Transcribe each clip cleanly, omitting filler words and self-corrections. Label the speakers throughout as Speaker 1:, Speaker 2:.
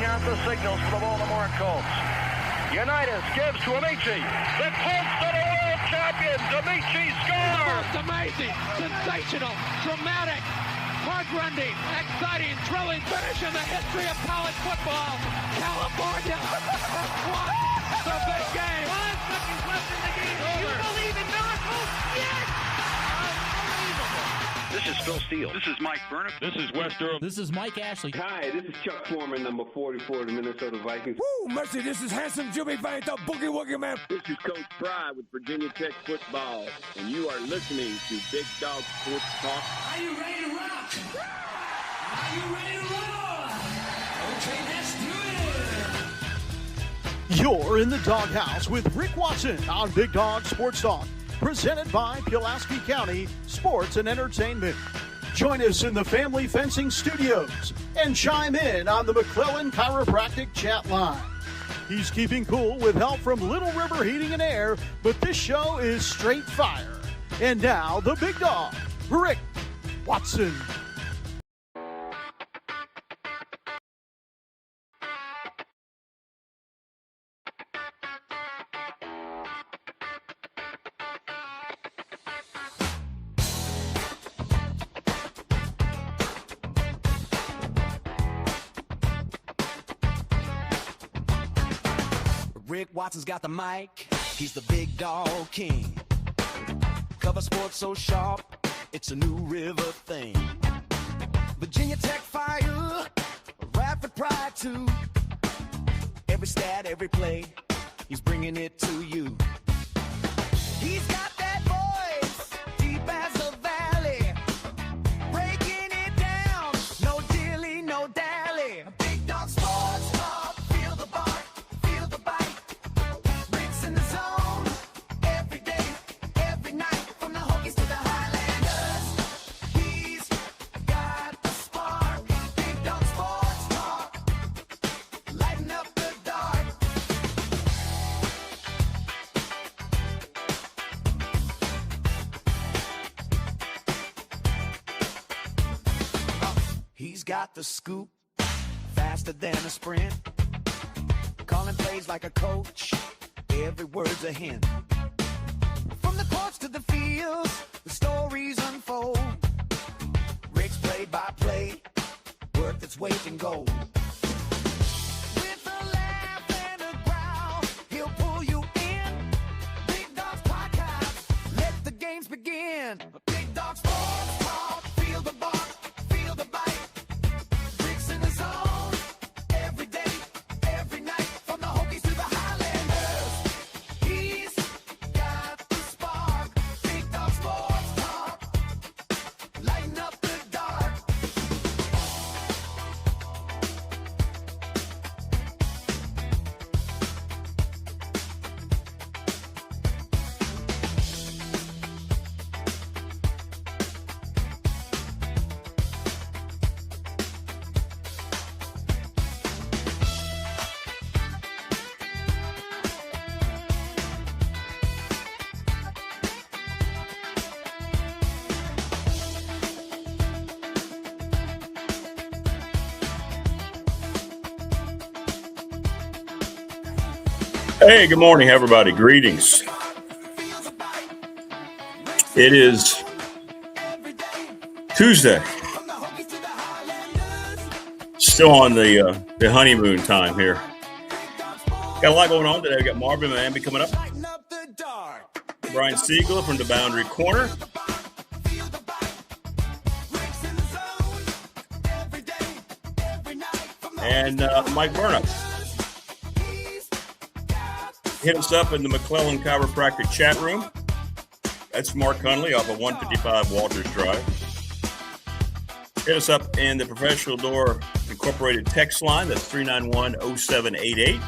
Speaker 1: sending out the signals for the Baltimore Colts. Unitas gives to Amici. The Colts are the world champions. Amici scores.
Speaker 2: It's amazing, sensational, dramatic, heart-rending, exciting, thrilling finish in the history of college football. California has won the big game.
Speaker 3: 5 seconds left in the game. Do you believe in miracles? Yes!
Speaker 1: This is Phil Steele.
Speaker 4: This is Mike Burnham.
Speaker 5: This is Wes Durham.
Speaker 6: This is Mike Ashley.
Speaker 7: Hi, this is Chuck Foreman, number 44 of the Minnesota Vikings.
Speaker 8: Woo, mercy, this is handsome Jimmy Vane, the Boogie Woogie Man.
Speaker 9: This is Coach Fry with Virginia Tech Football, and you are listening to Big Dog Sports Talk.
Speaker 3: Are you ready to rock? Are you ready to roll? Okay, let's do it.
Speaker 10: You're in the doghouse with Rick Watson on Big Dog Sports Talk, presented by Pulaski County Sports and Entertainment. Join us in the Family Fencing Studios and chime in on the McClellan Chiropractic chat line. He's keeping cool with help from Little River Heating and Air, but this show is straight fire. And now, the big dog, Rick Watson.
Speaker 11: Rick Watson's got the mic, he's the big dog king. Cover sports so sharp, it's a New River thing. Virginia Tech fire, rapid pride too. Every stat, every play, he's bringing it to you. He's got that voice, deep as the valley, breaking it down, no dilly, no dally. Big dog sports talk, feel the bark, feel the bite. Rick's in the zone, every day, every night, from the Hokies to the Highlanders. He's got the spark, Big dog sports talk, lighten up the dark. He's got the scoop, faster than a sprint. Calling plays like a coach, every word's a hint. From the courts to the fields, the stories unfold. Rick's play-by-play, worth its weight in gold. With a laugh and a growl, he'll pull you in. Big Dog's podcast, let the games begin. Big Dog Sports Talk, feel the bark, feel the bite. Rick's in the zone, every day, every night, from the Hokies to the Highlanders. He's got the spark, Big Dog Sports Talk, lighten up the dark.
Speaker 5: Hey, good morning, everybody. Greetings. It is Tuesday. Still on the honeymoon time here. Got a lot going on today. We got Marvin Manby coming up. Brian Siegler from the Boundary Corner. And Mike Burnham. Hit us up in the McClellan Chiropractic chat room. That's Mark Connolly off of 155 Walters Drive. Hit us up in the Professional Door Incorporated text line. That's 391-0788.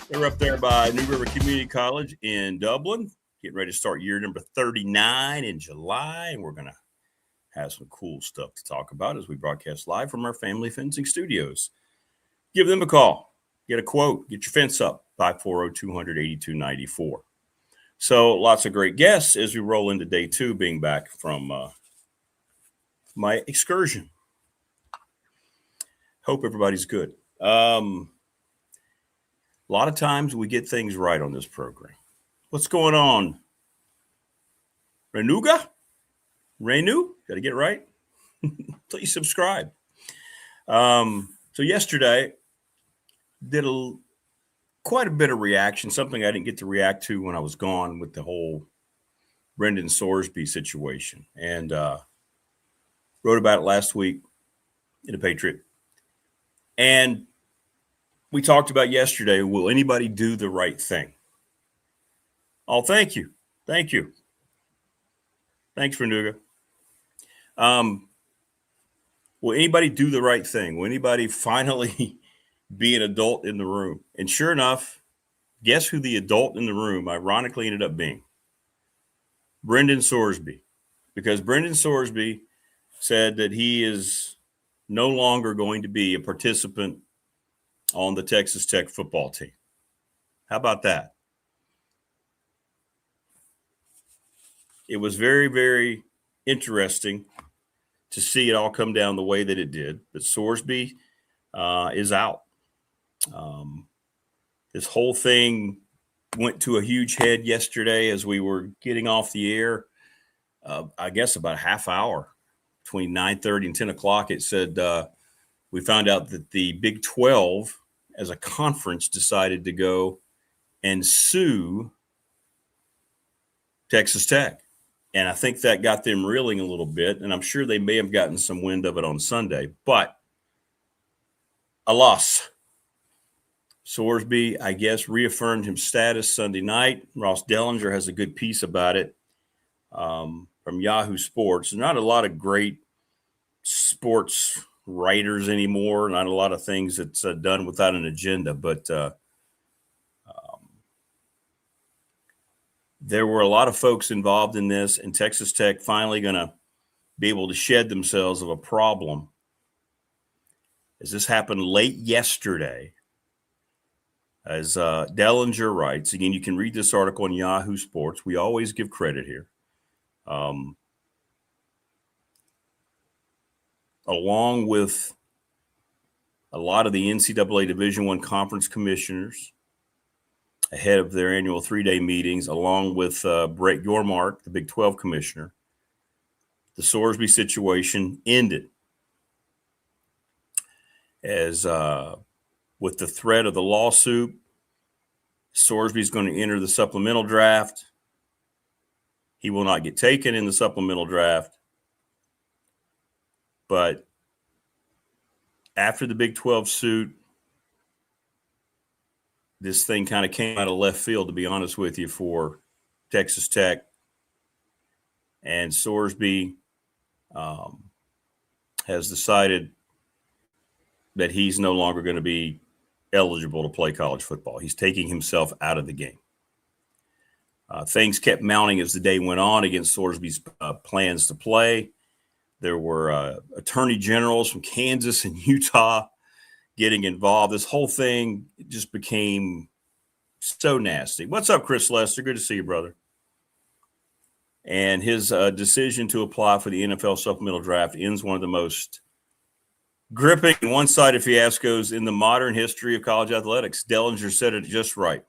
Speaker 5: They're up there by New River Community College in Dublin. Getting ready to start year number 39 in July. And we're going to have some cool stuff to talk about as we broadcast live from our Family Fencing Studios. Give them a call. Get a quote. Get your fence up. 540-200-8294. So lots of great guests as we roll into day two, being back from my excursion. Hope everybody's good. A lot of times we get things right on this program. What's going on? Renuga? Renu? Got to get it right. Please subscribe. So yesterday, did quite a bit of reaction, something I didn't get to react to when I was gone with the whole Brendan Sorsby situation. And wrote about it last week in the Patriot. And we talked about yesterday, will anybody do the right thing? Oh, thank you. Thank you. Thanks, Renuga. Will anybody do the right thing? Will anybody finally be an adult in the room? And sure enough, guess who the adult in the room ironically ended up being? Brendan Sorsby. Because Brendan Sorsby said that he is no longer going to be a participant on the Texas Tech football team. How about that? It was very, very interesting to see it all come down the way that it did. But Sorsby is out. This whole thing went to a huge head yesterday as we were getting off the air. I guess about a half hour between 9:30 and 10 o'clock. It said we found out that the Big 12 as a conference decided to go and sue Texas Tech. And I think that got them reeling a little bit. And I'm sure they may have gotten some wind of it on Sunday. But a loss. Sorsby, I guess, reaffirmed his status Sunday night. Ross Dellinger has a good piece about it from Yahoo Sports. There's not a lot of great sports writers anymore. Not a lot of things that's done without an agenda. But there were a lot of folks involved in this, and Texas Tech finally going to be able to shed themselves of a problem. As this happened late yesterday, as Dellinger writes, again, you can read this article on Yahoo Sports. We always give credit here. Along with a lot of the NCAA Division I conference commissioners, ahead of their annual 3-day meetings, along with Brett Yormark, the Big 12 commissioner, the Sorsby situation ended as with the threat of the lawsuit. Sorsby is going to enter the supplemental draft. He will not get taken in the supplemental draft. But after the Big 12 suit, this thing kind of came out of left field, to be honest with you, for Texas Tech. And Sorsby has decided that he's no longer going to be eligible to play college football. He's taking himself out of the game. Things kept mounting as the day went on against Sorsby's plans to play. There were attorney generals from Kansas and Utah getting involved. This whole thing just became so nasty. What's up, Chris Lester? Good to see you, brother. And his decision to apply for the NFL supplemental draft ends one of the most gripping and one-sided fiascos in the modern history of college athletics. Dellinger said it just right.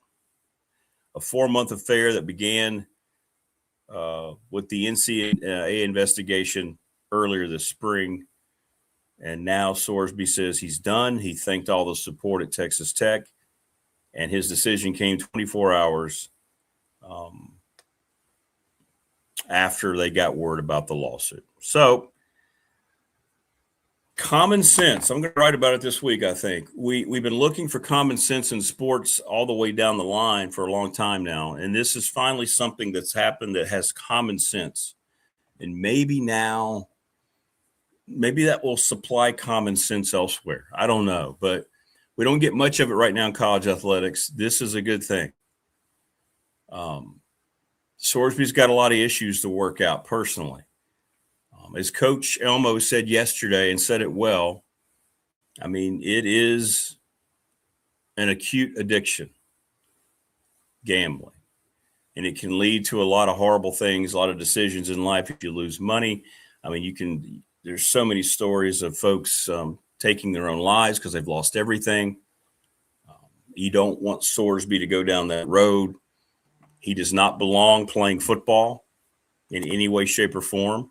Speaker 5: A 4-month affair that began with the NCAA investigation earlier this spring. And now Sorsby says he's done. He thanked all the support at Texas Tech. And his decision came 24 hours after they got word about the lawsuit. So, common sense. I'm going to write about it this week, I think. We've been looking for common sense in sports all the way down the line for a long time now. And this is finally something that's happened that has common sense. And maybe now, maybe that will supply common sense elsewhere. I don't know. But we don't get much of it right now in college athletics. This is a good thing. Sorsby's got a lot of issues to work out personally. As Coach Elmo said yesterday and said it well, I mean, it is an acute addiction, gambling. And it can lead to a lot of horrible things, a lot of decisions in life if you lose money. I mean, there's so many stories of folks taking their own lives because they've lost everything. You don't want Sorsby to go down that road. He does not belong playing football in any way, shape, or form.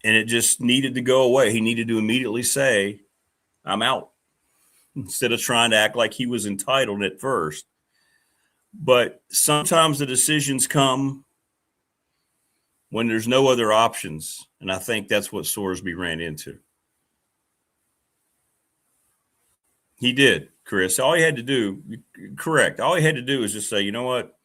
Speaker 5: And it just needed to go away. He needed to immediately say, I'm out, instead of trying to act like he was entitled at first. But sometimes the decisions come when there's no other options. And I think that's what Sorsby ran into. He did, Chris. All he had to do, correct. All he had to do is just say, you know what?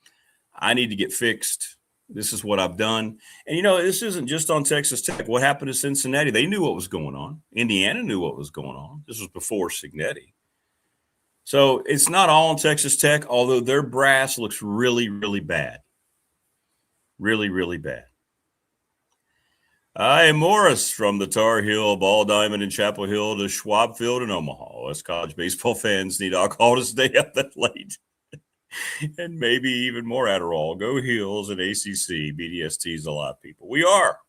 Speaker 5: I need to get fixed. This is what I've done. And, this isn't just on Texas Tech. What happened to Cincinnati? They knew what was going on. Indiana knew what was going on. This was before Signetti. So it's not all on Texas Tech, although their brass looks really, really bad. Really, really bad. I am Morris from the Tar Heel, Ball Diamond in Chapel Hill to Schwab Field in Omaha. Us college baseball fans need alcohol to stay up that late. And maybe even more Adderall. Go Heels and ACC. BDST is a lot, people. We are.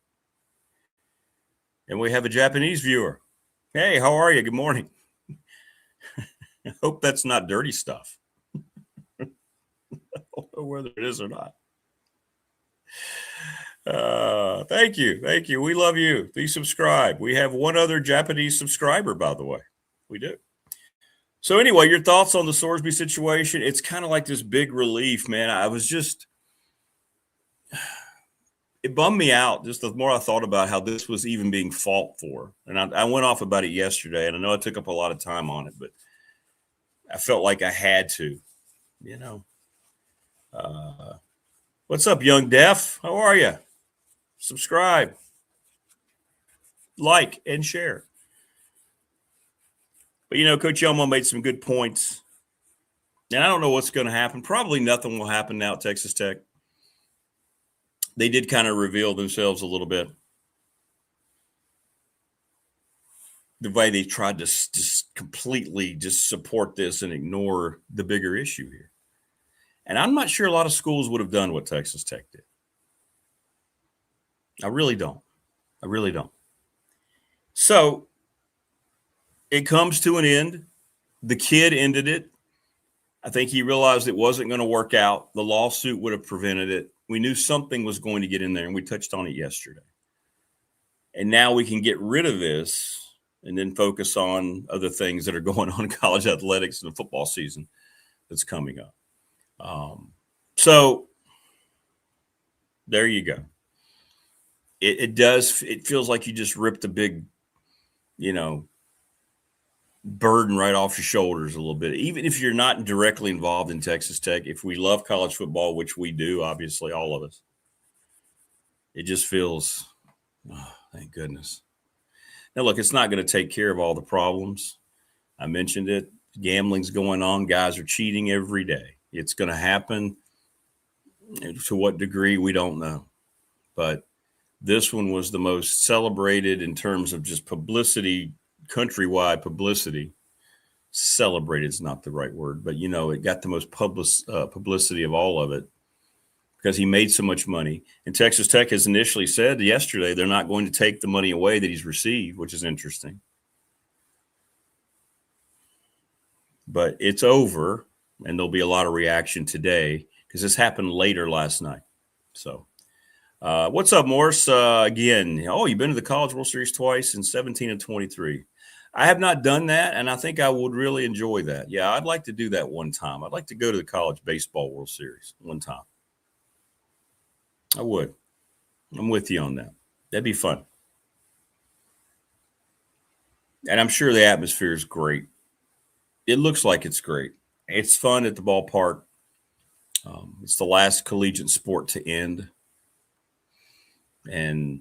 Speaker 5: And we have a Japanese viewer. Hey, how are you? Good morning. I hope that's not dirty stuff. I don't know whether it is or not. Thank you. Thank you. We love you. Please subscribe. We have one other Japanese subscriber, by the way. We do. So anyway, your thoughts on the Sorsby situation? It's kind of like this big relief, man. It bummed me out just the more I thought about how this was even being fought for. And I went off about it yesterday, and I know I took up a lot of time on it, but I felt like I had to, What's up, Young Def? How are you? Subscribe, like, and share. But, Coach Elmo made some good points. And I don't know what's going to happen. Probably nothing will happen now at Texas Tech. They did kind of reveal themselves a little bit. The way they tried to just completely just support this and ignore the bigger issue here. And I'm not sure a lot of schools would have done what Texas Tech did. I really don't. So it comes to an end. The kid ended it. I think he realized it wasn't going to work out. The lawsuit would have prevented it. We knew something was going to get in there, and we touched on it yesterday. And now we can get rid of this and then focus on other things that are going on in college athletics and the football season that's coming up. So there you go. It feels like you just ripped a big, burden right off your shoulders a little bit. Even if you're not directly involved in Texas Tech, if we love college football, which we do, obviously, all of us, it just feels, thank goodness. Now, look, it's not going to take care of all the problems. I mentioned it. Gambling's going on. Guys are cheating every day. It's going to happen. To what degree, we don't know. But this one was the most celebrated in terms of just publicity, countrywide publicity. Celebrated is not the right word, but, it got the most publicity of all of it because he made so much money. And Texas Tech has initially said yesterday they're not going to take the money away that he's received, which is interesting. But it's over, and there'll be a lot of reaction today because this happened later last night. So what's up, Morris? Again, you've been to the College World Series twice in 17 and 23. I have not done that, and I think I would really enjoy that. Yeah, I'd like to do that one time. I'd like to go to the College Baseball World Series one time. I would. I'm with you on that. That'd be fun. And I'm sure the atmosphere is great. It looks like it's great. It's fun at the ballpark. It's the last collegiate sport to end. And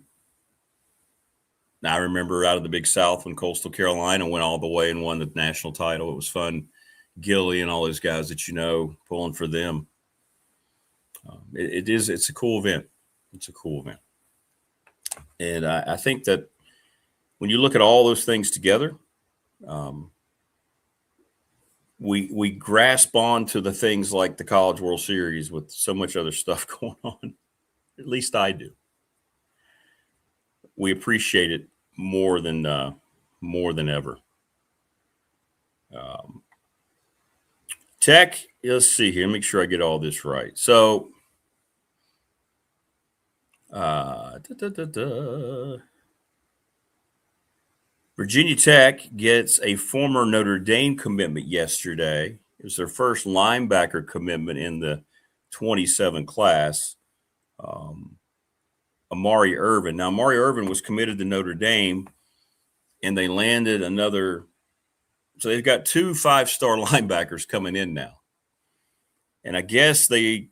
Speaker 5: I remember out of the Big South when Coastal Carolina went all the way and won the national title. It was fun. Gilly and all those guys that pulling for them. It's a cool event. It's a cool event. And I think that when you look at all those things together, we grasp on to the things like the College World Series with so much other stuff going on. At least I do. We appreciate it more than more than ever. Tech, let's see here. Make sure I get all this right. So, Virginia Tech gets a former Notre Dame commitment yesterday. It was their first linebacker commitment in the 27 class, Amari Irvin. Now, Amari Irvin was committed to Notre Dame, and they landed another. So they've got 2 5-star linebackers coming in now. And I guess they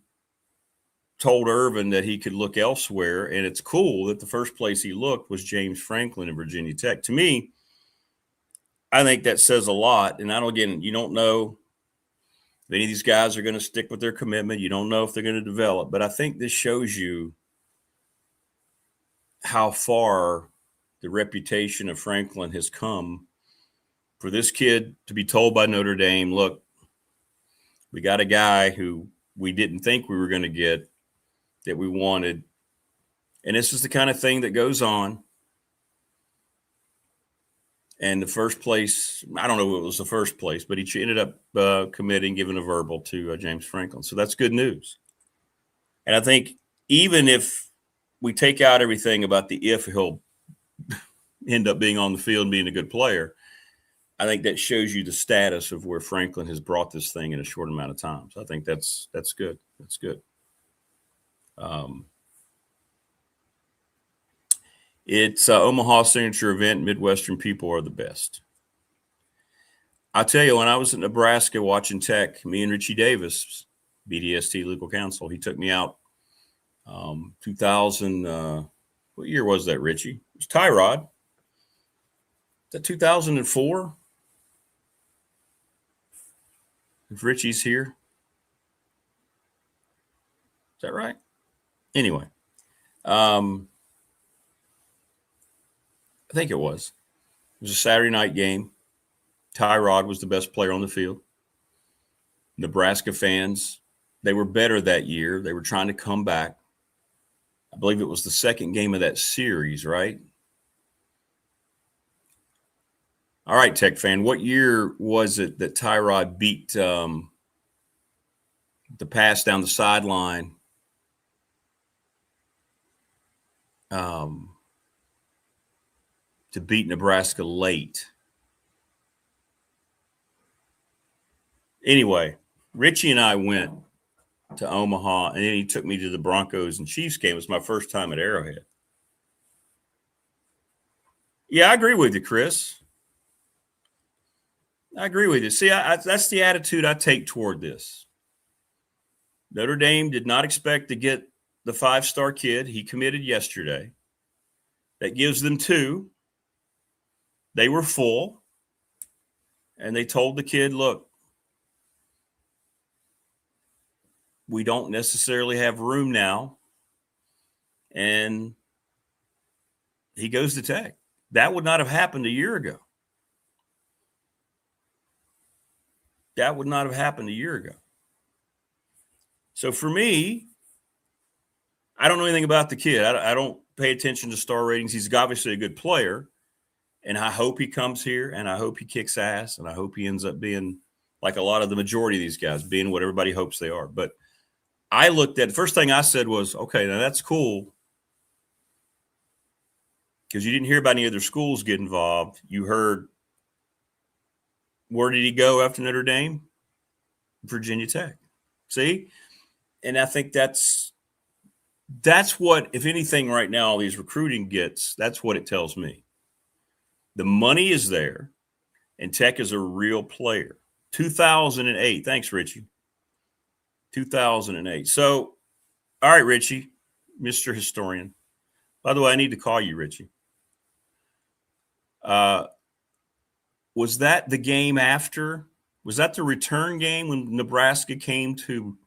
Speaker 5: told Irvin that he could look elsewhere, and it's cool that the first place he looked was James Franklin in Virginia Tech. To me, I think that says a lot. And you don't know if any of these guys are going to stick with their commitment. You don't know if they're going to develop. But I think this shows you how far the reputation of Franklin has come for this kid to be told by Notre Dame, look, we got a guy who we didn't think we were going to get that we wanted. And this is the kind of thing that goes on. And the first place, I don't know if it was the first place, but he ended up committing, giving a verbal to James Franklin. So that's good news. And I think even if we take out everything about the if he'll end up being on the field and being a good player, I think that shows you the status of where Franklin has brought this thing in a short amount of time. So I think that's good. That's good. It's Omaha signature event. Midwestern people are the best. I'll tell you, when I was in Nebraska watching Tech, me and Richie Davis, BDST legal counsel, he took me out 2000. What year was that, Richie? It was Tyrod. Is that 2004? If Richie's here. Is that right? Anyway. I think it was. It was a Saturday night game. Tyrod was the best player on the field. Nebraska fans, they were better that year. They were trying to come back. I believe it was the second game of that series, right? All right, Tech fan, what year was it that Tyrod beat the pass down the sideline? To beat Nebraska late. Anyway, Richie and I went to Omaha, and then he took me to the Broncos and Chiefs game. It was my first time at Arrowhead. Yeah, I agree with you, Chris. I agree with you. See, that's the attitude I take toward this. Notre Dame did not expect to get the 5-star kid. He committed yesterday. That gives them 2. They were full, and they told the kid, look, we don't necessarily have room now, and he goes to Tech. That would not have happened a year ago. That would not have happened a year ago. So for me, I don't know anything about the kid. I don't pay attention to star ratings. He's obviously a good player. And I hope he comes here, and I hope he kicks ass, and I hope he ends up being like a lot of the majority of these guys, being what everybody hopes they are. But I looked at – the first thing I said was, okay, now that's cool, because you didn't hear about any other schools get involved. You heard – where did he go after Notre Dame? Virginia Tech. See? And I think that's what, if anything right now, all these recruiting gets, that's what it tells me. The money is there, and Tech is a real player. 2008. Thanks, Richie. 2008. So, all right, Richie, Mr. Historian. By the way, I need to call you, Richie. Was that the game after? Was that the return game when Nebraska came to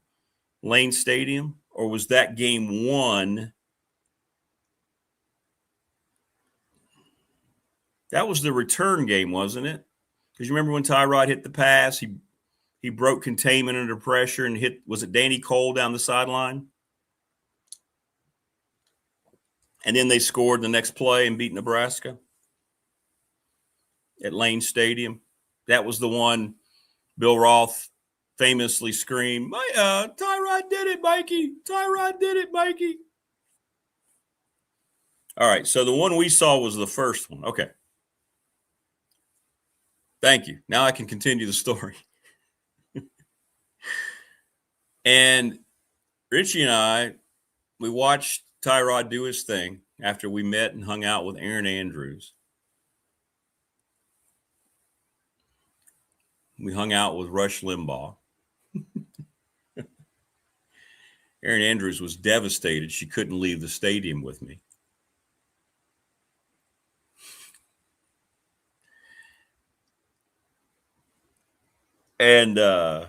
Speaker 5: Lane Stadium? Or was that game 1? That was the return game, wasn't it? Because you remember when Tyrod hit the pass, he broke containment under pressure and hit, was it Danny Cole down the sideline? And then they scored the next play and beat Nebraska. at Lane Stadium. That was the one Bill Roth famously screamed, Tyrod did it, Mikey. Tyrod did it, Mikey. All right, so the one we saw was the first one. Okay. Thank you. Now I can continue the story. And Richie and I, we watched Tyrod do his thing after we met and hung out with Aaron Andrews. We hung out with Rush Limbaugh. Aaron Andrews was devastated she couldn't leave the stadium with me. And I'll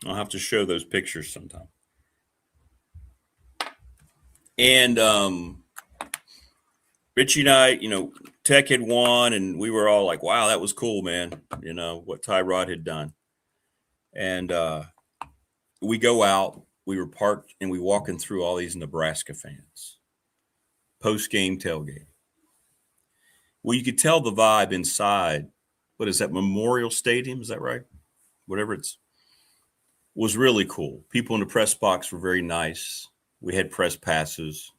Speaker 5: have to show those pictures sometime. And Richie and I, Tech had won, and we were all like, wow, that was cool, man, what Tyrod had done. And we go out, we were parked, and we walking through all these Nebraska fans. Post-game tailgate. Well, you could tell the vibe inside. What is that, Memorial Stadium? Is that right? Whatever was really cool. People in the press box were very nice. We had press passes.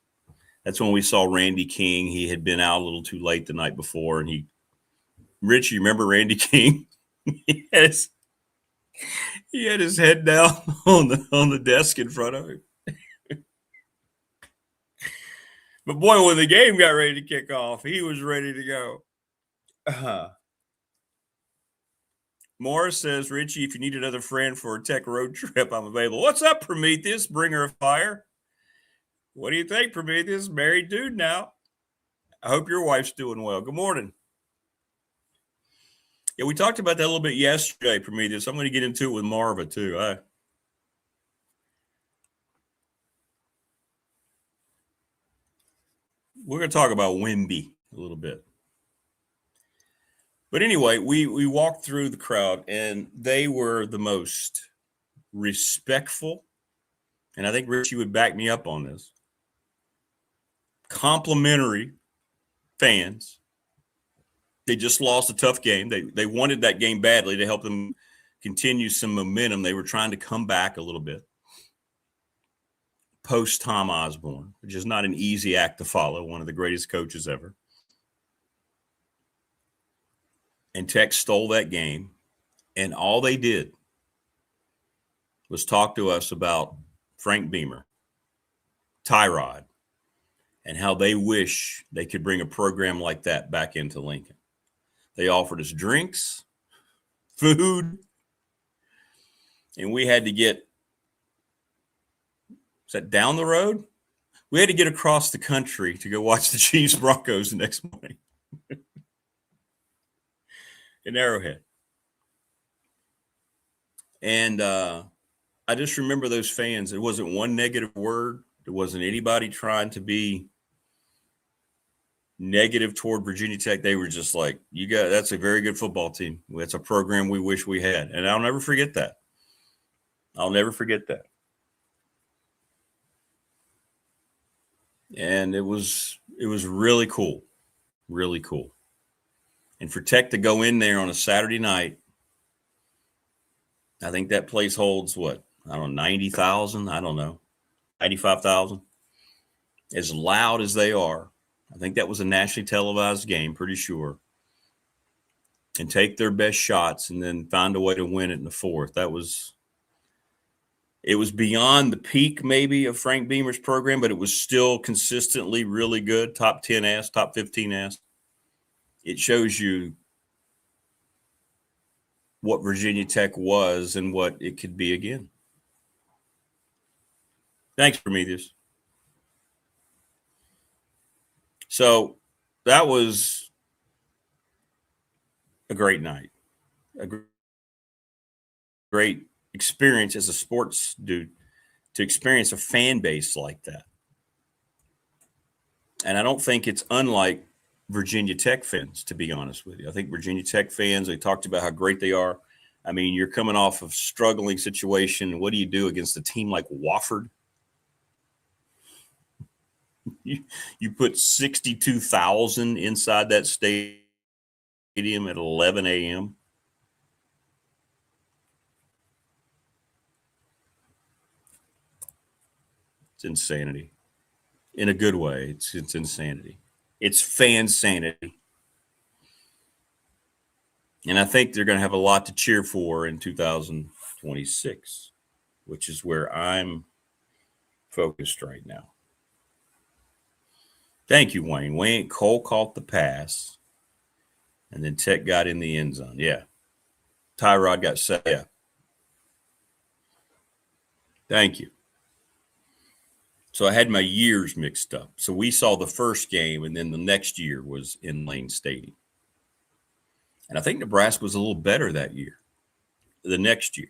Speaker 5: That's when we saw Randy King. He had been out a little too late the night before. And Rich, you remember Randy King? he had his head down on the desk in front of him. But boy, when the game got ready to kick off, he was ready to go. Morris says, Richie, if you need another friend for a Tech road trip, I'm available. What's up, Prometheus, bringer of fire? What do you think, Prometheus? Married dude now. I hope your wife's doing well. Good morning. Yeah, we talked about that a little bit yesterday, Prometheus. I'm going to get into it with Marva, too. We're going to talk about Wimby a little bit. But anyway, we walked through the crowd, and they were the most respectful, and I think Richie would back me up on this, complimentary fans. They just lost a tough game. They wanted that game badly to help them continue some momentum. They were trying to come back a little bit post Tom Osborne, which is not an easy act to follow, one of the greatest coaches ever. And Tech stole that game, and all they did was talk to us about Frank Beamer, Tyrod, and how they wish they could bring a program like that back into Lincoln. They offered us drinks, food, and we had to get, is that down the road? We had to get across the country to go watch the Chiefs Broncos the next morning. In Arrowhead. And I just remember those fans. It wasn't one negative word. There wasn't anybody trying to be negative toward Virginia Tech. They were just like, that's a very good football team. That's a program we wish we had. And I'll never forget that. I'll never forget that. And it was really cool. Really cool. And for Tech to go in there on a Saturday night, I think that place holds 90,000? I don't know. 95,000? As loud as they are. I think that was a nationally televised game, pretty sure. And take their best shots and then find a way to win it in the fourth. It was beyond the peak maybe of Frank Beamer's program, but it was still consistently really good. Top 10 ass, top 15 ass. It shows you what Virginia Tech was and what it could be again. Thanks, Prometheus. So that was a great night, a great experience as a sports dude to experience a fan base like that. And I don't think it's unlike Virginia Tech fans, to be honest with you. I think Virginia Tech fans, they talked about how great they are. I mean, you're coming off of struggling situation. What do you do against a team like Wofford? You put 62,000 inside that stadium at 11 a.m. It's insanity. In a good way, it's insanity. It's fan sanity. And I think they're going to have a lot to cheer for in 2026, which is where I'm focused right now. Thank you, Wayne. Wayne Cole caught the pass, and then Tech got in the end zone. Yeah. Tyrod got set. Yeah. Thank you. So I had my years mixed up. So we saw the first game, and then the next year was in Lane Stadium. And I think Nebraska was a little better that year, the next year.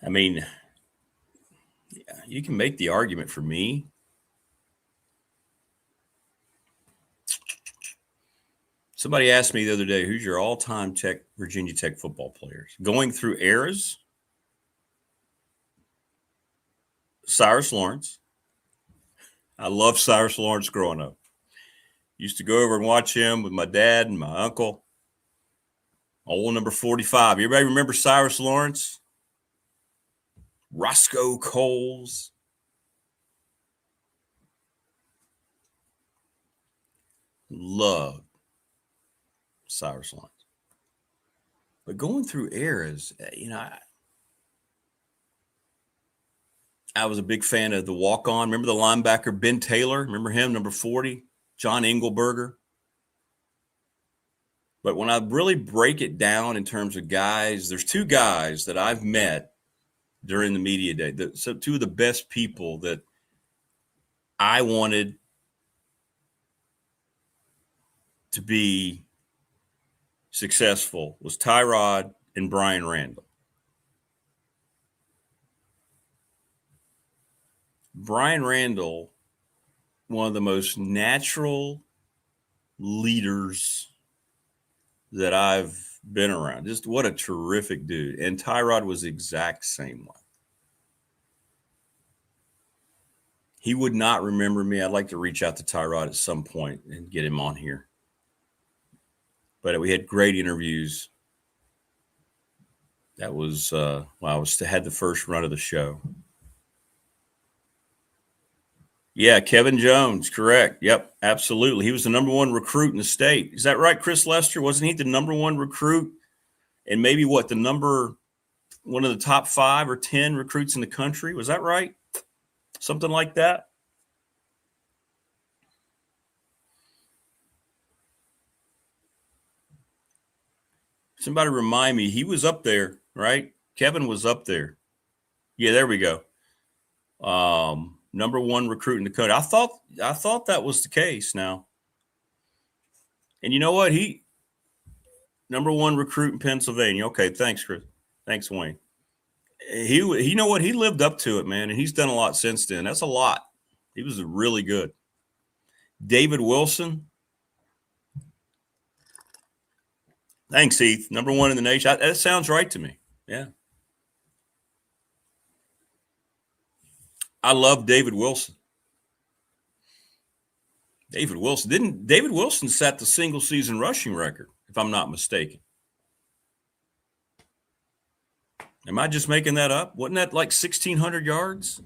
Speaker 5: I mean, yeah, you can make the argument for me. Somebody asked me the other day, who's your all-time Virginia Tech football players? Going through eras, Cyrus Lawrence. I loved Cyrus Lawrence growing up. Used to go over and watch him with my dad and my uncle. Old number 45. Everybody remember Cyrus Lawrence? Roscoe Coles. Loved Cyrus Lawrence. But going through eras, I was a big fan of the walk-on. Remember the linebacker Ben Taylor? Remember him, number 40? John Engelberger. But when I really break it down in terms of guys, there's two guys that I've met during the media day. So two of the best people that I wanted to be successful was Tyrod and Brian Randall. Brian Randall, one of the most natural leaders that I've been around. Just what a terrific dude. And Tyrod was the exact same way. He would not remember me. I'd like to reach out to Tyrod at some point and get him on here. But we had great interviews. That was, had the first run of the show. Yeah, Kevin Jones, correct. Yep, absolutely. He was the number one recruit in the state. Is that right, Chris Lester? Wasn't he the number one recruit? And maybe one of the top 5 or 10 recruits in the country? Was that right? Something like that? Somebody remind me. He was up there, right? Kevin was up there. Yeah, there we go. Number one recruit in the country. I thought that was the case now. And you know what? He number one recruit in Pennsylvania. Okay, thanks, Chris. Thanks, Wayne. You know what? He lived up to it, man, and he's done a lot since then. That's a lot. He was really good. David Wilson. Thanks, Heath. Number one in the nation. That sounds right to me. Yeah. I love David Wilson. David Wilson set the single season rushing record, if I'm not mistaken. Am I just making that up? Wasn't that like 1,600 yards?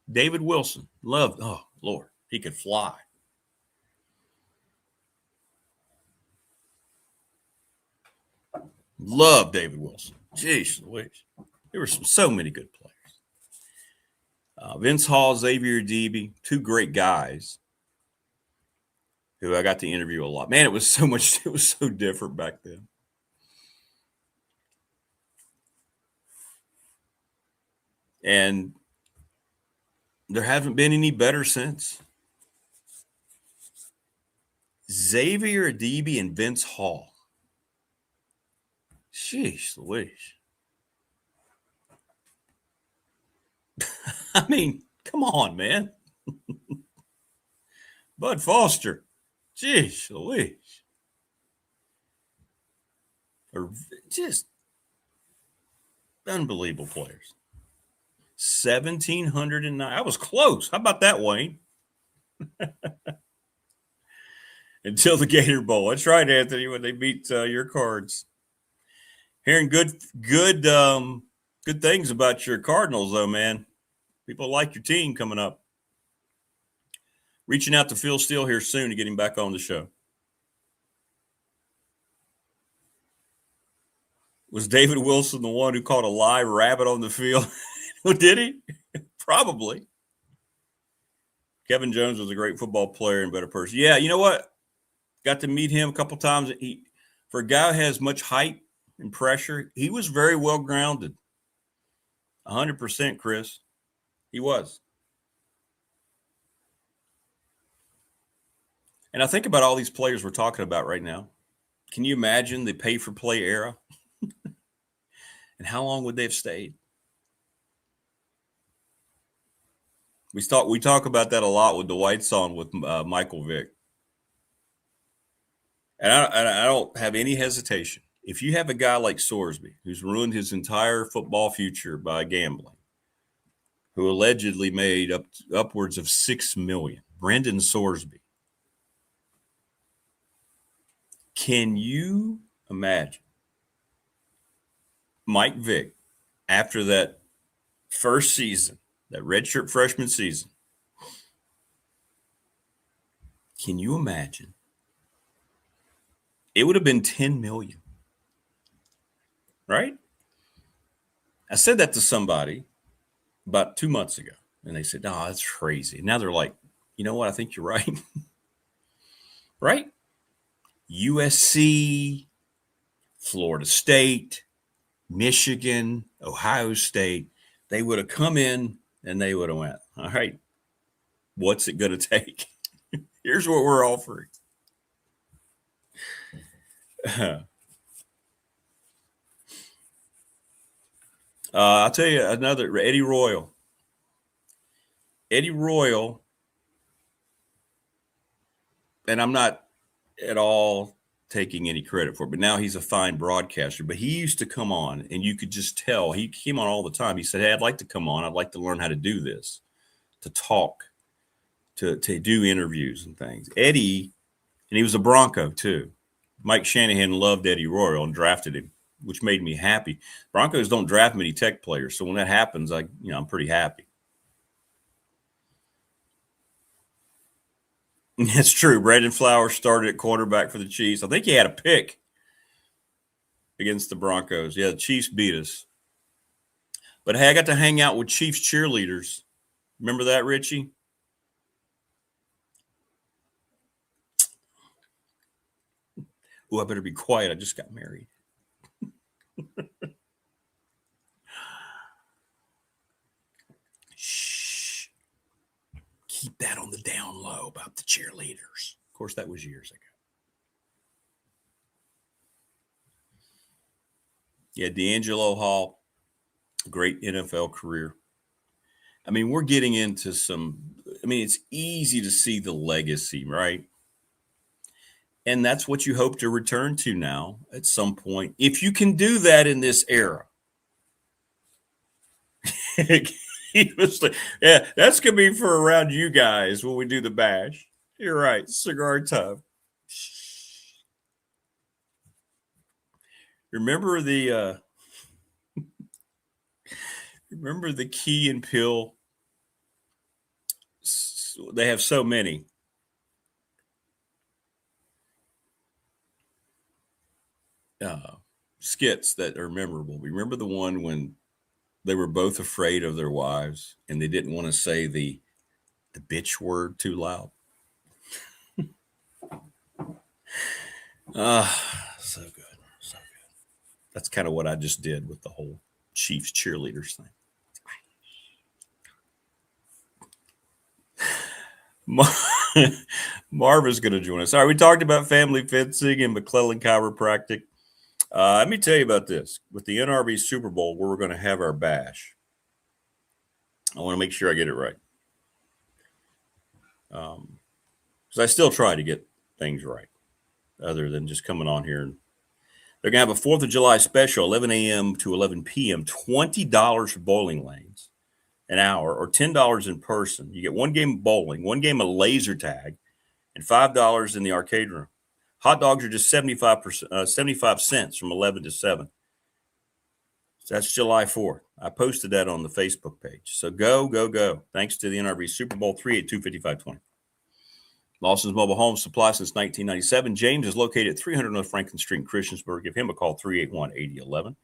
Speaker 5: David Wilson. Loved. Oh, Lord. He could fly. Love David Wilson. Jeez Louise. There were so many good players. Vince Hall, Xavier Deeby, two great guys who I got to interview a lot. Man, it was so different back then. And there haven't been any better since. Xavier Deeby and Vince Hall. Sheesh Louise. I mean, come on, man. Bud Foster. Jeez Louise. Just unbelievable players. 1,709. I was close. How about that, Wayne? Until the Gator Bowl. That's right, Anthony, when they beat your Cards. Hearing good things about your Cardinals, though, man. People like your team coming up. Reaching out to Phil Steele here soon to get him back on the show. Was David Wilson the one who caught a live rabbit on the field? Did he? Probably. Kevin Jones was a great football player and better person. Yeah, you know what? Got to meet him a couple times. For a guy who has much height and pressure, he was very well grounded. 100%, Chris. He was. And I think about all these players we're talking about right now. Can you imagine the pay-for-play era? And how long would they have stayed? We talk about that a lot with the White Song with Michael Vick. And I don't have any hesitation. If you have a guy like Sorsby, who's ruined his entire football future by gambling, who allegedly made upwards of $6 million, Brendan Sorsby, can you imagine Mike Vick after that first season, that redshirt freshman season? Can you imagine? It would have been $10 million, right? I said that to somebody about 2 months ago, and they said, "No, that's crazy." Now they're like, "You know what? I think you're right." Right? USC, Florida State, Michigan, Ohio State, they would have come in and they would have went, "All right, what's it going to take? Here's what we're offering." I'll tell you another, Eddie Royal. Eddie Royal, and I'm not at all taking any credit for it, but now he's a fine broadcaster. But he used to come on, and you could just tell. He came on all the time. He said, "Hey, I'd like to come on. I'd like to learn how to do this, to talk, to do interviews and things." Eddie, and he was a Bronco too. Mike Shanahan loved Eddie Royal and drafted him, which made me happy. Broncos don't draft many tech players, so when that happens, I'm pretty happy. That's true. Brandon Flowers started at quarterback for the Chiefs. I think he had a pick against the Broncos. Yeah, the Chiefs beat us. But hey, I got to hang out with Chiefs cheerleaders. Remember that, Richie? Oh, I better be quiet. I just got married. Shh. Keep that on the down low about the cheerleaders. Of course, that was years ago. Yeah, D'Angelo Hall, great NFL career. I mean, we're getting into it's easy to see the legacy, right? And that's what you hope to return to now at some point. If you can do that in this era. Yeah, that's going to be for around you guys when we do the bash. You're right. Cigar time. Remember the Key and Peele? They have so many. Skits that are memorable. Remember the one when they were both afraid of their wives and they didn't want to say the bitch word too loud? So good. So good. That's kind of what I just did with the whole Chiefs cheerleaders thing. Marva's going to join us. All right, we talked about family fencing and McClellan Chiropractic. Let me tell you about this. With the NRB Super Bowl, where we're going to have our bash, I want to make sure I get it right. Because I still try to get things right, other than just coming on here. They're going to have a 4th of July special, 11 a.m. to 11 p.m., $20 for bowling lanes. an hour, or $10 in person. You get one game of bowling, one game of laser tag, and $5 in the arcade room. Hot dogs are just 75 cents from 11 to 7. So that's July 4th. I posted that on the Facebook page. So go, go, go. Thanks to the NRV Super Bowl 382-5520. Lawson's Mobile Home Supply since 1997. James is located at 300 North Franklin Street in Christiansburg. Give him a call, 381-8011.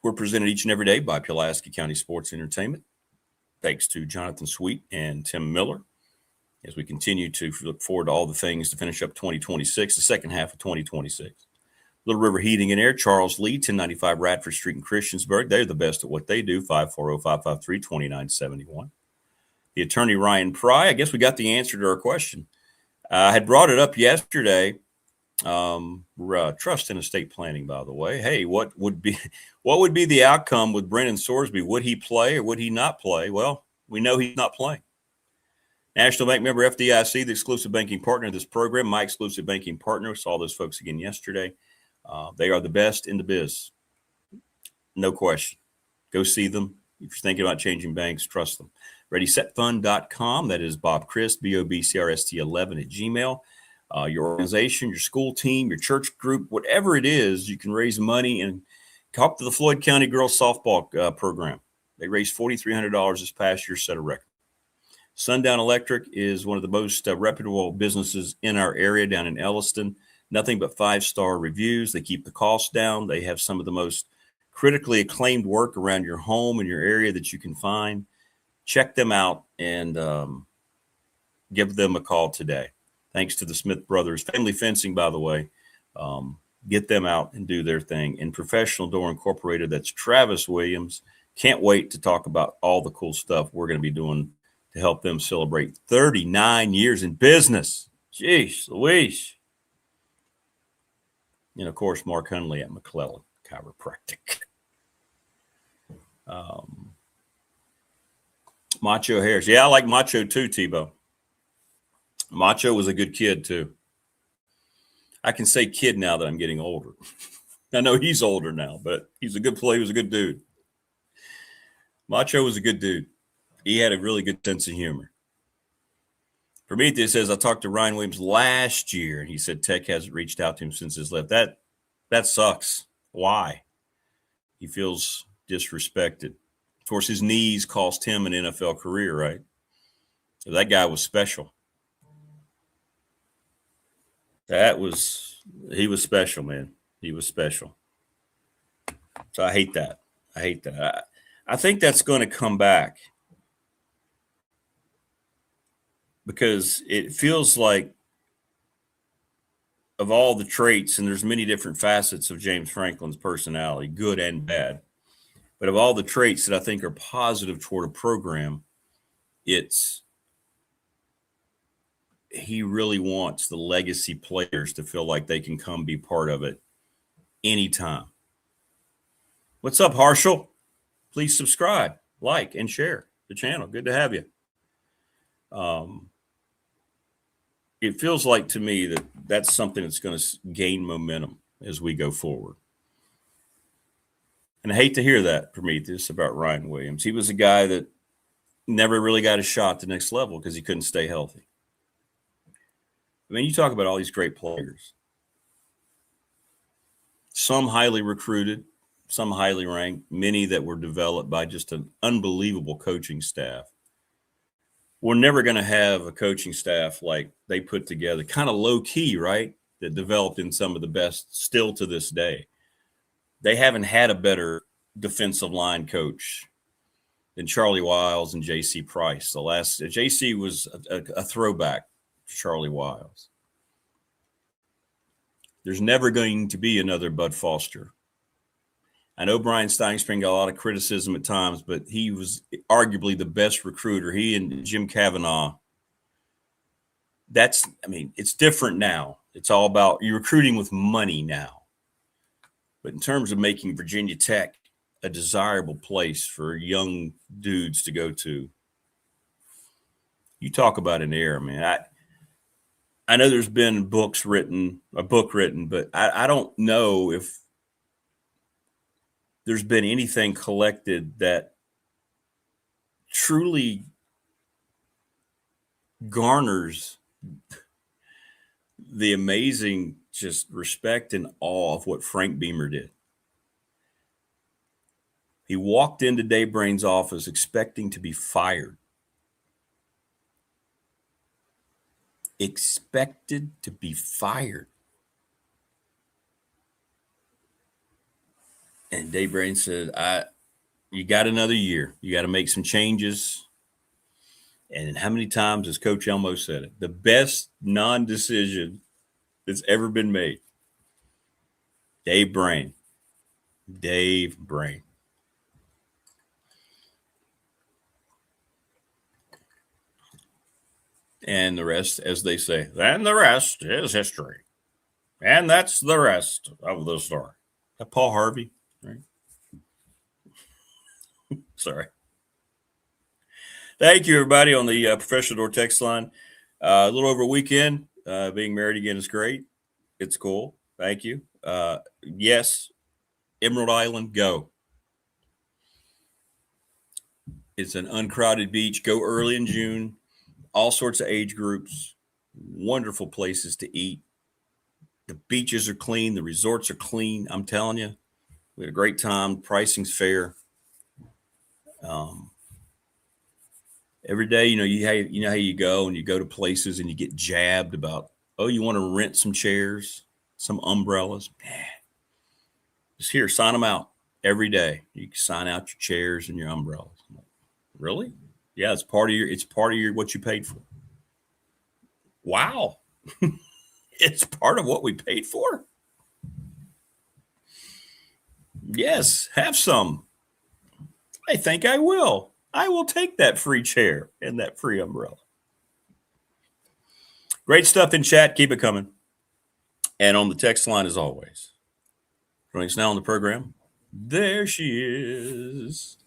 Speaker 5: We're presented each and every day by Pulaski County Sports Entertainment. Thanks to Jonathan Sweet and Tim Miller as we continue to look forward to all the things to finish up 2026, the second half of 2026. Little River Heating and Air, Charles Lee, 1095 Radford Street in Christiansburg. They're the best at what they do, 540-553-2971. The attorney, Ryan Pry. I guess we got the answer to our question. I had brought it up yesterday. Trust in estate planning, by the way. Hey, what would be the outcome with Brennan Sorsby? Would he play or would he not play? Well, we know he's not playing. National Bank member FDIC, the exclusive banking partner of this program, my exclusive banking partner. Saw those folks again yesterday. They are the best in the biz. No question. Go see them. If you're thinking about changing banks, trust them. ReadySetFund.com. That is Bob Christ, BOBCRST11 at Gmail. Your organization, your school team, your church group, whatever it is, you can raise money and talk to the Floyd County Girls Softball Program. They raised $4,300 this past year, set a record. Sundown Electric is one of the most reputable businesses in our area down in Elliston. Nothing but 5-star reviews. They keep the costs down. They have some of the most critically acclaimed work around your home and your area that you can find. Check them out and give them a call today. Thanks to the Smith Brothers. Family Fencing, by the way. Get them out and do their thing. And Professional Door Incorporated, that's Travis Williams. Can't wait to talk about all the cool stuff we're going to be doing to help them celebrate 39 years in business. Jeez Louise. And, of course, Mark Hunley at McClellan Chiropractic. Macho Harris. Yeah, I like Macho too, Tebow. Macho was a good kid too. I can say kid now that I'm getting older. I know he's older now, but he's a good player. He was a good dude. Macho was a good dude. He had a really good sense of humor. Prometheus says, I talked to Ryan Williams last year, and he said Tech hasn't reached out to him since his left. That sucks. Why? He feels disrespected. Of course, his knees cost him an NFL career, right? So that guy was special. He was special, man. He was special. So I hate that. I think that's going to come back because it feels like of all the traits, and there's many different facets of James Franklin's personality, good and bad, but of all the traits that I think are positive toward a program, he really wants the legacy players to feel like they can come be part of it anytime. What's up, Harshal? Please subscribe, like, and share the channel. Good to have you. It feels like to me that that's something that's going to gain momentum as we go forward. And I hate to hear that, Prometheus, about Ryan Williams. He was a guy that never really got a shot at the next level because he couldn't stay healthy. I mean, you talk about all these great players. Some highly recruited, some highly ranked, many that were developed by just an unbelievable coaching staff. We're never going to have a coaching staff like they put together, kind of low key, right? That developed in some of the best still to this day. They haven't had a better defensive line coach than Charlie Wiles and J.C. Price. The last J.C. was a throwback to Charlie Wiles. There's never going to be another Bud Foster. I know Brian Steinspring got a lot of criticism at times, but he was arguably the best recruiter. He and Jim Kavanaugh. It's different now. It's all about you're recruiting with money now. But in terms of making Virginia Tech a desirable place for young dudes to go to, you talk about an era, man. I know there's been a book written, but I don't know if there's been anything collected that truly garners the amazing just respect and awe of what Frank Beamer did. He walked into Dave Brain's office expecting to be fired. Expected to be fired. And Dave Brain said, you got another year. You got to make some changes. And how many times has Coach Elmo said it? The best non-decision that's ever been made. Dave Brain. Dave Brain. And the rest, as they say, and the rest is history. And that's the rest of the story. Paul Harvey, right? Sorry. Thank you, everybody, on the Professional Door text line. A little over a weekend. Being married again is great. It's cool. Thank you. Yes, Emerald Island, go. It's an uncrowded beach. Go early in June. All sorts of age groups. Wonderful places to eat. The beaches are clean. The resorts are clean. I'm telling you, we had a great time. Pricing's fair. Every day, you know how you go and you go to places and you get jabbed about, oh, you want to rent some chairs, some umbrellas. Just here, sign them out every day. You can sign out your chairs and your umbrellas. I'm like, really? Yeah, it's part of your what you paid for. Wow. It's part of what we paid for. Yes, have some. I think I will. I will take that free chair and that free umbrella. Great stuff in chat. Keep it coming. And on the text line, as always. Joining us now on the program, there she is.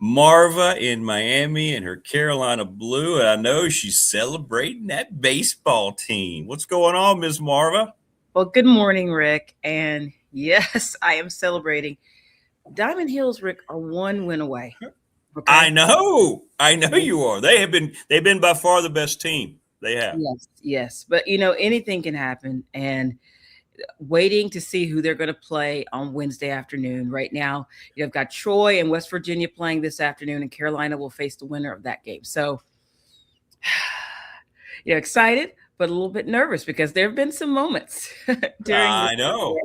Speaker 5: Marva in Miami in her Carolina blue. And I know she's celebrating that baseball team. What's going on, Ms. Marva?
Speaker 4: Well, good morning, Rick. And yes, I am celebrating. Diamond Hills, Rick, are one win away.
Speaker 5: Okay? I know you are. They've been by far the best team. They have.
Speaker 4: Yes. But anything can happen. And waiting to see who they're going to play on Wednesday afternoon. Right now, you've got Troy and West Virginia playing this afternoon, and Carolina will face the winner of that game. So, excited, but a little bit nervous because there have been some moments during.
Speaker 5: I know.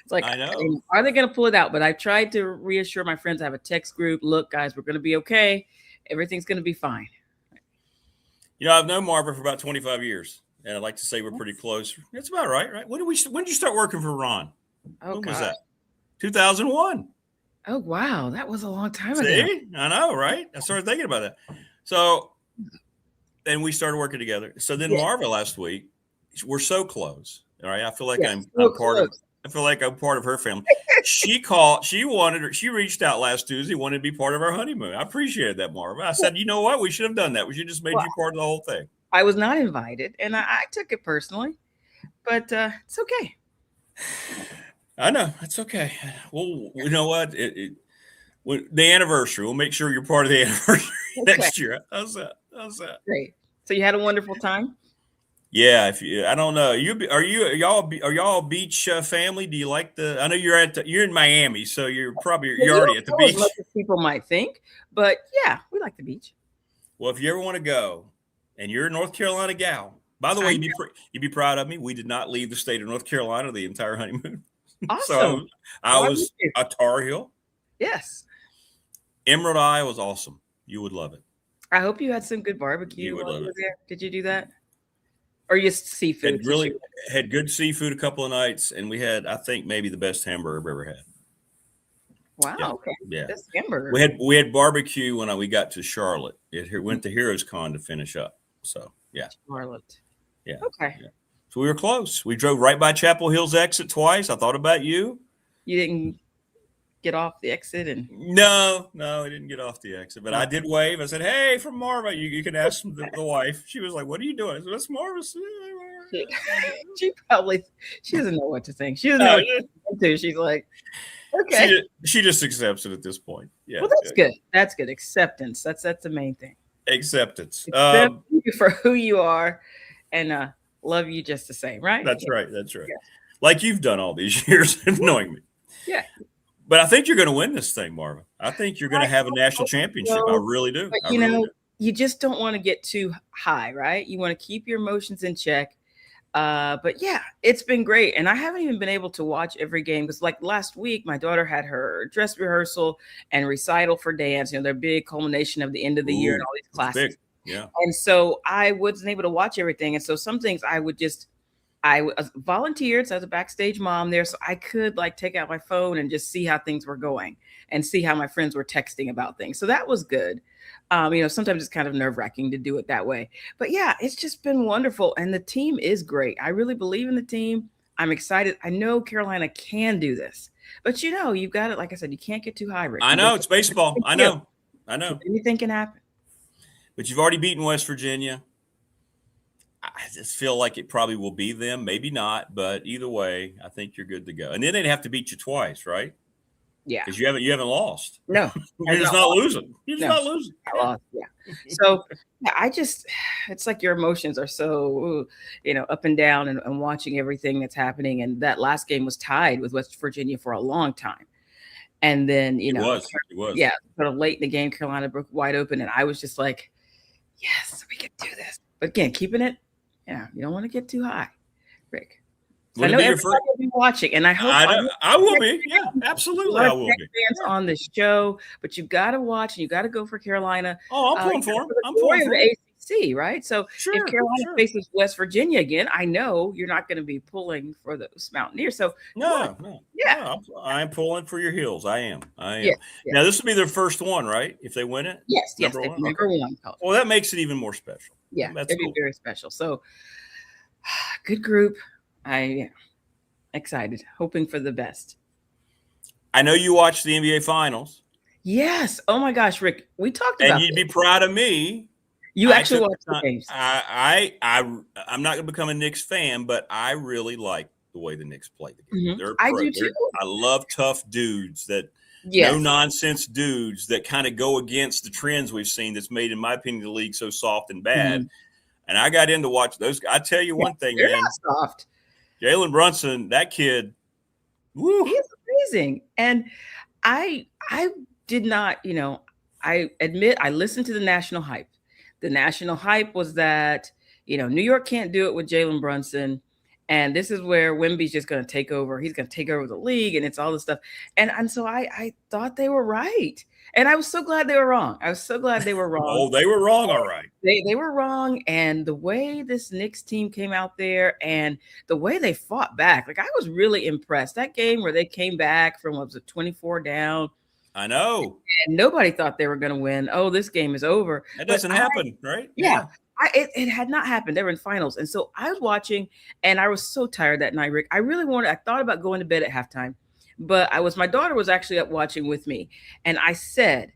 Speaker 4: It's like, I know. Are they going to pull it out? But I tried to reassure my friends. I have a text group. Look, guys, we're going to be okay. Everything's going to be fine.
Speaker 5: I've known Marva for about 25 years. And I'd like to say we're pretty close. That's about right? When did you start working for Ron? When was that? 2001.
Speaker 4: Oh, wow. That was a long time ago.
Speaker 5: See? I know, right? I started thinking about that. So, and we started working together. So then Marva last week, we're so close. All right. I feel like I'm part of her family. She reached out last Tuesday, wanted to be part of our honeymoon. I appreciated that, Marva. I said, you know what? We should have done that. We should just made you part of the whole thing.
Speaker 4: I was not invited, and I took it personally, but it's okay.
Speaker 5: I know. It's okay. Well, you know what? The anniversary, we'll make sure you're part of the anniversary next year. How's that?
Speaker 4: Great. So you had a wonderful time?
Speaker 5: Yeah. I don't know. Are y'all a beach family? Do you like I know you're in Miami, so you're already at the beach.
Speaker 4: As much as people might think, but yeah, we like the beach.
Speaker 5: Well, if you ever want to go, and you're a North Carolina gal. By the way, you'd be proud of me. We did not leave the state of North Carolina the entire honeymoon.
Speaker 4: Awesome.
Speaker 5: So I was a Tar Heel.
Speaker 4: Yes.
Speaker 5: Emerald Isle was awesome. You would love it.
Speaker 4: I hope you had some good barbecue.
Speaker 5: You would love it.
Speaker 4: There. Did you do that? Or just seafood?
Speaker 5: Had good seafood a couple of nights, and we had, I think, maybe the best hamburger I've ever had.
Speaker 4: Wow.
Speaker 5: Yeah.
Speaker 4: Okay.
Speaker 5: Yeah.
Speaker 4: Best hamburger.
Speaker 5: We had barbecue when we got to Charlotte. It went to Heroes Con to finish up. So yeah.
Speaker 4: Charlotte.
Speaker 5: Yeah.
Speaker 4: Okay.
Speaker 5: Yeah. So we were close. We drove right by Chapel Hill's exit twice. I thought about you.
Speaker 4: You didn't get off the exit
Speaker 5: No, I didn't get off the exit, but I did wave. I said, "Hey, from Marva." You can ask the wife. She was like, "What are you doing?" I said, "That's Marva."
Speaker 4: She doesn't know what to think. She doesn't know what to do. She's like, okay.
Speaker 5: She just accepts it at this point. Yeah.
Speaker 4: Well, that's good. That's good. Acceptance. That's the main thing.
Speaker 5: Acceptance.
Speaker 4: Accept you for who you are, and love you just the same, right?
Speaker 5: That's right. That's right.
Speaker 4: Yeah.
Speaker 5: Like you've done all these years of knowing me.
Speaker 4: Yeah.
Speaker 5: But I think you're going to win this thing, Marvin. I think you're going to have a national championship. I really do.
Speaker 4: But you just don't want to get too high, right? You want to keep your emotions in check. But yeah, it's been great. And I haven't even been able to watch every game because like last week, my daughter had her dress rehearsal and recital for dance, their big culmination of the end of the year and all these classes.
Speaker 5: Yeah.
Speaker 4: And so I wasn't able to watch everything. And so some things I volunteered. So I was a backstage mom there. So I could like take out my phone and just see how things were going and see how my friends were texting about things. So that was good. Sometimes it's kind of nerve-wracking to do it that way. But yeah, it's just been wonderful. And the team is great. I really believe in the team. I'm excited. I know Carolina can do this. But you've got it. Like I said, you can't get too high, Rick.
Speaker 5: I know. It's baseball. I know.
Speaker 4: Anything can happen.
Speaker 5: But you've already beaten West Virginia. I just feel like it probably will be them. Maybe not. But either way, I think you're good to go. And then they'd have to beat you twice, right?
Speaker 4: Yeah,
Speaker 5: because you haven't lost.
Speaker 4: No,
Speaker 5: you're just not losing. You're just not losing.
Speaker 4: I lost. Yeah. So it's like your emotions are so up and down and watching everything that's happening. And that last game was tied with West Virginia for a long time. And then it was yeah, sort of late in the game, Carolina broke wide open, and I was just like, yes, we can do this. But again, keeping it, you don't want to get too high, Rick. I know everybody will be watching, and I hope
Speaker 5: I will be. Yeah, absolutely, I will be.
Speaker 4: Fans on the show, but you've got to watch and you got to go for Carolina.
Speaker 5: Oh, I'm pulling for them. I'm pulling for
Speaker 4: the ACC, right? So if Carolina faces West Virginia again, I know you're not going to be pulling for those Mountaineers. So
Speaker 5: I'm pulling for your heels. I am.
Speaker 4: Yes.
Speaker 5: Now this will be their first one, right? If they win it,
Speaker 4: yes, number one.
Speaker 5: Well, that makes it even more special.
Speaker 4: Yeah, it'd be very special. So good group. Excited, hoping for the best.
Speaker 5: I know you watched the NBA Finals.
Speaker 4: Yes. Oh my gosh, Rick, we talked about.
Speaker 5: And you'd be proud of me.
Speaker 4: You actually watched the games.
Speaker 5: I'm not going to become a Knicks fan, but I really like the way the Knicks play the game.
Speaker 4: Mm-hmm. I do too.
Speaker 5: I love tough dudes no nonsense dudes that kind of go against the trends we've seen. That's made, in my opinion, the league so soft and bad. Mm-hmm. And I got into watch those. I tell you one thing,
Speaker 4: they're
Speaker 5: man.
Speaker 4: Not soft.
Speaker 5: Jalen Brunson, that kid, woo.
Speaker 4: He's amazing. And I did not, I admit I listened to the national hype. The national hype was that, New York can't do it with Jalen Brunson. And this is where Wemby's just going to take over. He's going to take over the league, and it's all this stuff. And so I thought they were right. And I was so glad they were wrong. They were wrong.
Speaker 5: Oh, they were wrong. All right.
Speaker 4: They were wrong. And the way this Knicks team came out there and the way they fought back, like I was really impressed. That game where they came back from, 24 down.
Speaker 5: I know.
Speaker 4: And nobody thought they were going to win. Oh, this game is over.
Speaker 5: That doesn't happen, right?
Speaker 4: Yeah. It had not happened. They were in finals. And so I was watching, and I was so tired that night, Rick. I thought about going to bed at halftime. But my daughter was actually up watching with me. And I said,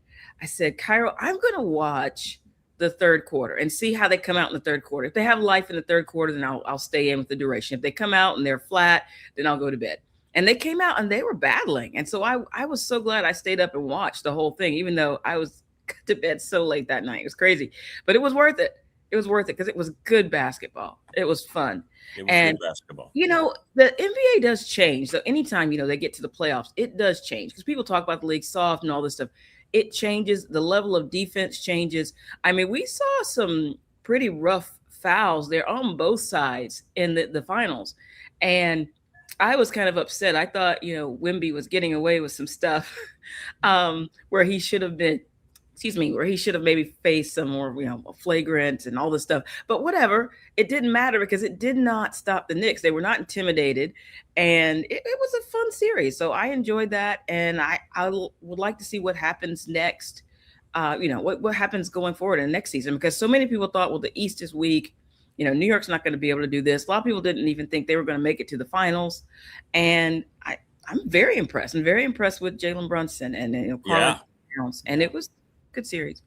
Speaker 4: Cairo, I'm going to watch the third quarter and see how they come out in the third quarter. If they have life in the third quarter, then I'll stay in with the duration. If they come out and they're flat, then I'll go to bed. And they came out and they were battling. And so I was so glad I stayed up and watched the whole thing, even though I was to bed so late that night. It was crazy, but it was worth it. It was worth it because it was good basketball. It was fun.
Speaker 5: It was good basketball.
Speaker 4: The NBA does change. So anytime, they get to the playoffs, it does change because people talk about the league soft and all this stuff. It changes. The level of defense changes. I mean, we saw some pretty rough fouls there on both sides in the finals. And I was kind of upset. I thought, Wemby was getting away with some stuff where he should have maybe faced some more, flagrant and all this stuff. But whatever, it didn't matter because it did not stop the Knicks. They were not intimidated, and it was a fun series. So I enjoyed that, and I would like to see what happens next. What happens going forward in the next season, because so many people thought, well, the East is weak. New York's not going to be able to do this. A lot of people didn't even think they were going to make it to the finals, and I'm very impressed. I'm very impressed with Jalen Brunson and Carl Towns, and it was. Good series.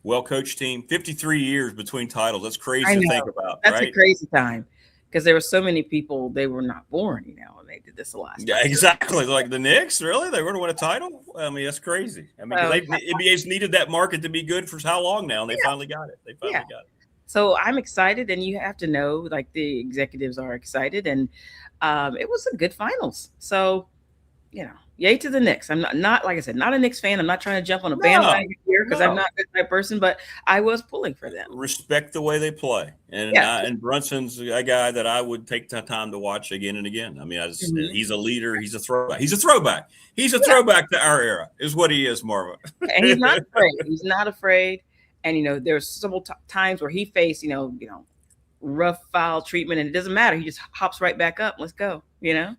Speaker 5: Well-coached team. 53 years between titles. That's crazy to think about.
Speaker 4: That's a crazy time. because there were so many people, they were not born, and they did this the last
Speaker 5: Yeah,
Speaker 4: time.
Speaker 5: exactly. Like the Knicks, really? They were going to win a title? I mean, that's crazy. I mean, NBA's needed that market to be good for how long now, and they finally got it. They finally got it.
Speaker 4: So I'm excited, and you have to know, like, the executives are excited, and it was a good finals. So, yay to the Knicks. I'm not like I said, not a Knicks fan. I'm not trying to jump on a bandwagon here because I'm not that type of person, but I was pulling for them.
Speaker 5: Respect the way they play. And Brunson's a guy that I would take the time to watch again and again. I mean, he's a leader. He's a throwback. He's a throwback. He's a throwback to our era is what he is, Marva.
Speaker 4: And he's not afraid. He's not afraid. And, there's several times where he faced, rough foul treatment, and it doesn't matter. He just hops right back up. Let's go,
Speaker 5: Yeah,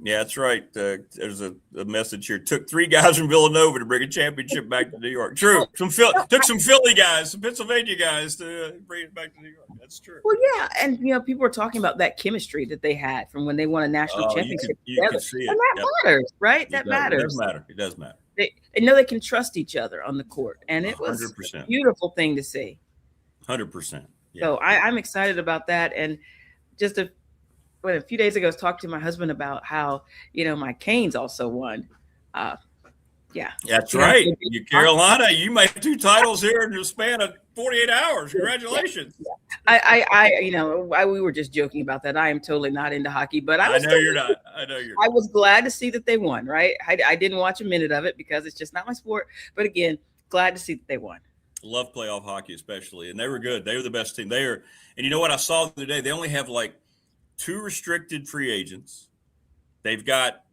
Speaker 5: that's right. There's a message here. Took 3 guys from Villanova to bring a championship back to New York. True. Took some Philly guys, some Pennsylvania guys to bring it back to New York. That's true.
Speaker 4: Well, yeah. And, people were talking about that chemistry that they had from when they won a national championship
Speaker 5: you
Speaker 4: together.
Speaker 5: can see it.
Speaker 4: And that matters, right? That matters.
Speaker 5: It does matter. It does matter.
Speaker 4: They know they can trust each other on the court. And it was
Speaker 5: 100%.
Speaker 4: a beautiful thing to see.
Speaker 5: 100%. Yeah.
Speaker 4: So I'm excited about that. And just a few days ago, I was talking to my husband about how, my Canes also won. Yeah.
Speaker 5: That's right. You Carolina, you made 2 titles here in the span of 48 hours. Congratulations.
Speaker 4: Yeah. We were just joking about that. I am totally not into hockey, but I know you're not. I was glad to see that they won, right? I didn't watch a minute of it because it's just not my sport. But again, glad to see that they won.
Speaker 5: Love playoff hockey, especially. And they were good. They were the best team. And you know what I saw the other day? They only have like 2 restricted free agents. They've got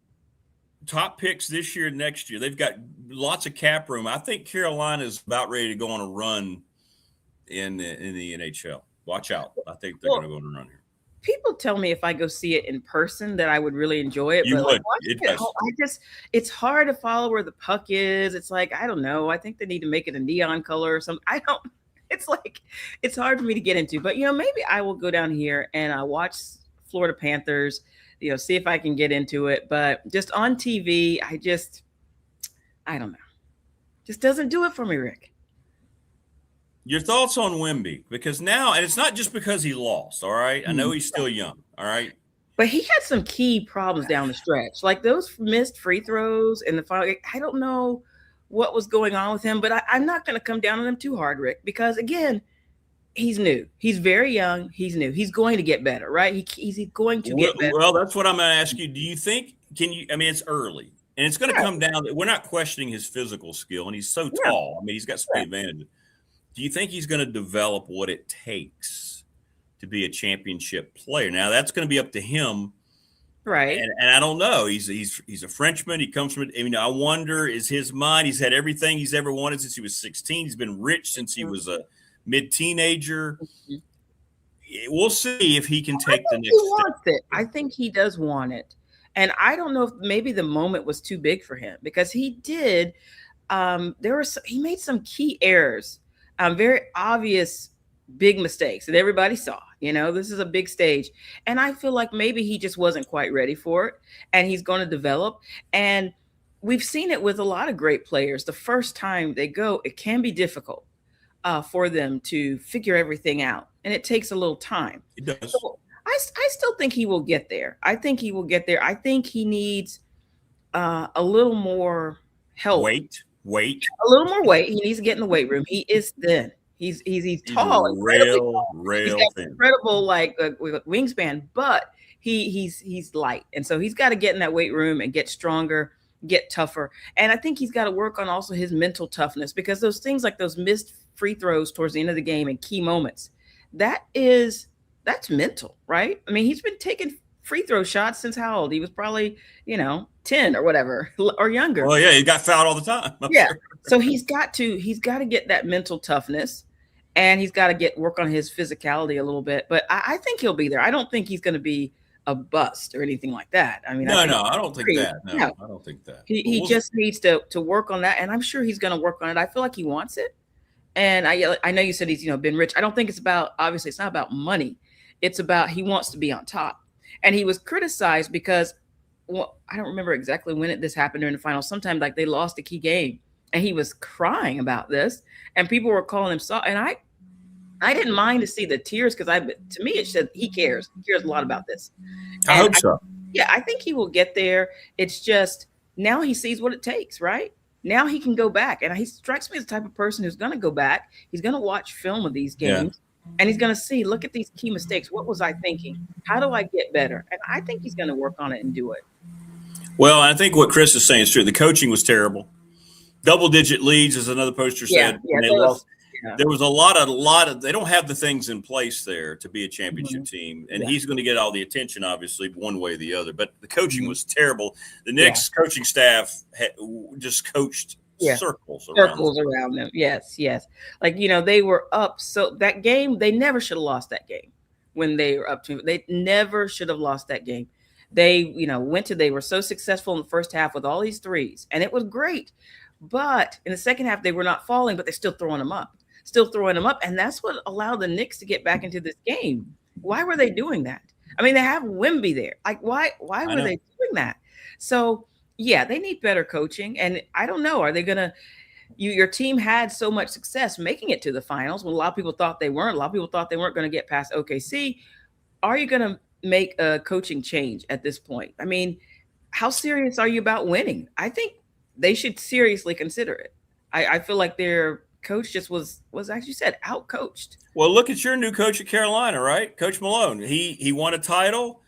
Speaker 5: top picks this year and next year. They've got lots of cap room. I think Carolina is about ready to go on a run in the NHL. Watch out. I think they're going to go on a run here.
Speaker 4: People tell me if I go see it in person that I would really enjoy it.
Speaker 5: You would.
Speaker 4: It's hard to follow where the puck is. It's like, I don't know. I think they need to make it a neon color or something. It's hard for me to get into, but maybe I will go down here and watch Florida Panthers, see if I can get into it. But just on TV, I don't know. Just doesn't do it for me, Rick.
Speaker 5: Your thoughts on Wemby? Because now, and it's not just because he lost, all right? I know he's still young, all right?
Speaker 4: But he had some key problems down the stretch. Like those missed free throws in the final. I don't know what was going on with him, but I'm not going to come down on him too hard, Rick, because, again, he's new. He's very young. He's new. He's going to get better, right? He's going to get better.
Speaker 5: Well, that's what I'm going to ask you. Do you think it's early, and it's going to come down. We're not questioning his physical skill, and he's so tall. I mean, he's got some advantages. Do you think he's going to develop what it takes to be a championship player? Now, that's going to be up to him.
Speaker 4: Right.
Speaker 5: And I don't know. He's a Frenchman. He comes from I wonder, is his mind, he's had everything he's ever wanted since he was 16. He's been rich since he was a mid-teenager. We'll see if he can take the next step.
Speaker 4: I think he does want it. And I don't know if maybe the moment was too big for him because he did. He made some key errors, very obvious big mistakes that everybody saw. This is a big stage. And I feel like maybe he just wasn't quite ready for it. And he's going to develop. And we've seen it with a lot of great players. The first time they go, it can be difficult for them to figure everything out. And it takes a little time.
Speaker 5: It does.
Speaker 4: So I still think he will get there. I think he will get there. I think he needs a little more help.
Speaker 5: Weight.
Speaker 4: A little more weight. He needs to get in the weight room. He is thin. He's tall.
Speaker 5: Real thin.
Speaker 4: Incredible wingspan, but he's light. And so he's got to get in that weight room and get stronger, get tougher. And I think he's got to work on also his mental toughness because those things like those missed free throws towards the end of the game and key moments, that's mental, right? I mean, he's been taking free throw shots since how old? He was probably, 10 or whatever or younger.
Speaker 5: Well, yeah, he got fouled all the time.
Speaker 4: Sure. So he's got to get that mental toughness and he's got to work on his physicality a little bit. But I think he'll be there. I don't think he's going to be a bust or anything like that. I mean,
Speaker 5: I don't think that. No, I don't think that.
Speaker 4: He just needs to work on that. And I'm sure he's going to work on it. I feel like he wants it. And I know you said he's, been rich. I don't think it's not about money. It's about, he wants to be on top. And he was criticized because, I don't remember exactly when this happened during the finals. Sometime like they lost a key game and he was crying about this and people were calling him soft. And I didn't mind to see the tears because to me, it said he cares. He cares a lot about this.
Speaker 5: I hope so.
Speaker 4: I think he will get there. It's just now he sees what it takes, right? Now he can go back. And he strikes me as the type of person who's going to go back. He's going to watch film of these games and he's going to see, look at these key mistakes. What was I thinking? How do I get better? And I think he's going to work on it and do it.
Speaker 5: Well, I think what Chris is saying is true. The coaching was terrible. Double-digit leads, as another poster said.
Speaker 4: Yeah,
Speaker 5: they lost. There was a lot of they don't have the things in place there to be a championship team, and he's going to get all the attention, obviously, one way or the other. But the coaching was terrible. The Knicks coaching staff just coached circles
Speaker 4: around them. Yes. Like, they were up. So that game, they never should have lost that game when they were up to. They never should have lost that game. They, they were so successful in the first half with all these threes, and it was great. But in the second half, they were not falling, but they're still throwing them up. And that's what allowed the Knicks to get back into this game. Why were they doing that? I mean, they have Wemby there. Like, why were they doing that? So, they need better coaching. And I don't know, are they going to your team had so much success making it to the finals when a lot of people thought they weren't. A lot of people thought they weren't going to get past OKC. Are you going to make a coaching change at this point? I mean, how serious are you about winning? I think they should seriously consider it. I feel like their coach just was as you said, out-coached.
Speaker 5: Well, look at your new coach at Carolina, right? Coach Malone. He won a title,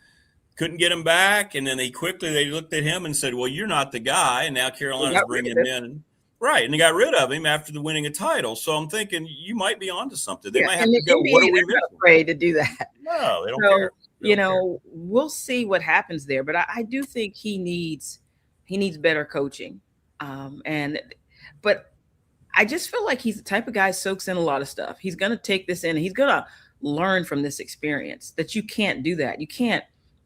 Speaker 5: couldn't get him back, and then they looked at him and said, well, you're not the guy, and now Carolina's bringing him in. Right, and they got rid of him after the winning a title. So I'm thinking you might be onto something. They might have to go, what are we missing?
Speaker 4: Afraid to do that.
Speaker 5: No, they don't care.
Speaker 4: We'll see what happens there, but I do think he needs better coaching. But I just feel like he's the type of guy who soaks in a lot of stuff. He's going to take this in and he's going to learn from this experience that you can't do that. You can't.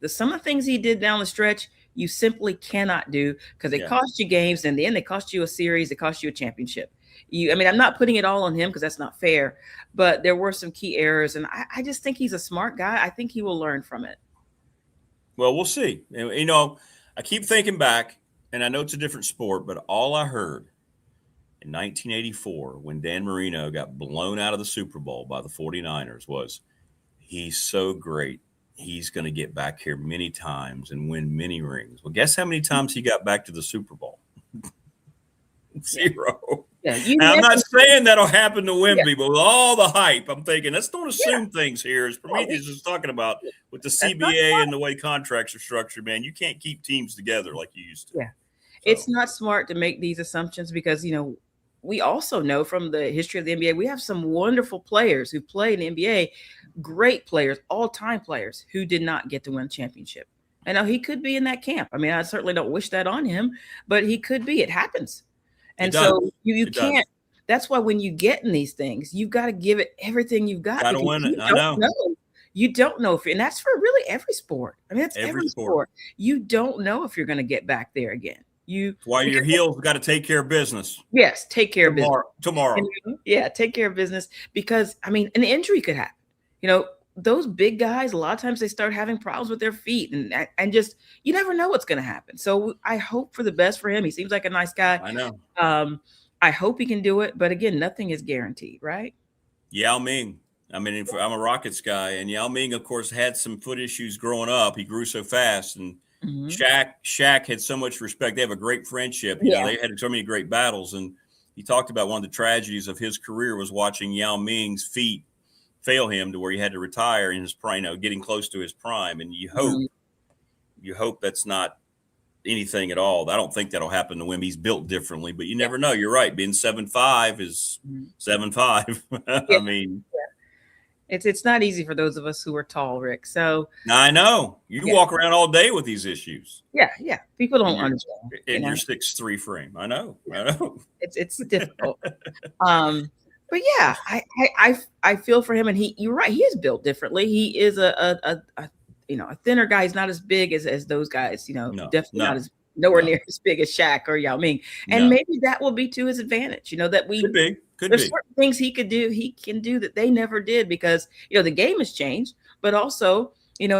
Speaker 4: Some of the things he did down the stretch, you simply cannot do because they cost you games. And in the end, they cost you a series. They cost you a championship. I'm not putting it all on him because that's not fair, but there were some key errors. And I just think he's a smart guy. I think he will learn from it.
Speaker 5: Well, we'll see. I keep thinking back, and I know it's a different sport, but all I heard in 1984 when Dan Marino got blown out of the Super Bowl by the 49ers was, he's so great. He's going to get back here many times and win many rings. Well, guess how many times he got back to the Super Bowl? 0. I'm not saying that'll happen to Wemby, but with all the hype, I'm thinking, let's don't assume things here. As Prometheus is talking about with the CBA and the way contracts are structured, man, you can't keep teams together like you used to.
Speaker 4: Yeah. It's not smart to make these assumptions because, we also know from the history of the NBA, we have some wonderful players who play in the NBA, great players, all-time players who did not get to win a championship. I know he could be in that camp. I mean, I certainly don't wish that on him, but he could be. It happens. And so you can't. That's why when you get in these things, you've got to give it everything you've got.
Speaker 5: Got to win it. I know.
Speaker 4: You don't know and that's for really every sport. I mean, that's every sport. You don't know if you're going to get back there again.
Speaker 5: While your heels got to take care of business.
Speaker 4: Yes, take care of business
Speaker 5: tomorrow.
Speaker 4: Take care of business because an injury could happen. Those big guys, a lot of times they start having problems with their feet and just you never know what's going to happen. So I hope for the best for him. He seems like a nice guy.
Speaker 5: I know.
Speaker 4: I hope he can do it, but again, nothing is guaranteed, right?
Speaker 5: Yao Ming. I'm a Rockets guy, and Yao Ming, of course, had some foot issues growing up. He grew so fast, and Shaq had so much respect. They have a great friendship. They had so many great battles. And he talked about one of the tragedies of his career was watching Yao Ming's feet fail him to where he had to retire in his prime, getting close to his prime. And you hope that's not anything at all. I don't think that'll happen to him. He's built differently, but you never know. You're right. Being 7'5" is 7'5". I mean,
Speaker 4: It's not easy for those of us who are tall, Rick. So
Speaker 5: I know you walk around all day with these issues.
Speaker 4: Yeah. People don't understand.
Speaker 5: In your 6'3" frame. I know.
Speaker 4: It's difficult. But yeah, I feel for him, and you're right. He is built differently. He is a thinner guy. He's not as big as those guys. Definitely not as nowhere near as big as Shaq or Yao Ming. And maybe that will be to his advantage. That we there's certain things he can do that they never did because the game has changed, but also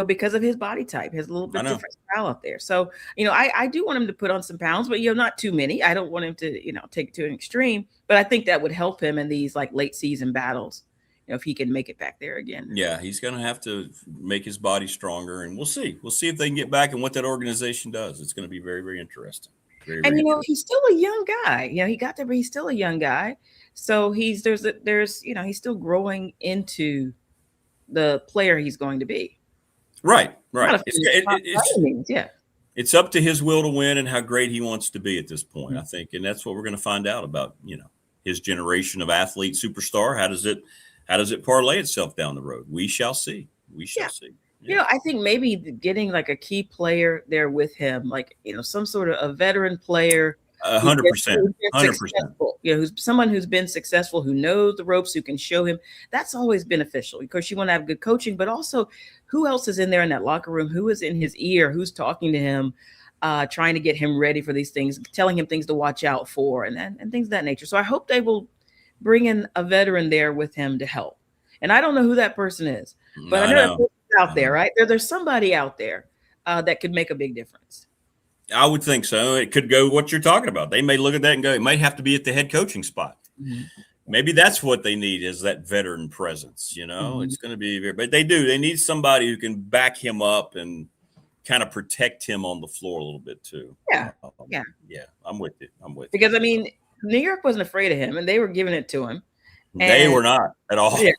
Speaker 4: because of his body type, has a little bit different style out there. So I do want him to put on some pounds, but not too many. I don't want him to take it to an extreme, but I think that would help him in these like late season battles. if he can make it back there again.
Speaker 5: Yeah, he's going to have to make his body stronger, and we'll see. We'll see if they can get back and what that organization does. It's going to be very, very interesting. Very,
Speaker 4: And
Speaker 5: very
Speaker 4: he's still a young guy. He got there, but he's still a young guy. So he's he's still growing into the player he's going to be.
Speaker 5: Right. It's up to his will to win and how great he wants to be at this point, I think, and that's what we're going to find out about. His generation of athlete superstar. How does it parlay itself down the road? We shall see. We shall see. Yeah.
Speaker 4: I think maybe getting like a key player there with him, like, some sort of a veteran player.
Speaker 5: 100%. 100%.
Speaker 4: Who's someone who's been successful, who knows the ropes, who can show him. That's always beneficial because you want to have good coaching, but also who else is in there in that locker room? Who is in his ear? Who's talking to him, trying to get him ready for these things, telling him things to watch out for and things of that nature. So I hope they will bring in a veteran there with him to help. And I don't know who that person is, but I know out there, right? There's somebody out there that could make a big difference.
Speaker 5: I would think so. It could go what you're talking about. They may look at that and go, it might have to be at the head coaching spot. Mm-hmm. Maybe that's what they need is that veteran presence. It's going to be but they need somebody who can back him up and kind of protect him on the floor a little bit too.
Speaker 4: Yeah.
Speaker 5: I'm with it.
Speaker 4: Because New York wasn't afraid of him and they were giving it to him.
Speaker 5: They were not at all.
Speaker 4: Yeah,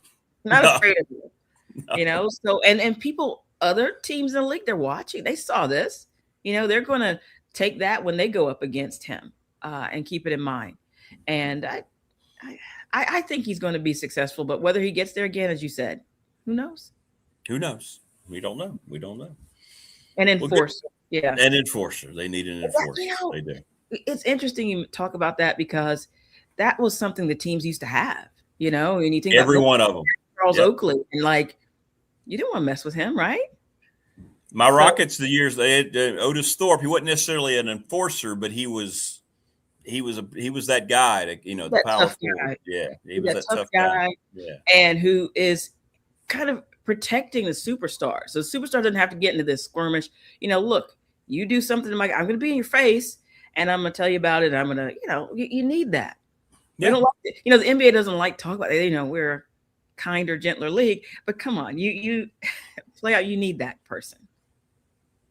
Speaker 4: not afraid of him. No. So, and people, other teams in the league, they're watching, they saw this, they're going to take that when they go up against him and keep it in mind. And I think he's going to be successful, but whether he gets there again, as you said, who knows?
Speaker 5: We don't know.
Speaker 4: An enforcer.
Speaker 5: An enforcer. They need an enforcer. They do.
Speaker 4: It's interesting you talk about that because that was something the teams used to have, and you think
Speaker 5: every one of them.
Speaker 4: Charles Oakley, and you didn't want to mess with him, right?
Speaker 5: My Rockets, the years they had Otis Thorpe, he wasn't necessarily an enforcer, but he was that guy that the power forward. Yeah, he was that tough guy. Yeah,
Speaker 4: and who is kind of protecting the superstar. So the superstar doesn't have to get into this skirmish. Look, you do something, I'm going to be in your face, and I'm going to tell you about it. I'm going to, you need that. Yeah. Don't like it. The NBA doesn't like talk about it. We're a kinder, gentler league, but come on, you play out. You need that person.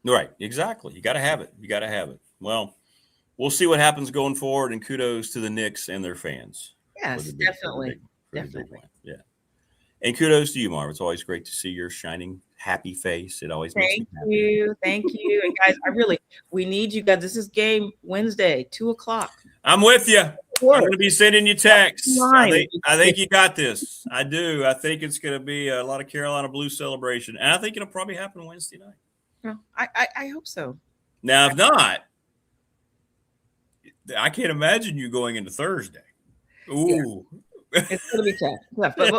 Speaker 5: Right. Exactly. You got to have it. Well, we'll see what happens going forward, and kudos to the Knicks and their fans.
Speaker 4: Yes, definitely.
Speaker 5: Yeah. And kudos to you, Marv. It's always great to see your shining, happy face. It always makes me happy.
Speaker 4: Thank you. And guys, we need you guys. This is game Wednesday, 2:00.
Speaker 5: I'm with you. I'm going to be sending you texts. I think you got this. I do. I think it's going to be a lot of Carolina Blues celebration, and I think it'll probably happen Wednesday night.
Speaker 4: Well, I hope so.
Speaker 5: Now, if not, I can't imagine you going into Thursday. Ooh.
Speaker 4: Yeah. It's going to be tough. But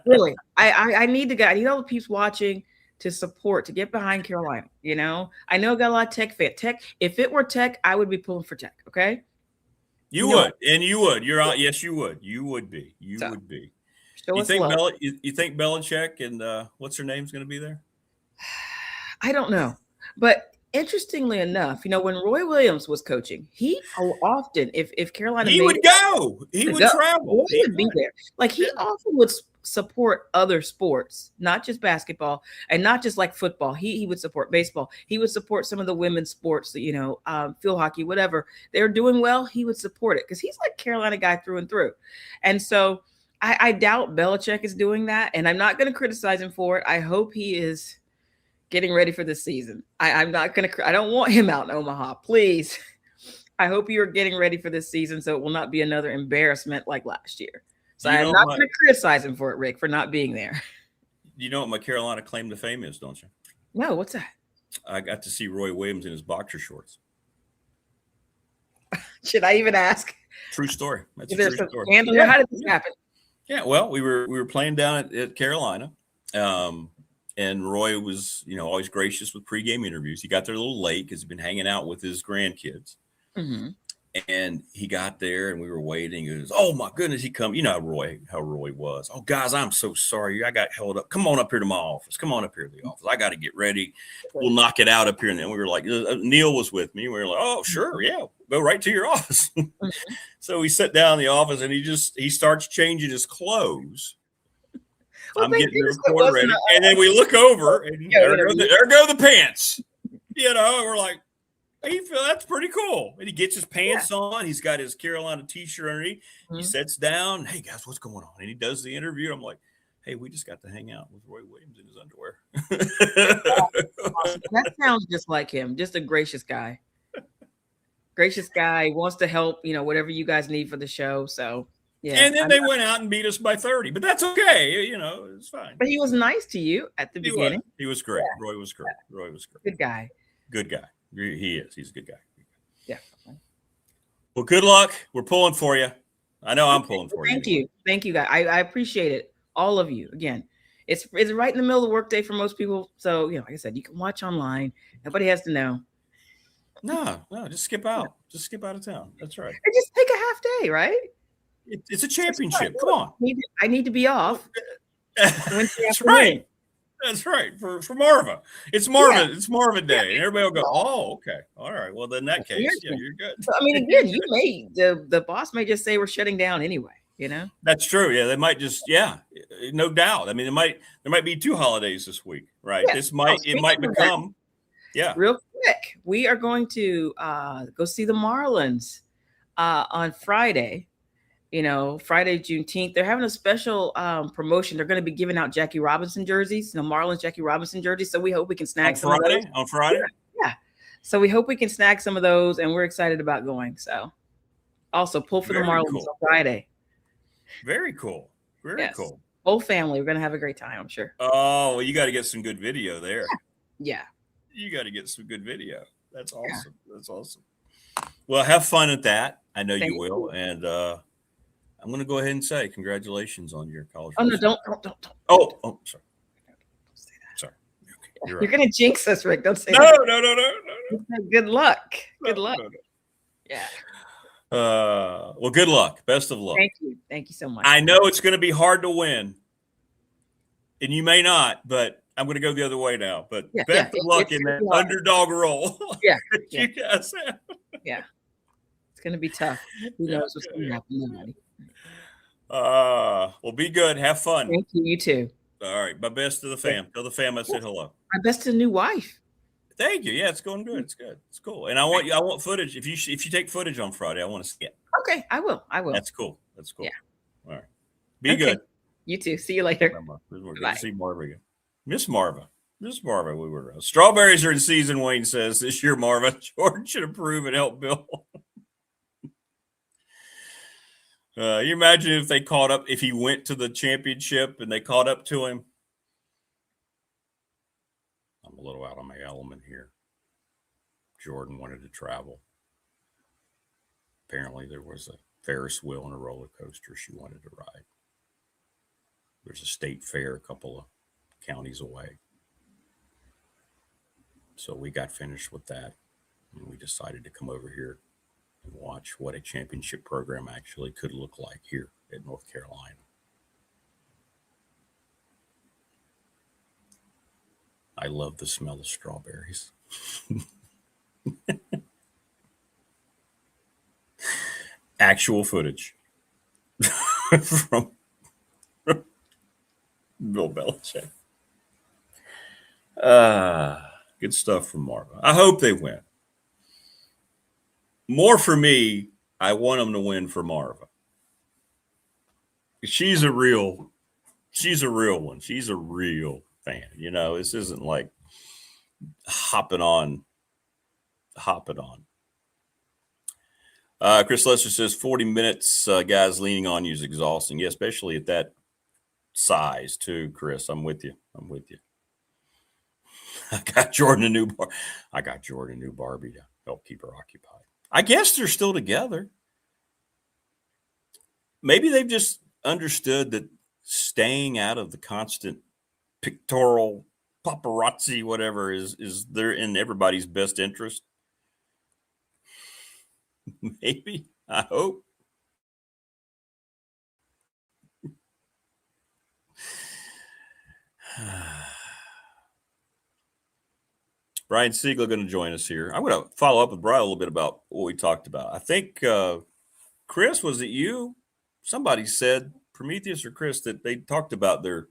Speaker 4: really, I need the guy. I need all the peeps watching to support, to get behind Carolina. I know I got a lot of Tech fan. Tech. If it were Tech, I would be pulling for Tech. Okay.
Speaker 5: You would. You're out. Yes, you would. You would be. You think Belichick and what's her name's going to be there?
Speaker 4: I don't know, but interestingly enough, when Roy Williams was coaching, he often, if Carolina,
Speaker 5: he would go, he would travel,
Speaker 4: he would be there. He often would support other sports, not just basketball and not just like football. He would support baseball. He would support some of the women's sports, field hockey, whatever they're doing well. He would support it because he's like Carolina guy through and through. And so I doubt Belichick is doing that, and I'm not going to criticize him for it. I hope he is getting ready for the season. I'm not going to, I don't want him out in Omaha, please. I hope you're getting ready for this season so it will not be another embarrassment like last year. So I'm not going to criticize him for it, Rick, for not being there.
Speaker 5: You know what my Carolina claim to fame is, don't you?
Speaker 4: No, what's that?
Speaker 5: I got to see Roy Williams in his boxer shorts.
Speaker 4: Should I even ask?
Speaker 5: True story.
Speaker 4: That's a true story. How did this happen?
Speaker 5: Yeah, well, we were playing down at Carolina. And Roy was, always gracious with pregame interviews. He got there a little late because he'd been hanging out with his grandkids. Mm-hmm. And he got there and we were waiting. He goes, oh, my goodness, he come. You know how Roy was. Oh, guys, I'm so sorry. I got held up. Come on up here to my office. Come on up here to the office. I got to get ready. We'll knock it out up here. And then we were like, Neil was with me. We were like, oh, sure. Yeah. Go right to your office. Mm-hmm. So we sat down in the office and he starts changing his clothes. I'm getting the recorder ready. And then we look over, and there go the pants. We're like, hey, Phil, that's pretty cool. And he gets his pants on. He's got his Carolina t-shirt underneath. He sits down. Hey, guys, what's going on? And he does the interview. I'm like, hey, we just got to hang out with Roy Williams in his underwear.
Speaker 4: That sounds just like him. Just a gracious guy. Gracious guy, wants to help, whatever you guys need for the show. So, yeah.
Speaker 5: And then they went out and beat us by 30, but that's okay. It's fine.
Speaker 4: But he was nice to you at the beginning.
Speaker 5: He was great. Yeah. Roy was great.
Speaker 4: Good guy.
Speaker 5: Good guy. He is. He's a good guy.
Speaker 4: Definitely.
Speaker 5: Well, good luck. We're pulling for you. I know I'm pulling for you.
Speaker 4: Thank you. Thank you, guys. I appreciate it. All of you. Again, it's right in the middle of the workday for most people. So, like I said, you can watch online. Nobody has to know.
Speaker 5: No, just skip out. Just skip out of town. That's right.
Speaker 4: And just take a half day, right?
Speaker 5: It's a championship. Come on.
Speaker 4: I need to be off.
Speaker 5: That's right. That's right. For Marva. It's Marva. Yeah. It's Marva Day. And everybody will go, oh, okay. All right. Well, then in that case, you're good.
Speaker 4: So, again, the boss may just say we're shutting down anyway.
Speaker 5: That's true. Yeah, they might just. Yeah, no doubt. There might be 2 holidays this week, right?
Speaker 4: Yeah.
Speaker 5: It might become. Yeah.
Speaker 4: Real quick, we are going to go see the Marlins on Friday. Friday, Juneteenth. They're having a special promotion. They're going to be giving out Jackie Robinson jerseys, Marlins Jackie Robinson jerseys. So we hope we can snag some of those.
Speaker 5: On Friday?
Speaker 4: Yeah. So we hope we can snag some of those, and we're excited about going. So also pull for the Marlins on Friday.
Speaker 5: Very cool. Very cool.
Speaker 4: Whole family. We're going to have a great time, I'm sure.
Speaker 5: Oh, well, you got to get some good video there.
Speaker 4: Yeah.
Speaker 5: You got to get some good video. That's awesome. Yeah. That's awesome. Well, have fun at that. I know you will. And I'm going to go ahead and say congratulations on your college.
Speaker 4: Oh, no, don't.
Speaker 5: Oh, sorry.
Speaker 4: Don't say that.
Speaker 5: Sorry. Okay,
Speaker 4: you're going to jinx us, Rick. Don't say
Speaker 5: that. No.
Speaker 4: Good luck. Good luck. No. Yeah.
Speaker 5: Well, good luck. Best of luck.
Speaker 4: Thank you so much.
Speaker 5: I know it's going to be hard to win, and you may not, but I'm going to go the other way now. But best of luck in that underdog role.
Speaker 4: Yeah.
Speaker 5: You guys have.
Speaker 4: Yeah. It's going to be tough. Who knows what's going to happen? Nobody.
Speaker 5: Well, be good. Have fun.
Speaker 4: Thank you. You too.
Speaker 5: All right. My best to the fam. Tell the fam I said hello.
Speaker 4: My best to the new wife.
Speaker 5: Thank you. Yeah, it's going good. It's good. It's cool. And I want footage. If you take footage on Friday, I want to see it.
Speaker 4: Okay, I will.
Speaker 5: That's cool. Yeah. All right. Be good.
Speaker 4: You too. See you later.
Speaker 5: Good to see Marva again. Miss Marva, we were strawberries are in season. Wayne says this year, Marva. George should approve and help Bill. You imagine if he went to the championship and they caught up to him. I'm a little out of my element here. Jordan wanted to travel. Apparently there was a Ferris wheel and a roller coaster she wanted to ride. There's a state fair a couple of counties away. So we got finished with that, and we decided to come over here and watch what a championship program actually could look like here at North Carolina. I love the smell of strawberries. Actual footage from Bill Belichick. Good stuff from Marva. I hope they win. More for me, I want them to win for Marva. She's a real one. She's a real fan. This isn't like hopping on. Chris Lester says 40 minutes, guys leaning on you is exhausting. Yeah, especially at that size too, Chris. I'm with you. I got Jordan a new Barbie to help keep her occupied. I guess they're still together. Maybe they've just understood that staying out of the constant pictorial paparazzi, whatever, is there in everybody's best interest. Maybe. I hope. Brian Siegler going to join us here. I'm going to follow up with Brian a little bit about what we talked about. I think, Chris, was it you? Somebody said, Prometheus or Chris, that they talked about their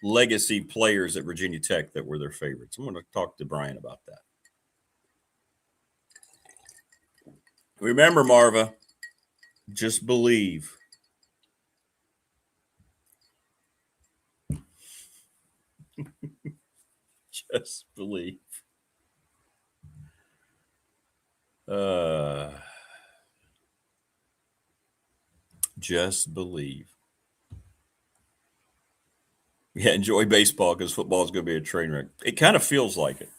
Speaker 5: legacy players at Virginia Tech that were their favorites. I'm going to talk to Brian about that. Remember, Marva, just believe. Just believe. Just believe. Yeah, enjoy baseball because football is going to be a train wreck. It kind of feels like it.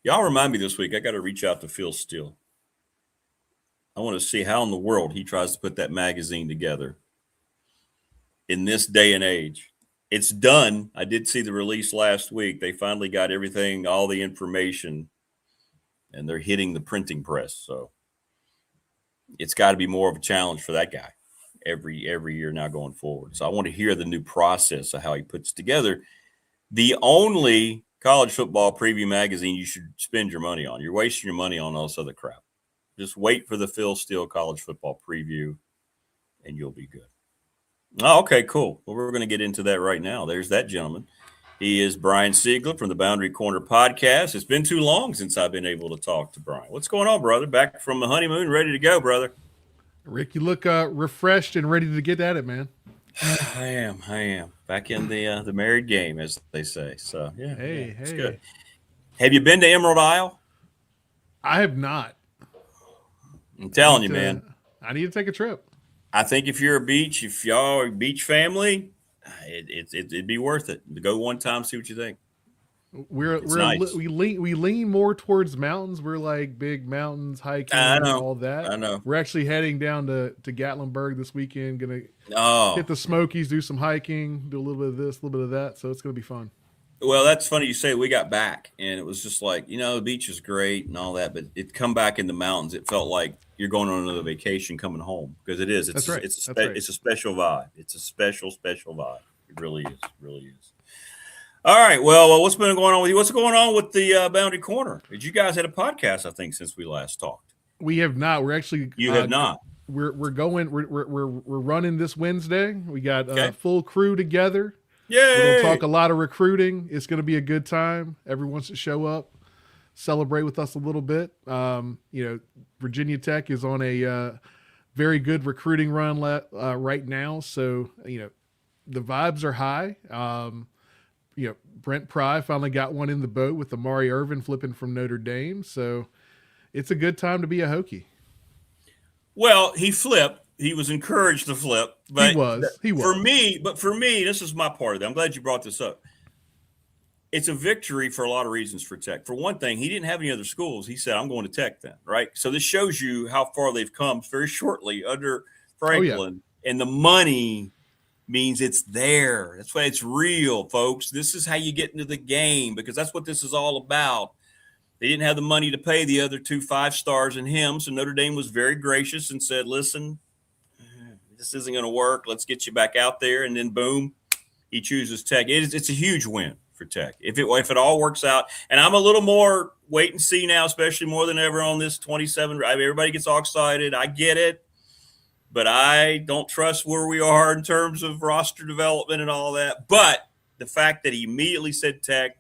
Speaker 5: Y'all remind me this week, I got to reach out to Phil Steele. I want to see how in the world he tries to put that magazine together in this day and age. It's done. I did see the release last week. They finally got everything, all the information, and they're hitting the printing press. So it's got to be more of a challenge for that guy every year now going forward. So I want to hear the new process of how he puts together the only college football preview magazine you should spend your money on. You're wasting your money on all this other crap. Just wait for the Phil Steele college football preview, and you'll be good. Oh, okay, cool. Well, we're going to get into that right now. There's that gentleman. He is Brian Siegler from the Boundary Corner podcast. It's been too long since I've been able to talk to Brian. What's going on, brother? Back from the honeymoon, ready to go, brother.
Speaker 6: Rick, you look refreshed and ready to get at it, man.
Speaker 5: I am. Back in the married game, as they say. So, yeah.
Speaker 6: Hey.
Speaker 5: It's good. Have you been to Emerald Isle?
Speaker 6: I have not.
Speaker 5: I'm telling you, man.
Speaker 6: I need to take a trip.
Speaker 5: I think if you're if y'all are a beach family, it'd be worth it to go one time, see what you think.
Speaker 6: Nice. We lean more towards mountains. We're like big mountains, hiking, and all that.
Speaker 5: I know.
Speaker 6: We're actually heading down to Gatlinburg this weekend. Gonna hit the Smokies, do some hiking, do a little bit of this, a little bit of that. So it's gonna be fun.
Speaker 5: Well, that's funny you say. We got back, and it was just like, the beach is great and all that, but it come back in the mountains. It felt like you're going on another vacation coming home because it is. It's
Speaker 6: right.
Speaker 5: It's a special vibe. It's a special vibe. It really is. Really is. All right. Well, what's been going on with you? What's going on with the Boundary Corner? Did you guys had a podcast? I think since we last talked.
Speaker 6: We have not. We're actually.
Speaker 5: You have not.
Speaker 6: We're going. We're running this Wednesday. We got a full crew together.
Speaker 5: Yay!
Speaker 6: We're going to talk a lot of recruiting. It's going to be a good time. Everyone should show up, celebrate with us a little bit. Virginia Tech is on a very good recruiting run right now. So, the vibes are high. Brent Pry finally got one in the boat with Amari Irvin flipping from Notre Dame. So it's a good time to be a Hokie.
Speaker 5: Well, he flipped. He was encouraged to flip. But
Speaker 6: he was.
Speaker 5: For me, this is my part of it. I'm glad you brought this up. It's a victory for a lot of reasons for Tech. For one thing, he didn't have any other schools. He said, I'm going to Tech then, right? So this shows you how far they've come very shortly under Franklin. Oh, yeah. And the money means it's there. That's why it's real, folks. This is how you get into the game because that's what this is all about. They didn't have the money to pay the other 2 5-stars and him, so Notre Dame was very gracious and said, listen, this isn't going to work. Let's get you back out there. And then, boom, he chooses Tech. It's a huge win for Tech. If it all works out. And I'm a little more wait and see now, especially more than ever on this 27. Everybody gets all excited. I get it. But I don't trust where we are in terms of roster development and all that. But the fact that he immediately said Tech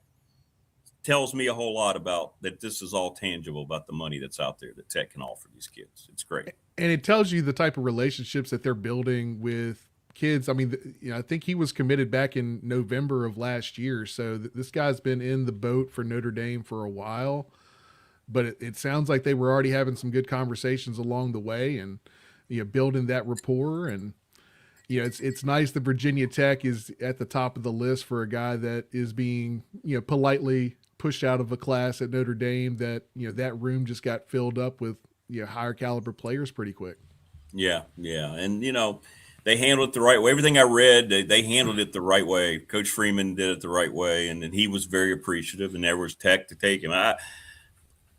Speaker 5: tells me a whole lot about that this is all tangible about the money that's out there that Tech can offer these kids. It's great.
Speaker 6: And it tells you the type of relationships that they're building with kids. I mean, I think he was committed back in November of last year. So this guy's been in the boat for Notre Dame for a while. But it sounds like they were already having some good conversations along the way and, building that rapport. And, it's nice that Virginia Tech is at the top of the list for a guy that is being, politely pushed out of a class at Notre Dame that, that room just got filled up with, higher caliber players pretty quick.
Speaker 5: Yeah. And, they handled it the right way. Everything I read, they handled it the right way. Coach Freeman did it the right way, and he was very appreciative, and there was Tech to take him.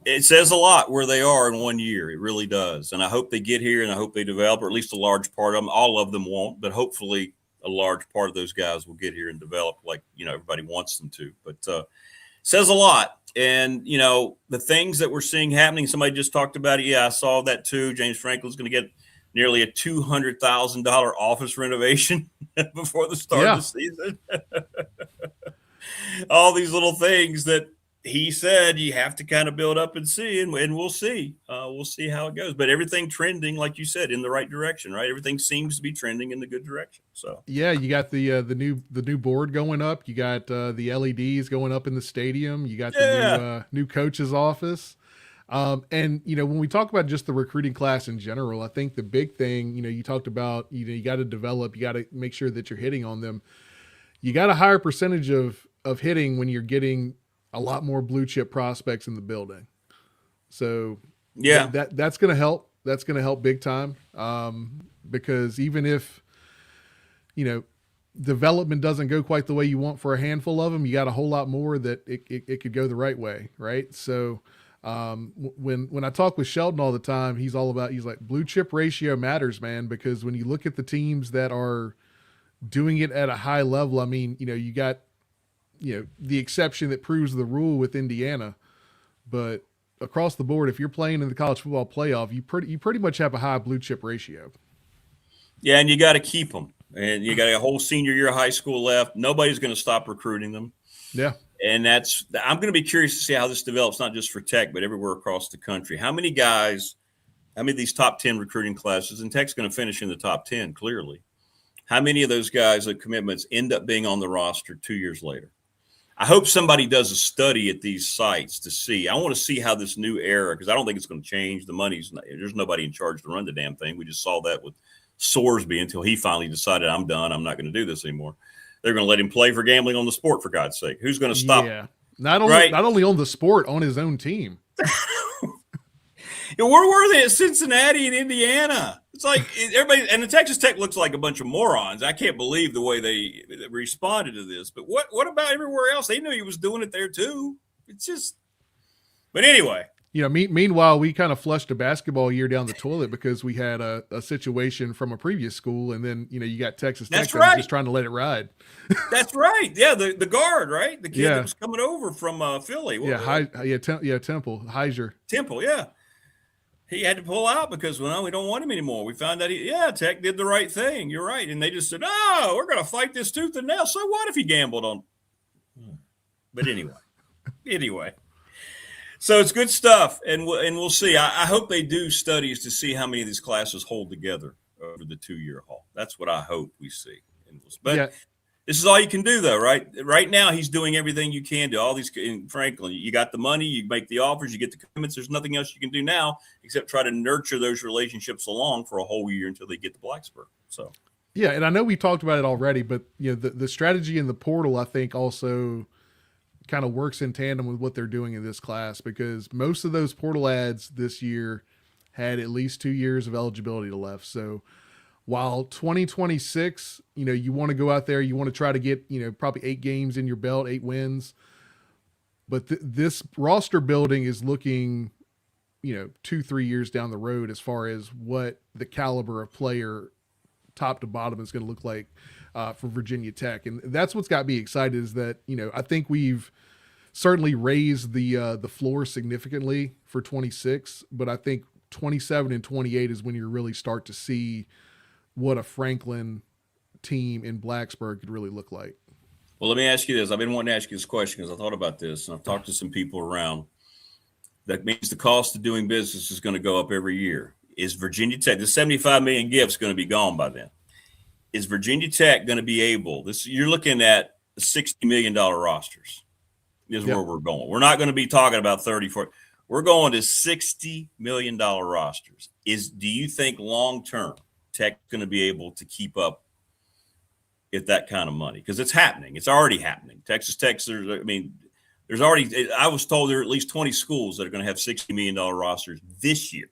Speaker 5: It says a lot where they are in 1 year. It really does. And I hope they get here, and I hope they develop, or at least a large part of them. All of them won't, but hopefully a large part of those guys will get here and develop like, everybody wants them to. But says a lot. And, the things that we're seeing happening, somebody just talked about it. Yeah, I saw that too. James Franklin's going to get nearly a $200,000 office renovation before the start of the season. All these little things that he said you have to kind of build up and see, and we'll see. We'll see how it goes. But everything trending, like you said, in the right direction, right? Everything seems to be trending in the good direction. So
Speaker 6: yeah, you got the new board going up. You got the LEDs going up in the stadium. You got the new coach's office. And when we talk about just the recruiting class in general, I think the big thing, you talked about, you got to develop, you got to make sure that you're hitting on them. You got a higher percentage of hitting when you're getting a lot more blue chip prospects in the building. So
Speaker 5: yeah,
Speaker 6: that's going to help. That's going to help big time. Because even if, development doesn't go quite the way you want for a handful of them, you got a whole lot more that it could go the right way. Right. So, when I talk with Sheldon all the time, he's like, blue chip ratio matters, man, because when you look at the teams that are doing it at a high level, I mean, you got, the exception that proves the rule with Indiana, but across the board, if you're playing in the college football playoff, you pretty much have a high blue chip ratio.
Speaker 5: Yeah. And you got to keep them, and you got a whole senior year of high school left. Nobody's going to stop recruiting them.
Speaker 6: Yeah.
Speaker 5: And I'm going to be curious to see how this develops, not just for Tech, but everywhere across the country. How many of these top 10 recruiting classes, and Tech's going to finish in the top 10, clearly. How many of those guys at commitments end up being on the roster 2 years later? I hope somebody does a study at these sites to see. I want to see how this new era, because I don't think it's going to change. There's nobody in charge to run the damn thing. We just saw that with Sorsby until he finally decided, I'm done. I'm not going to do this anymore. They're going to let him play for gambling on the sport, for God's sake. Who's going to stop him?
Speaker 6: Not only on the sport, on his own team.
Speaker 5: Where were they at Cincinnati and Indiana? It's like everybody, and the Texas Tech looks like a bunch of morons. I can't believe the way they responded to this. But what about everywhere else? They knew he was doing it there too. It's just, but anyway.
Speaker 6: Meanwhile, we kind of flushed a basketball year down the toilet because we had a situation from a previous school, and then you got Texas Tech just trying to let it ride.
Speaker 5: That's right. Yeah, the guard, right? The kid that was coming over from Philly.
Speaker 6: Temple Heiser.
Speaker 5: Temple, yeah. He had to pull out because we don't want him anymore. We found out Tech did the right thing. You're right, and they just said, "Oh, we're going to fight this tooth and nail." So what if he gambled on? But anyway. So it's good stuff, and we'll see. I hope they do studies to see how many of these classes hold together over the 2-year haul. That's what I hope we see. But this is all you can do, though, right? Right now, he's doing everything you can do. All these, frankly, you got the money, you make the offers, you get the commitments. There's nothing else you can do now except try to nurture those relationships along for a whole year until they get to Blacksburg. So,
Speaker 6: yeah, and I know we talked about it already, but the strategy in the portal, I think, also kind of works in tandem with what they're doing in this class, because most of those portal ads this year had at least 2 years of eligibility left. So while 2026, you want to go out there, you want to try to get, probably 8 games in your belt, 8 wins. But this roster building is looking, 2-3 years down the road as far as what the caliber of player top to bottom is going to look like for Virginia Tech. And that's what's got me excited, is that, I think we've certainly raised the floor significantly for 26, but I think 27 and 28 is when you really start to see what a Franklin team in Blacksburg could really look like.
Speaker 5: Well, let me ask you this. I've been wanting to ask you this question because I thought about this, and I've talked to some people around. That means the cost of doing business is going to go up every year. Is Virginia Tech, the $75 million gift's going to be gone by then? Is Virginia Tech going to be able, you're looking at $60 million rosters is where we're going. We're not going to be talking about 30, 40. We're going to $60 million rosters. Do you think long-term Tech's going to be able to keep up at that kind of money? Because it's happening. It's already happening. Texas Tech, there's already, I was told there are at least 20 schools that are going to have $60 million rosters this year.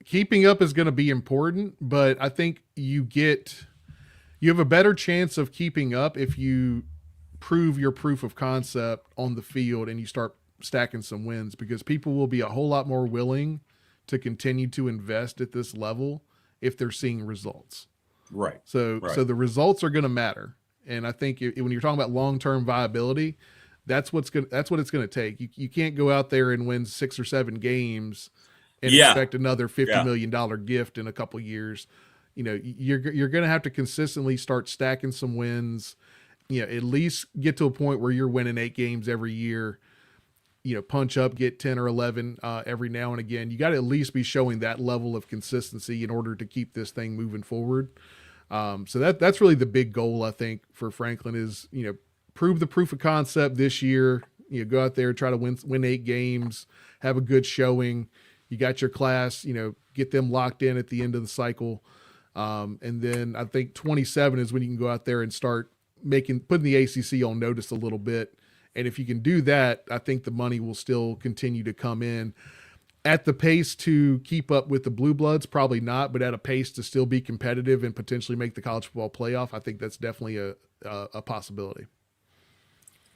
Speaker 6: Keeping up is going to be important, but I think you have a better chance of keeping up if you prove your proof of concept on the field and you start stacking some wins, because people will be a whole lot more willing to continue to invest at this level if they're seeing results.
Speaker 5: Right.
Speaker 6: So the results are going to matter. And I think when you're talking about long-term viability, that's what it's going to take. You can't go out there and win 6 or 7 games and expect another $50 million gift in a couple years. You know, you're going to have to consistently start stacking some wins, you know, at least get to a point where you're winning 8 games every year, you know, punch up, get 10 or 11 every now and again. You got to at least be showing that level of consistency in order to keep this thing moving forward. So that's really the big goal, I think, for Franklin is, you know, prove the proof of concept this year. You know, go out there, try to win 8 games, have a good showing. You got your class, you know, get them locked in at the end of the cycle. And then I think 27 is when you can go out there and start putting the ACC on notice a little bit. And if you can do that, I think the money will still continue to come in at the pace to keep up with the Blue Bloods. Probably not, but at a pace to still be competitive and potentially make the college football playoff. I think that's definitely a possibility.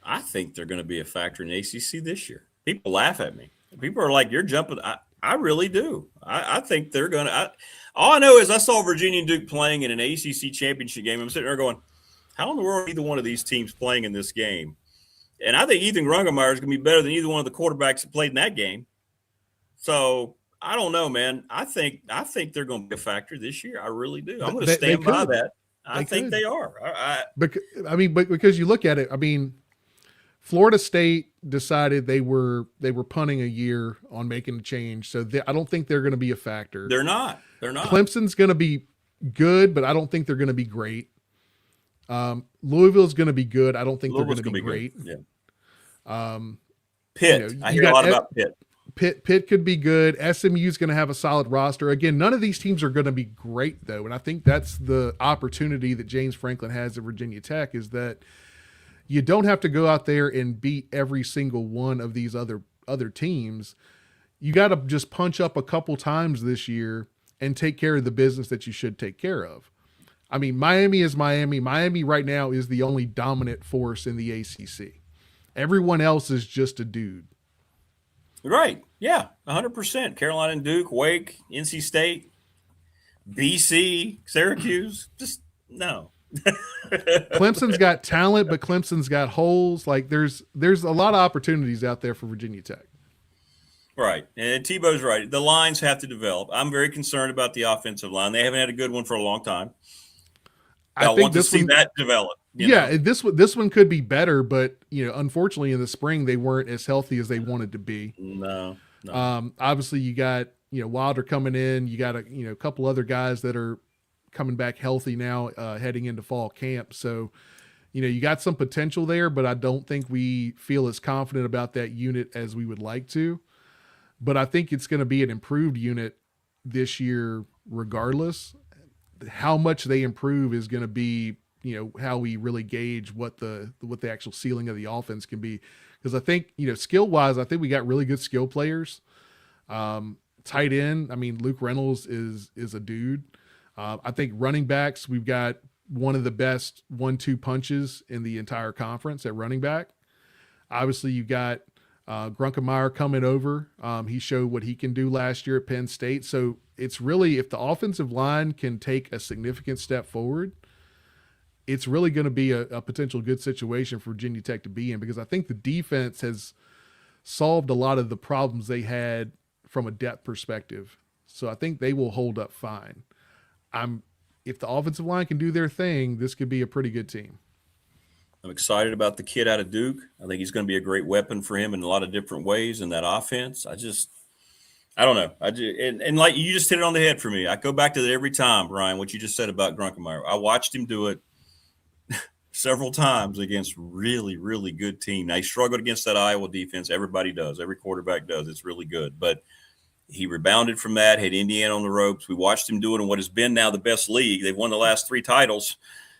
Speaker 5: I think they're going to be a factor in the ACC this year. People laugh at me. People are like, you're jumping. I really do. I think they're going to. All I know is I saw Virginia and Duke playing in an ACC championship game. I'm sitting there going, how in the world are either one of these teams playing in this game? And I think Ethan Grunkemeyer is going to be better than either one of the quarterbacks that played in that game. So I don't know, man. I think they're going to be a factor this year. I really do. I'm going to stand by that. I think they are.
Speaker 6: Because you look at it, I mean, Florida State decided they were punting a year on making a change. So I don't think they're going to be a factor.
Speaker 5: They're not.
Speaker 6: Clemson's going to be good, but I don't think they're going to be great. Louisville's going to be good. I don't think they're going to be great.
Speaker 5: Good. Yeah. Pitt. I hear a lot about Pitt.
Speaker 6: Pitt could be good. SMU's going to have a solid roster. Again, none of these teams are going to be great, though. And I think that's the opportunity that James Franklin has at Virginia Tech is that you don't have to go out there and beat every single one of these other teams. You got to just punch up a couple times this year and take care of the business that you should take care of. I mean, Miami is Miami. Miami right now is the only dominant force in the ACC. Everyone else is just a dude.
Speaker 5: Right. Yeah, 100%. Carolina and Duke, Wake, NC State, BC, Syracuse. Just no.
Speaker 6: Clemson's got talent, but Clemson's got holes. Like there's a lot of opportunities out there for Virginia Tech.
Speaker 5: Right. And Tebow's right. The lines have to develop. I'm very concerned about the offensive line. They haven't had a good one for a long time. I want to see that develop.
Speaker 6: Yeah, this one could be better, but unfortunately in the spring they weren't as healthy as they wanted to be.
Speaker 5: No.
Speaker 6: Obviously you got Wilder coming in. You got a couple other guys that are coming back healthy now, heading into fall camp. So you got some potential there, but I don't think we feel as confident about that unit as we would like to. But I think it's going to be an improved unit this year, regardless. How much they improve is going to be, how we really gauge what the actual ceiling of the offense can be. Because I think, skill wise, I think we got really good skill players. Tight end, I mean, Luke Reynolds is a dude. I think running backs, we've got one of the best 1-2 punches in the entire conference at running back. Obviously, you got Grunkemeyer coming over. He showed what he can do last year at Penn State. So it's really, if the offensive line can take a significant step forward, it's really going to be a potential good situation for Virginia Tech to be in, because I think the defense has solved a lot of the problems they had from a depth perspective. So I think they will hold up fine. If the offensive line can do their thing, this could be a pretty good team.
Speaker 5: I'm excited about the kid out of Duke. I think he's going to be a great weapon for him in a lot of different ways in that offense. I don't know. And like you just hit it on the head for me. I go back to that every time, Brian, what you just said about Grunkemeyer. I watched him do it several times against really, really good team. Now, he struggled against that Iowa defense. Everybody does. Every quarterback does. It's really good. But he rebounded from that, had Indiana on the ropes. We watched him do it in what has been now the best league. They've won the last 3 titles.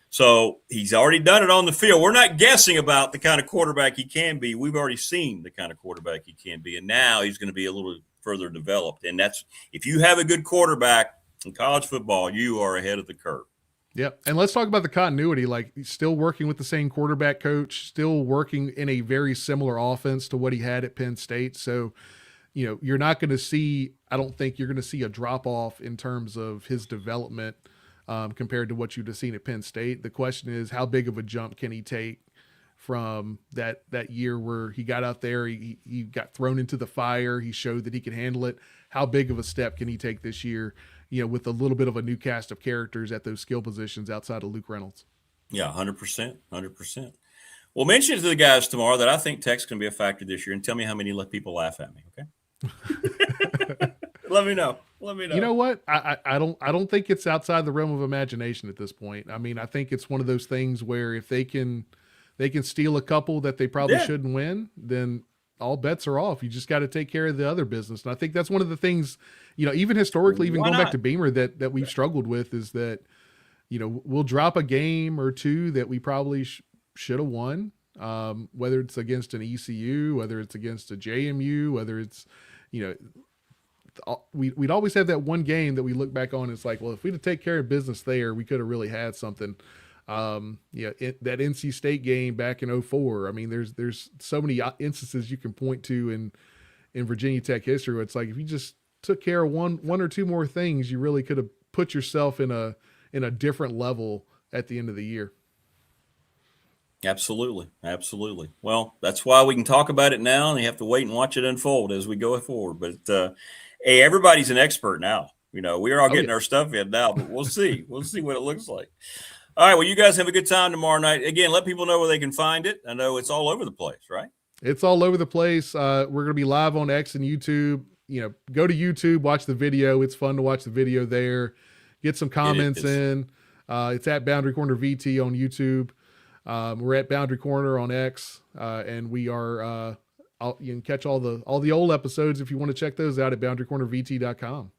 Speaker 5: So he's already done it on the field. We're not guessing about the kind of quarterback he can be. We've already seen the kind of quarterback he can be. And now he's going to be a little further developed. And that's, if you have a good quarterback in college football, you are ahead of the curve.
Speaker 6: Yep. And let's talk about the continuity. Like, he's still working with the same quarterback coach, still working in a very similar offense to what he had at Penn State. So, you're not going to see, I don't think you're going to see a drop off in terms of his development compared to what you'd have seen at Penn State. The question is, how big of a jump can he take from that year where he got out there, he got thrown into the fire. He showed that he could handle it. How big of a step can he take this year, with a little bit of a new cast of characters at those skill positions outside of Luke Reynolds?
Speaker 5: Yeah, 100%, 100%. Well, mention to the guys tomorrow that I think Tech's going to be a factor this year, and tell me how many people laugh at me, okay? Let me know.
Speaker 6: You know what? I don't think it's outside the realm of imagination at this point. I mean, I think it's one of those things where if they can steal a couple that they probably shouldn't win, then all bets are off. You just got to take care of the other business. And I think that's one of the things, even historically, even going back to Beamer, that we've struggled with is that, we'll drop a game or two that we probably should have won, whether it's against an ECU, whether it's against a JMU, whether it's, we'd always have that one game that we look back on. It's like, well, if we'd have taken care of business there, we could have really had something. That NC State game back in 2004. I mean, there's so many instances you can point to in Virginia Tech history where it's like, if you just took care of one or two more things, you really could have put yourself in a different level at the end of the year.
Speaker 5: Absolutely. Well, that's why we can talk about it now, and you have to wait and watch it unfold as we go forward. But hey, everybody's an expert now. We're all getting our stuff in now, but we'll see. We'll see what it looks like. All right. Well, you guys have a good time tomorrow night. Again, let people know where they can find it. I know it's all over the place, right?
Speaker 6: It's all over the place. We're going to be live on X and YouTube. Go to YouTube, watch the video. It's fun to watch the video there. Get some comments in. It's at Boundary Corner VT on YouTube. We're at Boundary Corner on X, and we are. You can catch all the old episodes if you want to check those out at boundarycornervt.com.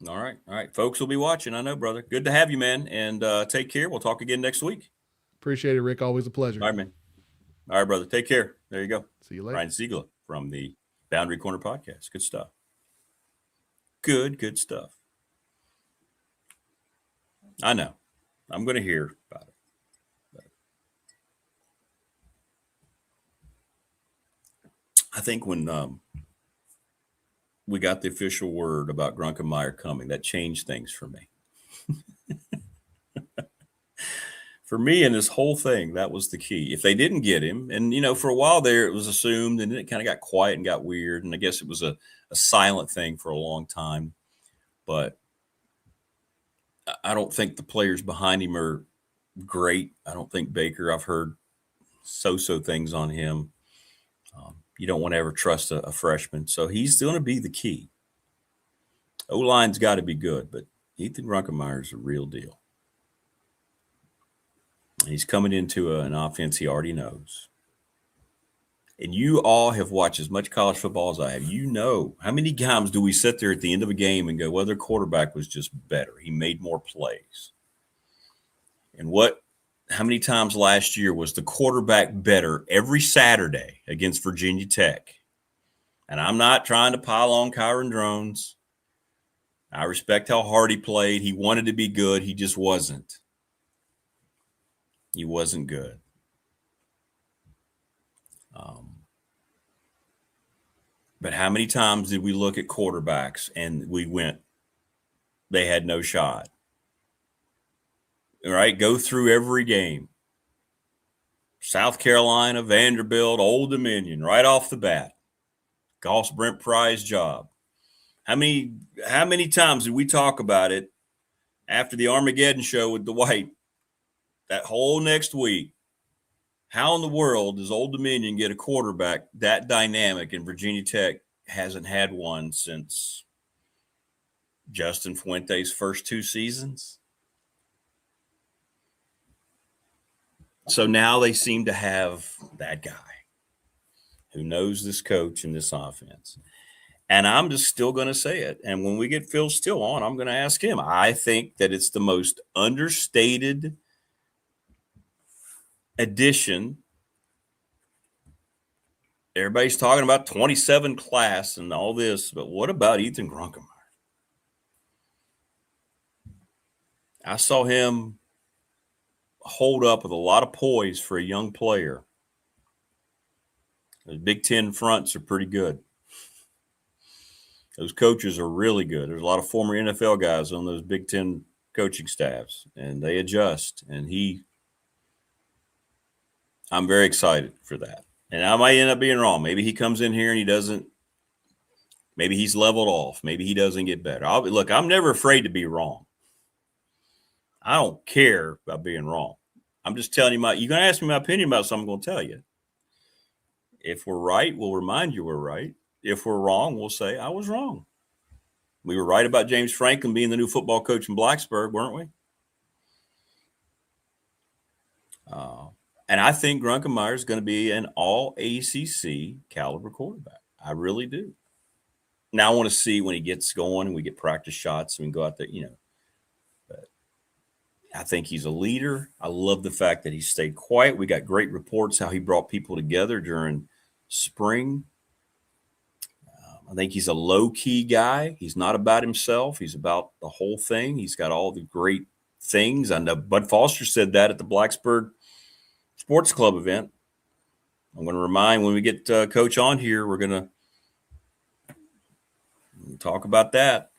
Speaker 5: All right. Folks will be watching. I know, brother. Good to have you, man. And take care. We'll talk again next week.
Speaker 6: Appreciate it, Rick. Always a pleasure.
Speaker 5: All right, man. All right, brother. Take care. There you go.
Speaker 6: See you later.
Speaker 5: Ryan Ziegler from the Boundary Corner Podcast. Good stuff. Good stuff. I know. I'm going to hear about it. I think when we got the official word about Grunkemeyer coming, that changed things for me. For me in this whole thing, that was the key. If they didn't get him, and, for a while there, it was assumed, and then it kind of got quiet and got weird, and I guess it was a silent thing for a long time. But I don't think the players behind him are great. I don't think Baker, I've heard so things on him. You don't want to ever trust a freshman. So he's going to be the key. O-line's got to be good, but Ethan Grunkemeyer is a real deal. He's coming into an offense he already knows. And you all have watched as much college football as I have. How many times do we sit there at the end of a game and go, well, their quarterback was just better. He made more plays. And how many times last year was the quarterback better every Saturday against Virginia Tech? And I'm not trying to pile on Kyron Drones. I respect how hard he played. He wanted to be good. He just wasn't. He wasn't good. But how many times did we look at quarterbacks and we went, they had no shot? All right, go through every game. South Carolina, Vanderbilt, Old Dominion, right off the bat. Goss Brent Pry's job. How many times did we talk about it after the Armageddon show with Dwight? That whole next week, how in the world does Old Dominion get a quarterback that dynamic, and Virginia Tech hasn't had one since Justin Fuente's first 2 seasons? So now they seem to have that guy who knows this coach and this offense. And I'm just still going to say it. And when we get Phil Steele on, I'm going to ask him. I think that it's the most understated addition. Everybody's talking about 27 class and all this, but what about Ethan Grunkemeyer? I saw him hold up with a lot of poise for a young player. The Big Ten fronts are pretty good. Those coaches are really good. There's a lot of former NFL guys on those Big Ten coaching staffs, and they adjust. And I'm very excited for that. And I might end up being wrong. Maybe he comes in here and he doesn't. Maybe he's leveled off. Maybe he doesn't get better. Look, I'm never afraid to be wrong. I don't care about being wrong. I'm just telling you you're going to ask me my opinion about something, I'm going to tell you. If we're right, we'll remind you we're right. If we're wrong, we'll say I was wrong. We were right about James Franklin being the new football coach in Blacksburg, weren't we? And I think Grunkemeyer is going to be an all ACC caliber quarterback. I really do. Now I want to see when he gets going and we get practice shots and we can go out there, But I think he's a leader. I love the fact that he stayed quiet. We got great reports how he brought people together during spring. I think he's a low-key guy. He's not about himself. He's about the whole thing. He's got all the great things. I know Bud Foster said that at the Blacksburg Sports Club event. I'm going to remind when we get Coach on here, we're going to talk about that.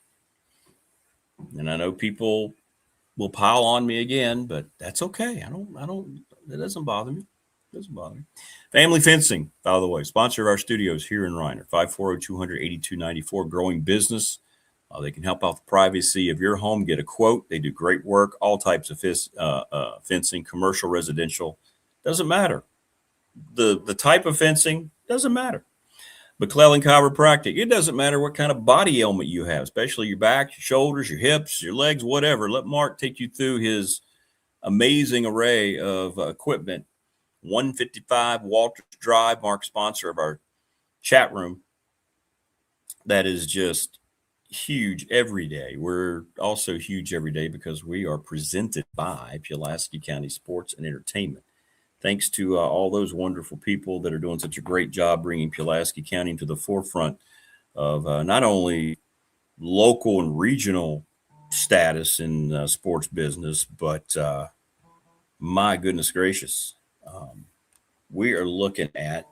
Speaker 5: And I know people will pile on me again, but that's okay. It doesn't bother me. It doesn't bother me. Family Fencing, by the way, sponsor of our studios here in Reiner, 540-200-8294, growing business. They can help out the privacy of your home, get a quote. They do great work, all types of fencing, commercial, residential. Doesn't matter. The type of fencing doesn't matter. McClellan Chiropractic, it doesn't matter what kind of body ailment you have, especially your back, your shoulders, your hips, your legs, whatever. Let Mark take you through his amazing array of equipment. 155 Walters Drive, Mark, sponsor of our chat room. That is just huge every day. We're also huge every day because we are presented by Pulaski County Sports and Entertainment. Thanks to all those wonderful people that are doing such a great job bringing Pulaski County into the forefront of not only local and regional status in sports business, but my goodness gracious, we are looking at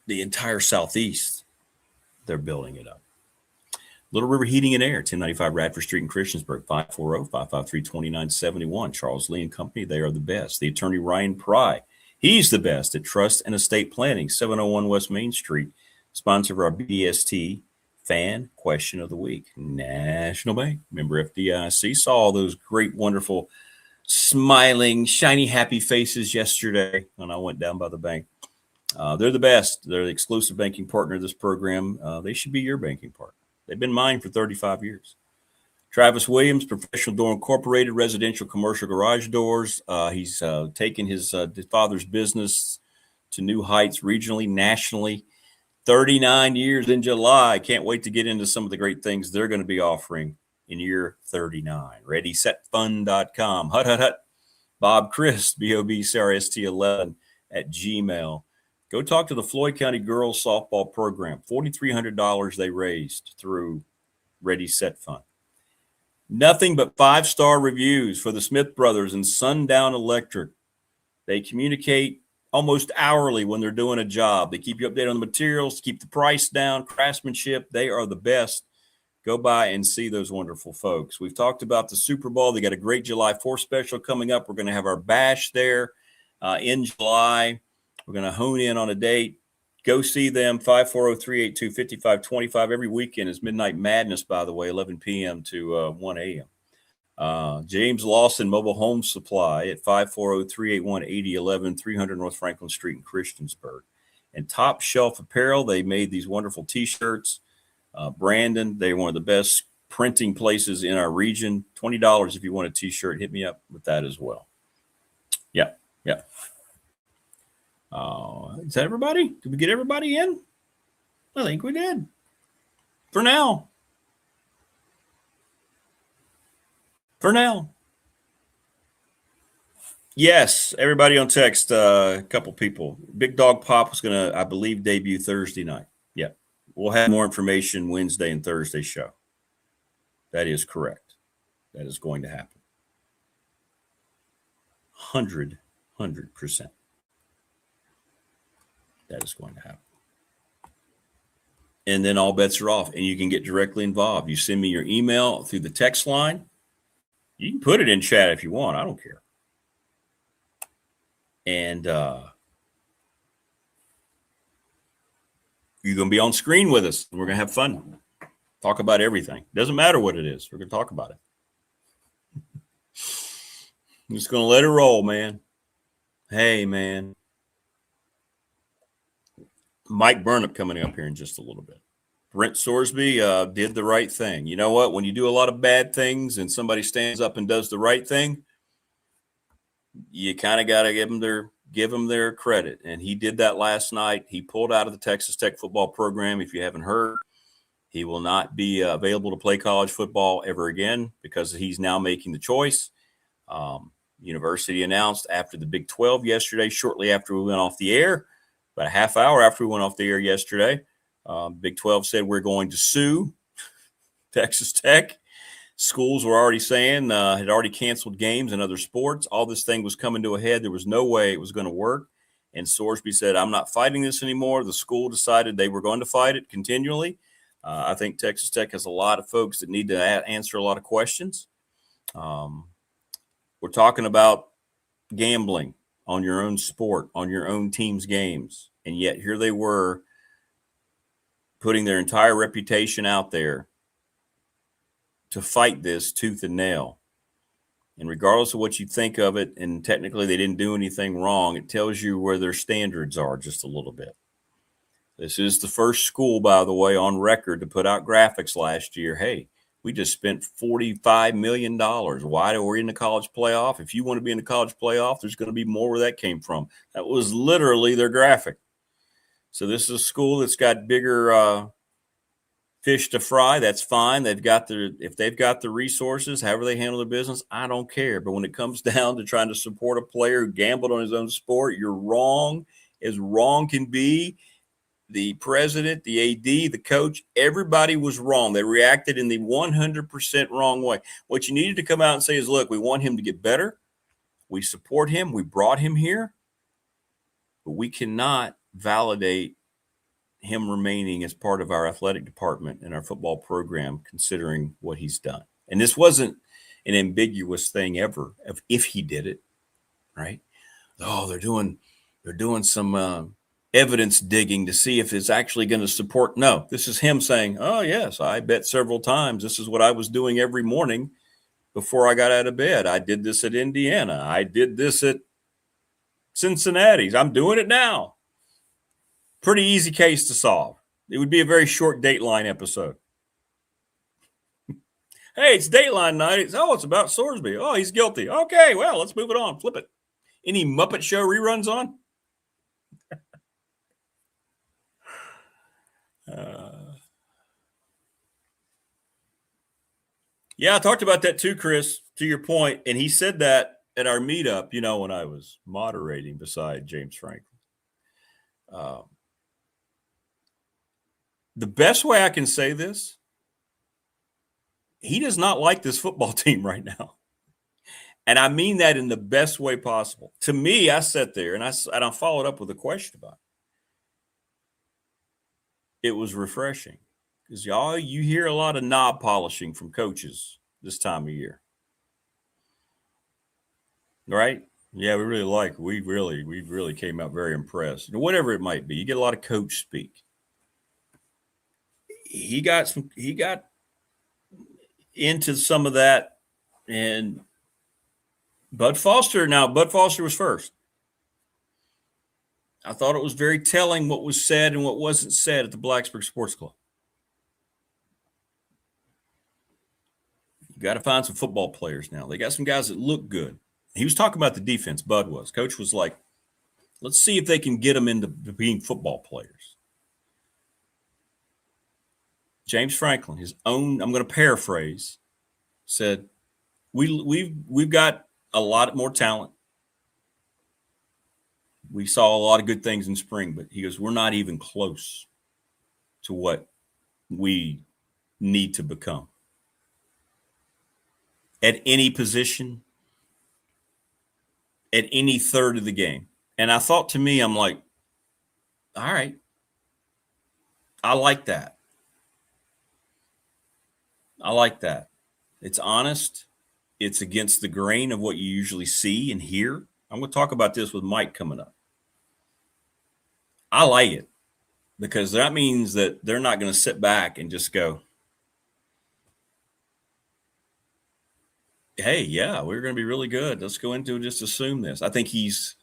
Speaker 5: the entire Southeast. They're building it up. Little River Heating and Air, 1095 Radford Street in Christiansburg, 540-553-2971. Charles Lee and Company, they are the best. The attorney Ryan Pry, he's the best at trust and estate planning, 701 West Main Street. Sponsor of our BDST Fan Question of the Week. National Bank, member FDIC. Saw all those great, wonderful, smiling, shiny, happy faces yesterday when I went down by the bank. They're the best. They're the exclusive banking partner of this program. They should be your banking partner. They've been mine for 35 years. Travis Williams, Professional Door Incorporated, residential commercial garage doors. He's taken his father's business to new heights regionally, nationally. 39 years in July. Can't wait to get into some of the great things they're going to be offering in year 39. ReadySetFund.com. Hut. Bob Christ, BOBCRST11 at Gmail. Go talk to the Floyd County Girls Softball Program. $4,300 they raised through Ready Set Fund. Nothing but 5-star reviews for the Smith Brothers and Sundown Electric. They communicate almost hourly when they're doing a job. They keep you updated on the materials, keep the price down, craftsmanship. They are the best. Go by and see those wonderful folks. We've talked about the Super Bowl. They got a great July 4th special coming up. We're going to have our bash there in July. We're going to hone in on a date. Go see them, 540-382-5525. Every weekend is Midnight Madness, by the way, 11 p.m. to 1 a.m. James Lawson Mobile Home Supply at 540-381-8011, 300 North Franklin Street in Christiansburg. And Top Shelf Apparel, they made these wonderful T-shirts. Brandon, they're one of the best printing places in our region. $20 if you want a T-shirt. Hit me up with that as well. Yeah. Is that everybody? Did we get everybody in? I think we did. For now. Yes, everybody on text, a couple people. Big Dog Pop was going to, I believe, debut Thursday night. Yeah. We'll have more information Wednesday and Thursday show. That is correct. That is going to happen. 100%. That is going to happen. And then all bets are off, and you can get directly involved. You send me your email through the text line. You can put it in chat if you want. I don't care. And you're going to be on screen with us. And we're going to have fun. Talk about everything. Doesn't matter what it is. We're going to talk about it. I'm just going to let it roll, man. Hey, man. Mike Burnip coming up here in just a little bit. Brent Sorsby did the right thing. You know what? When you do a lot of bad things and somebody stands up and does the right thing, you kind of got to give them their credit. And he did that last night. He pulled out of the Texas Tech football program. If you haven't heard, he will not be available to play college football ever again because he's now making the choice. University announced after the Big 12 yesterday, shortly after we went off the air, about a half hour after we went off the air yesterday, Big 12 said we're going to sue Texas Tech. Schools were already saying, had already canceled games and other sports. All this thing was coming to a head. There was no way it was going to work. And Sorsby said, I'm not fighting this anymore. The school decided they were going to fight it continually. I think Texas Tech has a lot of folks that need to answer a lot of questions. We're talking about gambling on your own sport, on your own team's games. And yet here they were putting their entire reputation out there to fight this tooth and nail. And regardless of what you think of it, and technically they didn't do anything wrong, it tells you where their standards are just a little bit. This is the first school, by the way, on record to put out graphics last year. Hey, we just spent $45 million. Why are we in the college playoff? If you want to be in the college playoff, there's going to be more where that came from. That was literally their graphic. So this is a school that's got bigger fish to fry. That's fine. If they've got the resources, however they handle their business, I don't care. But when it comes down to trying to support a player who gambled on his own sport, you're wrong as wrong can be. The president, the AD, the coach, everybody was wrong. They reacted in the 100% wrong way. What you needed to come out and say is, look, we want him to get better. We support him. We brought him here. But we cannot validate him remaining as part of our athletic department and our football program, considering what he's done. And this wasn't an ambiguous thing ever if he did it, right? Oh, they're doing some evidence digging to see if it's actually going to support. No, this is him saying, oh, yes, I bet several times this is what I was doing every morning before I got out of bed. I did this at Indiana. I did this at Cincinnati's. I'm doing it now. Pretty easy case to solve. It would be a very short Dateline episode. Hey, it's Dateline night. It's about Sorsby. Oh, he's guilty. Okay, well, let's move it on. Flip it. Any Muppet Show reruns on? Yeah, I talked about that too, Chris, to your point. And he said that at our meetup, when I was moderating beside James Franklin. The best way I can say this, he does not like this football team right now. And I mean that in the best way possible. To me, I sat there and I followed up with a question about it. It was refreshing because you hear a lot of knob polishing from coaches this time of year. Right? Yeah, we really came out very impressed. Whatever it might be, you get a lot of coach speak. He got into some of that, and Bud Foster was first. I thought it was very telling what was said and what wasn't said at the Blacksburg Sports Club. You got to find some football players now. They got some guys that look good. He was talking about the defense, Bud was. Coach was like, let's see if they can get them into being football players. James Franklin, his own, I'm going to paraphrase, said, we've got a lot more talent. We saw a lot of good things in spring, but he goes, we're not even close to what we need to become. At any position, at any third of the game. And I thought to me, I'm like, all right, I like that. I like that. It's honest. It's against the grain of what you usually see and hear I'm going to talk about this with Mike coming up. I like it because that means that they're not going to sit back and just go, hey, yeah, we're going to be really good. Let's go into it, just assume this. I think he's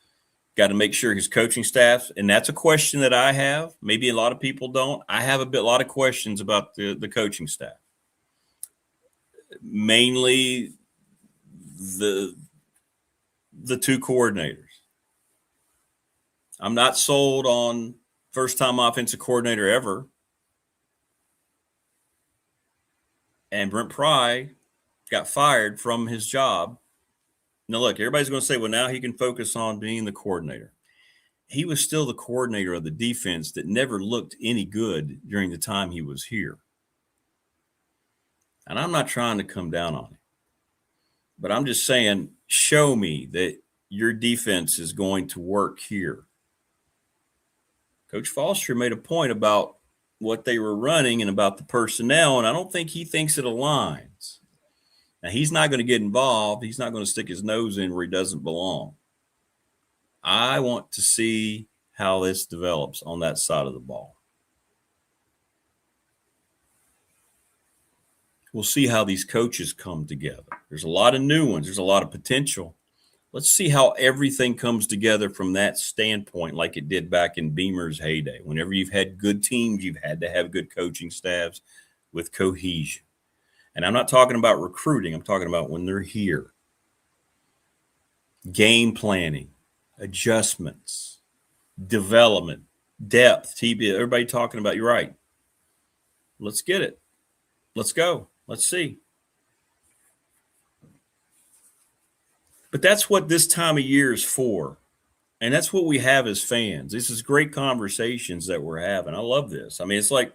Speaker 5: got to make sure his coaching staff, and that's a question that I have. Maybe a lot of people don't. I have a lot of questions about the coaching staff. Mainly the two coordinators. I'm not sold on first-time offensive coordinator ever. And Brent Pry got fired from his job. Now, look, everybody's going to say, well, now he can focus on being the coordinator. He was still the coordinator of the defense that never looked any good during the time he was here. And I'm not trying to come down on him, but I'm just saying, show me that your defense is going to work here. Coach Foster made a point about what they were running and about the personnel, and I don't think he thinks it aligns. Now, he's not going to get involved. He's not going to stick his nose in where he doesn't belong. I want to see how this develops on that side of the ball. We'll see how these coaches come together. There's a lot of new ones. There's a lot of potential. Let's see how everything comes together from that standpoint, like it did back in Beamer's heyday. Whenever you've had good teams, you've had to have good coaching staffs with cohesion. And I'm not talking about recruiting. I'm talking about when they're here. Game planning, adjustments, development, depth, TB, everybody talking about, you're right. Let's get it. Let's go. Let's see. But that's what this time of year is for. And that's what we have as fans. This is great conversations that we're having. I love this. I mean, it's like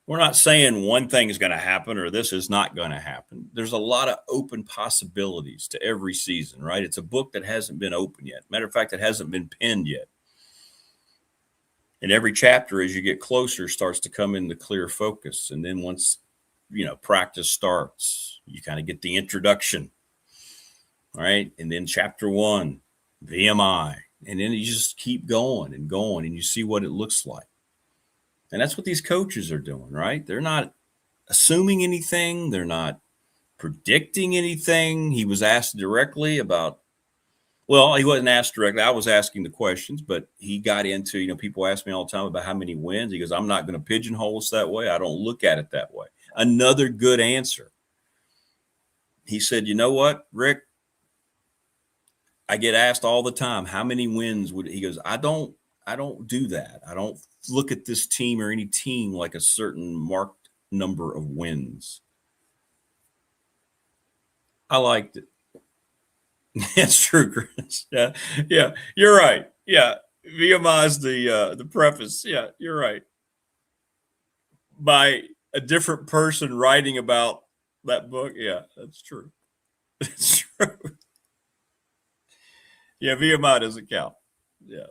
Speaker 5: we're not saying one thing is going to happen or this is not going to happen. There's a lot of open possibilities to every season, right? It's a book that hasn't been opened yet. Matter of fact, it hasn't been penned yet. And every chapter, as you get closer, starts to come into clear focus. And then once, practice starts, you kind of get the introduction. All right. And then chapter 1, VMI. And then you just keep going and going and you see what it looks like. And that's what these coaches are doing, right? They're not assuming anything. They're not predicting anything. He was asked directly about, well, he wasn't asked directly. I was asking the questions, but he got into, people ask me all the time about how many wins. He goes, I'm not going to pigeonhole us that way. I don't look at it that way. Another good answer. He said, you know what, Rick? I get asked all the time, how many wins would he goes, I don't do that. I don't look at this team or any team like a certain marked number of wins. I liked it. That's true, Chris. Yeah. You're right. Yeah. VMI is the preface. Yeah, you're right. By a different person writing about that book. Yeah, that's true. It's true. Yeah, VMI doesn't count. Yeah,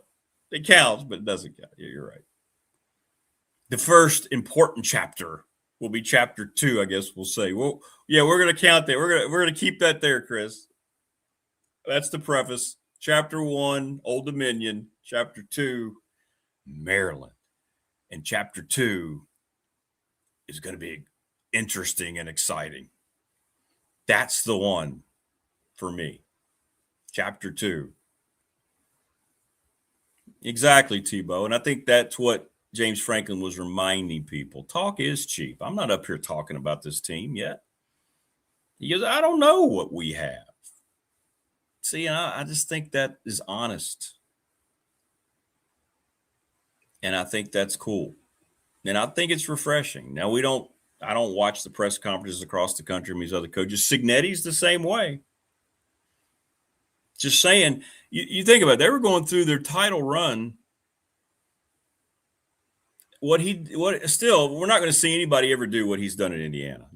Speaker 5: it counts, but it doesn't count. Yeah, you're right. The first important chapter will be chapter 2, I guess we'll say. Well, yeah, we're gonna count that. We're gonna keep that there, Chris. That's the preface. Chapter 1, Old Dominion. Chapter 2, Maryland. And chapter 2 is going to be interesting and exciting. That's the one for me. Chapter 2. Exactly, Tebow. And I think that's what James Franklin was reminding people. Talk is cheap. I'm not up here talking about this team yet. He goes, I don't know what we have. See, I just think that is honest. And I think that's cool. And I think it's refreshing. Now, I don't watch the press conferences across the country from these other coaches. Signetti's the same way. Just saying, you think about it, they were going through their title run. Still, we're not going to see anybody ever do what he's done in Indiana.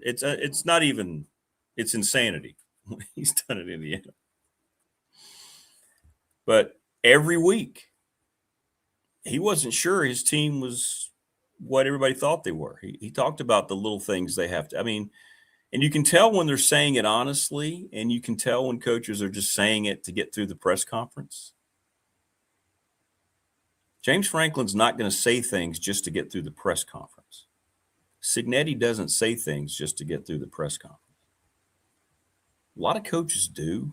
Speaker 5: It's not even, it's insanity what he's done in Indiana. But every week, he wasn't sure his team was what everybody thought they were. He talked about the little things they have to. I mean, And you can tell when they're saying it honestly, and you can tell when coaches are just saying it to get through the press conference. James Franklin's not going to say things just to get through the press conference. Cignetti doesn't say things just to get through the press conference. A lot of coaches do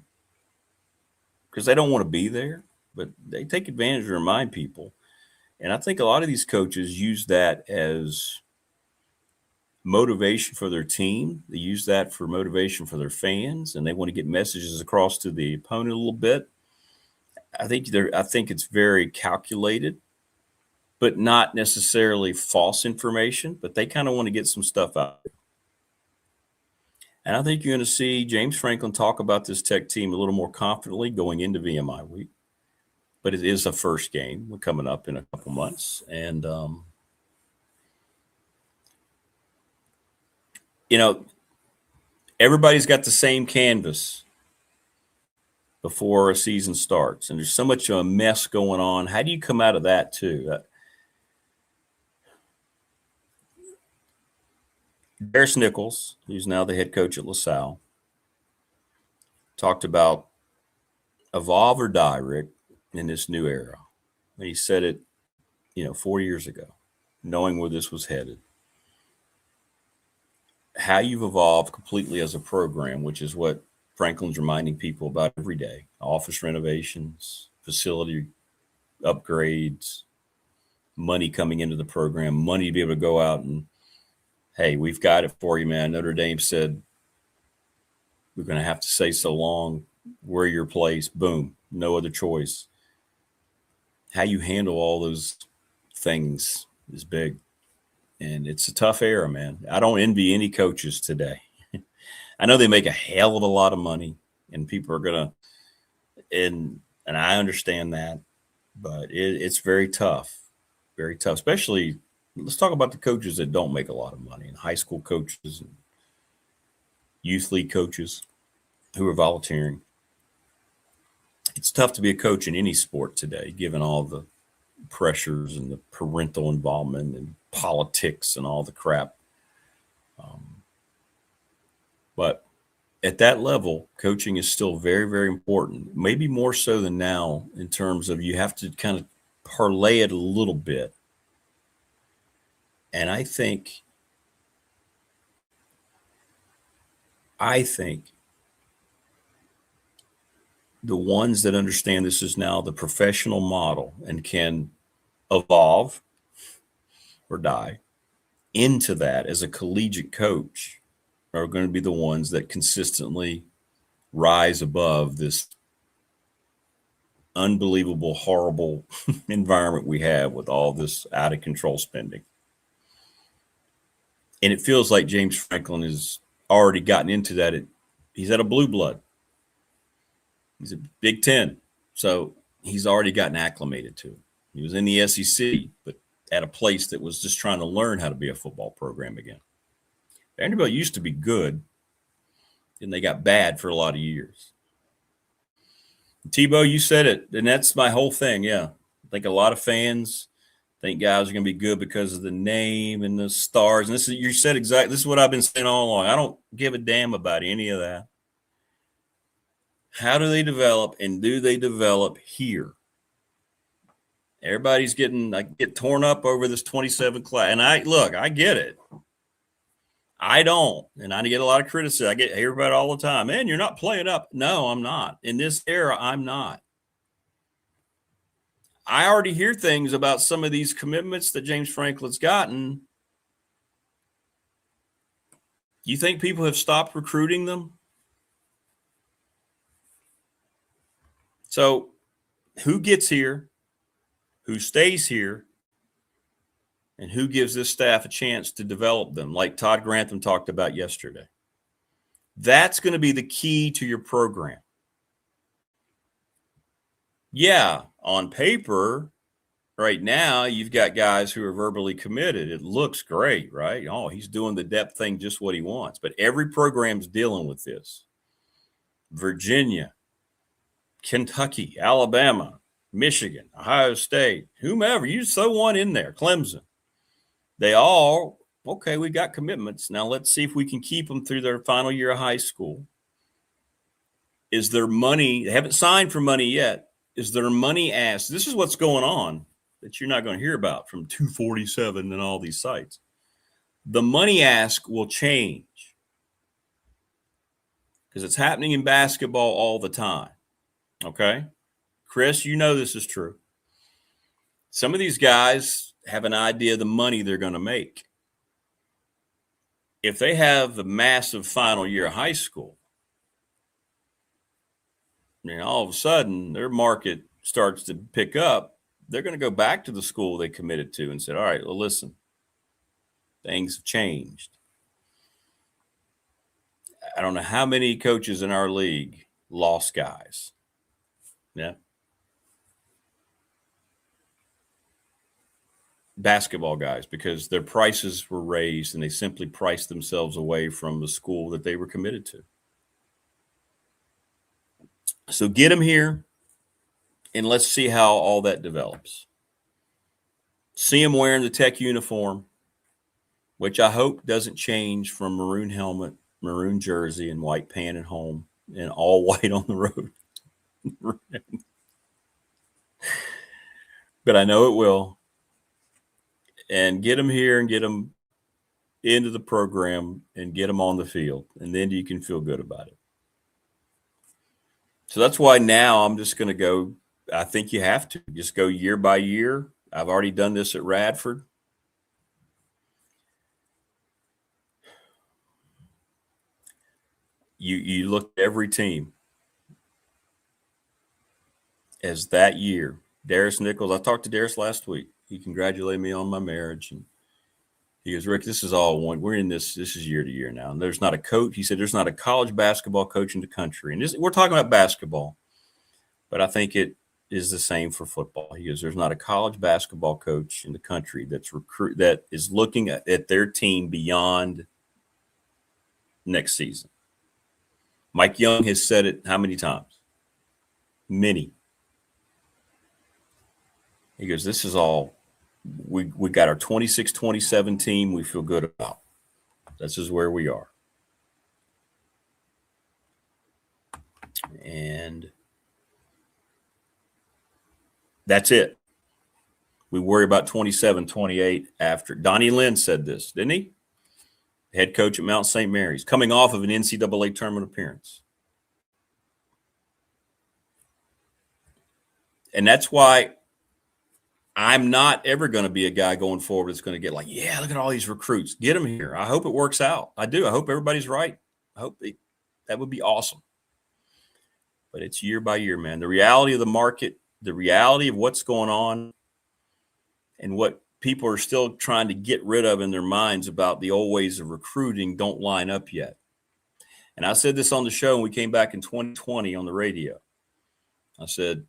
Speaker 5: because they don't want to be there, but they take advantage to remind people. And I think a lot of these coaches use that as motivation for their team. They use that for motivation for their fans, and they want to get messages across to the opponent a little bit. I think it's very calculated, but not necessarily false information, but they kind of want to get some stuff out. And I think you're going to see James Franklin talk about this Tech team a little more confidently going into VMI week. But it is a first game. We're coming up in a couple months. And, everybody's got the same canvas before a season starts. And there's so much of a mess going on. How do you come out of that, too? Darius Nichols, who's now the head coach at LaSalle, talked about evolve or die, Rick, in this new era. And he said it, 4 years ago, knowing where this was headed. How you've evolved completely as a program, which is what Franklin's reminding people about every day. Office renovations, facility upgrades, money coming into the program, money to be able to go out and, hey, we've got it for you, man. Notre Dame said we're going to have to say so long. We're your place. Boom. No other choice. How you handle all those things is big. And it's a tough era, man. I don't envy any coaches today. I know they make a hell of a lot of money, and people are going to – and I understand that. But it's very tough, especially – let's talk about the coaches that don't make a lot of money, and high school coaches and youth league coaches who are volunteering. It's tough to be a coach in any sport today, given all the pressures and the parental involvement and politics and all the crap. But at that level, coaching is still very, very important, maybe more so than now in terms of you have to kind of parlay it a little bit. And I think the ones that understand this is now the professional model and can evolve or die into that as a collegiate coach are going to be the ones that consistently rise above this unbelievable, horrible environment we have with all this out of control spending. And it feels like James Franklin has already gotten into that. He's at a blue blood. He's a Big Ten. So he's already gotten acclimated to it. He was in the SEC, but at a place that was just trying to learn how to be a football program again. Vanderbilt used to be good, and they got bad for a lot of years. Tebow, you said it, and that's my whole thing, yeah. I think a lot of fans think guys are going to be good because of the name and the stars. And this is what I've been saying all along. I don't give a damn about any of that. How do they develop, and do they develop here? Everybody's get torn up over this 27 class. And I get it. I don't. And I get a lot of criticism. I get everybody all the time. Man, you're not playing up. No, I'm not. In this era, I'm not. I already hear things about some of these commitments that James Franklin's gotten. You think people have stopped recruiting them? So who gets here? Who stays here? And who gives this staff a chance to develop them, like Todd Grantham talked about yesterday? That's going to be the key to your program. Yeah, on paper, right now, you've got guys who are verbally committed. It looks great, right? Oh, he's doing the depth thing just what he wants. But every program's dealing with this. Virginia, Kentucky, Alabama, Michigan, Ohio State, whomever, you throw one in there, Clemson. They all Okay, we got commitments. Now let's see if we can keep them through their final year of high school. Is there money? They haven't signed for money yet. Is there money asked? This is what's going on that you're not going to hear about from 247 and all these sites. The money ask will change because it's happening in basketball all the time. Okay? Chris, you know this is true. Some of these guys have an idea of the money they're going to make. If they have the massive final year of high school, all of a sudden their market starts to pick up. They're going to go back to the school they committed to and said, all right, well, listen, things have changed. I don't know how many coaches in our league lost guys. Yeah. Basketball guys, because their prices were raised and they simply priced themselves away from the school that they were committed to. So get them here and let's see how all that develops. See them wearing the Tech uniform, which I hope doesn't change from maroon helmet, maroon jersey, and white pant at home and all white on the road. But I know it will. And get them here and get them into the program and get them on the field. And then you can feel good about it. So that's why now I'm just going to go. I think you have to just go year by year. I've already done this at Radford. You look at every team as that year. Darius Nichols, I talked to Darius last week. He congratulated me on my marriage. And he goes, Rick, this is all one. We're in this is year to year now. And there's not a coach. He said, there's not a college basketball coach in the country. And we're talking about basketball, but I think it is the same for football. He goes, there's not a college basketball coach in the country that is looking at their team beyond next season. Mike Young has said it how many times? Many. He goes, this is all. We got our 26-27 team we feel good about. This is where we are. And that's it. We worry about 27-28 after. Donnie Lynn said this, didn't he? Head coach at Mount St. Mary's, coming off of an NCAA tournament appearance. And that's why I'm not ever going to be a guy going forward that's going to get like, yeah, look at all these recruits. Get them here. I hope it works out. I do. I hope everybody's right. I hope that would be awesome. But it's year by year, man. The reality of the market, the reality of what's going on, and what people are still trying to get rid of in their minds about the old ways of recruiting don't line up yet. And I said this on the show when we came back in 2020 on the radio. I said,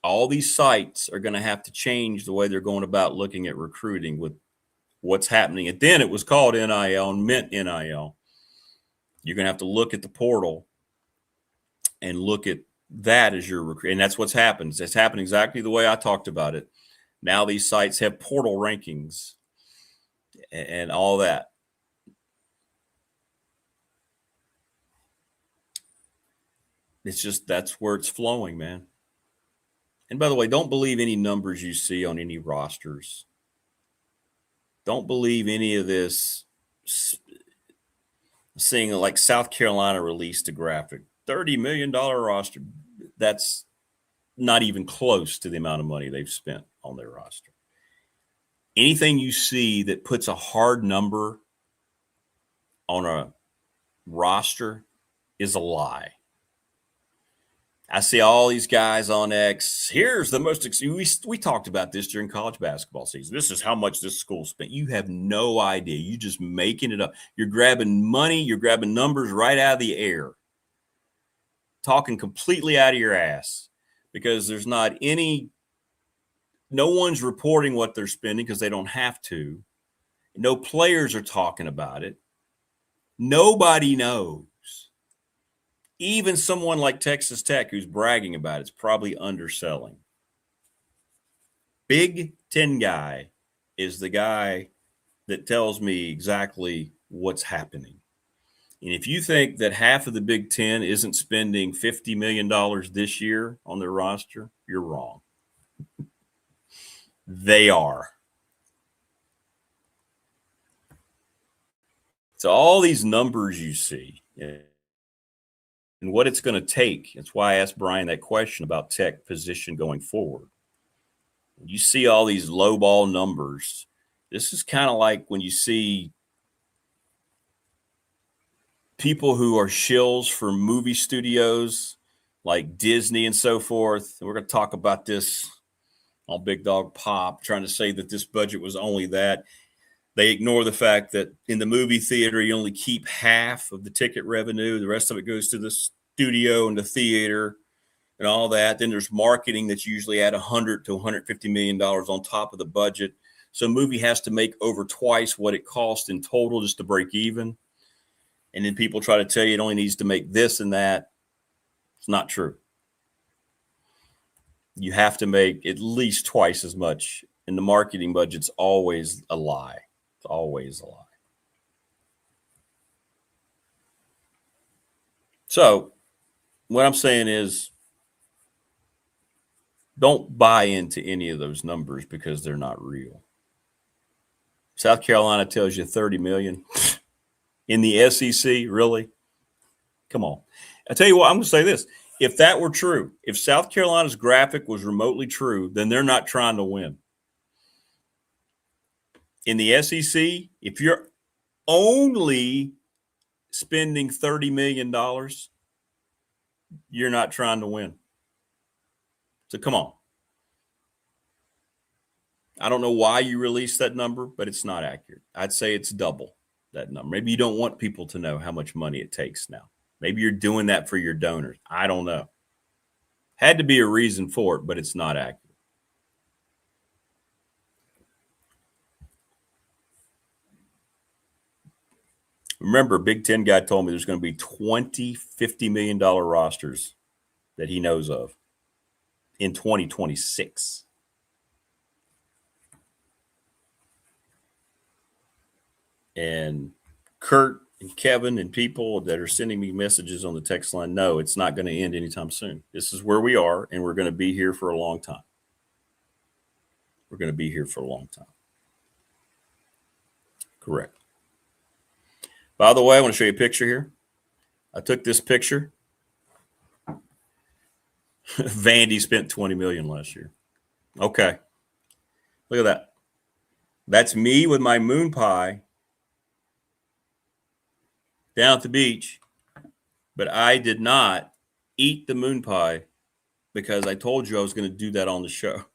Speaker 5: all these sites are going to have to change the way they're going about looking at recruiting with what's happening. And then it was called NIL and meant NIL. You're going to have to look at the portal and look at that as your recruit. And that's what's happened. It's happened exactly the way I talked about it. Now these sites have portal rankings and all that. It's just, that's where it's flowing, man. And by the way, don't believe any numbers you see on any rosters. Don't believe any of this. Seeing like South Carolina released a graphic, $30 million roster. That's not even close to the amount of money they've spent on their roster. Anything you see that puts a hard number on a roster is a lie. I see all these guys on X. Here's the most – we talked about this during college basketball season. This is how much this school spent. You have no idea. You're just making it up. You're grabbing money. You're grabbing numbers right out of the air, talking completely out of your ass because there's not any – no one's reporting what they're spending because they don't have to. No players are talking about it. Nobody knows. Even someone like Texas Tech who's bragging about it's probably underselling. Big Ten guy is the guy that tells me exactly what's happening. And if you think that half of the Big Ten isn't spending $50 million this year on their roster, you're wrong. They are. So all these numbers you see and what it's going to take, that's why I asked Brian that question about Tech position going forward. You see all these low ball numbers. This is kind of like when you see people who are shills for movie studios like Disney and so forth. We're going to talk about this on Big Dog Pop, trying to say that this budget was only that. They ignore the fact that in the movie theater, you only keep half of the ticket revenue. The rest of it goes to the studio and the theater and all that. Then there's marketing that's usually at $100 to $150 million on top of the budget. So a movie has to make over twice what it cost in total just to break even. And then people try to tell you it only needs to make this and that. It's not true. You have to make at least twice as much. And the marketing budget's always a lie. It's always a lie. So what I'm saying is don't buy into any of those numbers because they're not real. South Carolina tells you 30 million in the SEC. Really? Come on. I tell you what, I'm going to say this. If that were true, if South Carolina's graphic was remotely true, then they're not trying to win. In the SEC, if you're only spending $30 million, you're not trying to win. So come on. I don't know why you released that number, but it's not accurate. I'd say it's double that number. Maybe you don't want people to know how much money it takes now. Maybe you're doing that for your donors. I don't know. Had to be a reason for it, but it's not accurate. Remember, Big Ten guy told me there's going to be 20 $50 million rosters that he knows of in 2026. And Kurt and Kevin and people that are sending me messages on the text line, no, it's not going to end anytime soon. This is where we are, and we're going to be here for a long time. We're going to be here for a long time. Correct. By the way, I want to show you a picture here. I took this picture. Vandy spent $20 million last year. Okay. Look at that. That's me with my moon pie down at the beach, but I did not eat the moon pie because I told you I was going to do that on the show.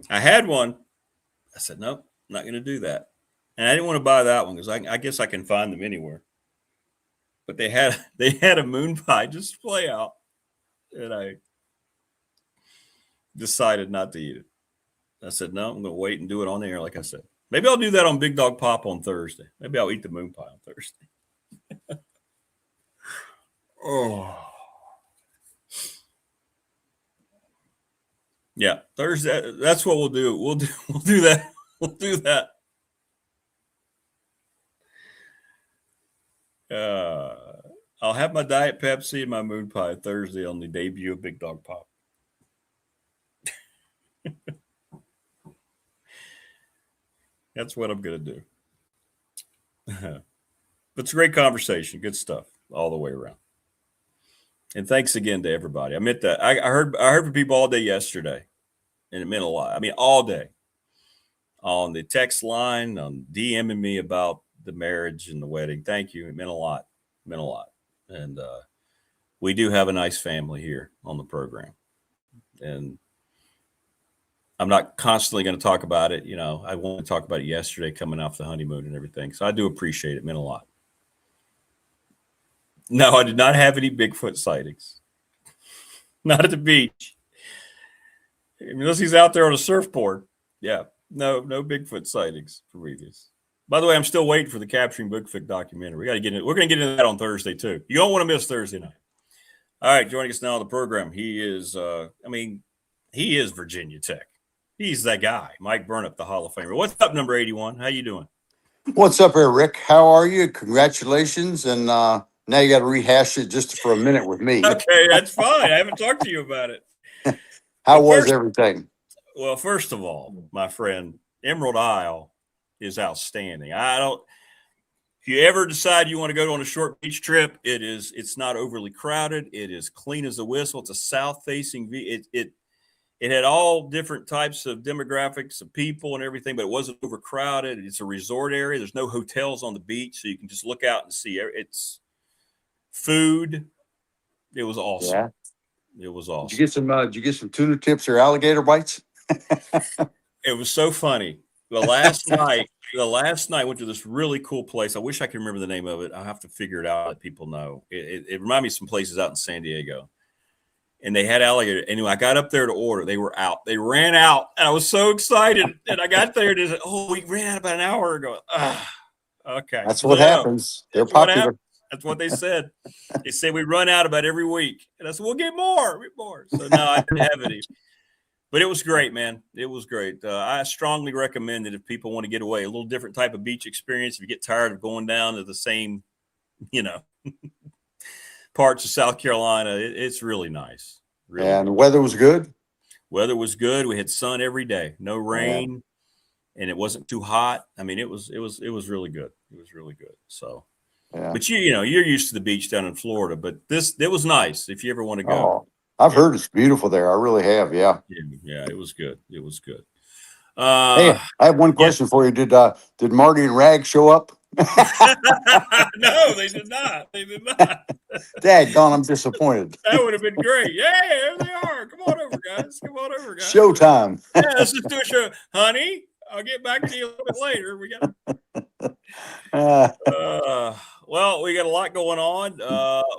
Speaker 5: I had one. I said, nope, I'm not going to do that. And I didn't want to buy that one because I guess I can find them anywhere. But they had a moon pie display out, and I decided not to eat it. I said, no, I'm going to wait and do it on the air, like I said. Maybe I'll do that on Big Dog Pop on Thursday. Maybe I'll eat the moon pie on Thursday. Oh. Yeah, Thursday. That's what we'll do. We'll do that. We'll do that. I'll have my Diet Pepsi and my moon pie Thursday on the debut of Big Dog Pop. That's what I'm going to do. But it's a great conversation. Good stuff all the way around. And thanks again to everybody. I meant that. I heard from people all day yesterday, and it meant a lot. I mean, all day on the text line, on DMing me about the marriage and the wedding. Thank you. It meant a lot. It meant a lot. And we do have a nice family here on the program. And I'm not constantly going to talk about it. You know, I wanted to talk about it yesterday coming off the honeymoon and everything. So I do appreciate it. It meant a lot. No, I did not have any Bigfoot sightings. Not at the beach. Unless he's out there on a surfboard. Yeah. No Bigfoot sightings for previous. By the way, I'm still waiting for the Capturing Bigfoot documentary. We got to get in. We're going to get into that on Thursday too. You don't want to miss Thursday night. All right, joining us now on the program, he is. He is Virginia Tech. He's that guy, Mike Burnip, the Hall of Famer. What's up, number 81? How you doing?
Speaker 12: What's up here, Rick? How are you? Congratulations. And now you got to rehash it just for a minute with me.
Speaker 5: Okay, that's fine. I haven't talked to you about it.
Speaker 12: How was everything?
Speaker 5: Well, first of all, my friend, Emerald Isle is outstanding. If you ever decide you want to go on a short beach trip, it's not overly crowded. It is clean as a whistle. It's a south-facing view. It had all different types of demographics of people and everything, but it wasn't overcrowded. It's a resort area. There's no hotels on the beach, so you can just look out and see. It's food. It was awesome. Yeah. It was awesome.
Speaker 12: Did you get some tuna tips or alligator bites?
Speaker 5: It was so funny. The last night I went to this really cool place. I wish I could remember the name of it. I'll have to figure it out. Let people know. It reminded me of some places out in San Diego. And they had alligator. Anyway, I got up there to order. They were out. They ran out. And I was so excited. And I got there and they said, we ran out about an hour ago. Okay.
Speaker 12: That's what happens. They're popular.
Speaker 5: That's what they said. They said we run out about every week. And I said, we'll get more. So no, I didn't have any. But it was great, man. It was great. I strongly recommend it if people want to get away. A little different type of beach experience. If you get tired of going down to the same, parts of South Carolina, it's really nice. Really
Speaker 12: and the weather was good?
Speaker 5: Weather was good. We had sun every day. No rain. And it wasn't too hot. I mean, it was really good. It was really good. So, but you're used to the beach down in Florida, but it was nice if you ever want to go.
Speaker 12: Oh. I've heard it's beautiful there. I really have. Yeah.
Speaker 5: Yeah, it was good. It was good.
Speaker 12: Hey, I have one question for you. Did Marty and Rag show up?
Speaker 5: No, they did not.
Speaker 12: Daggone, I'm disappointed.
Speaker 5: That would have been great. Yeah, there they are. Come on over, guys.
Speaker 12: Showtime.
Speaker 5: Yeah, let's just do a show. Honey, I'll get back to you a little bit later. We got well, we got a lot going on.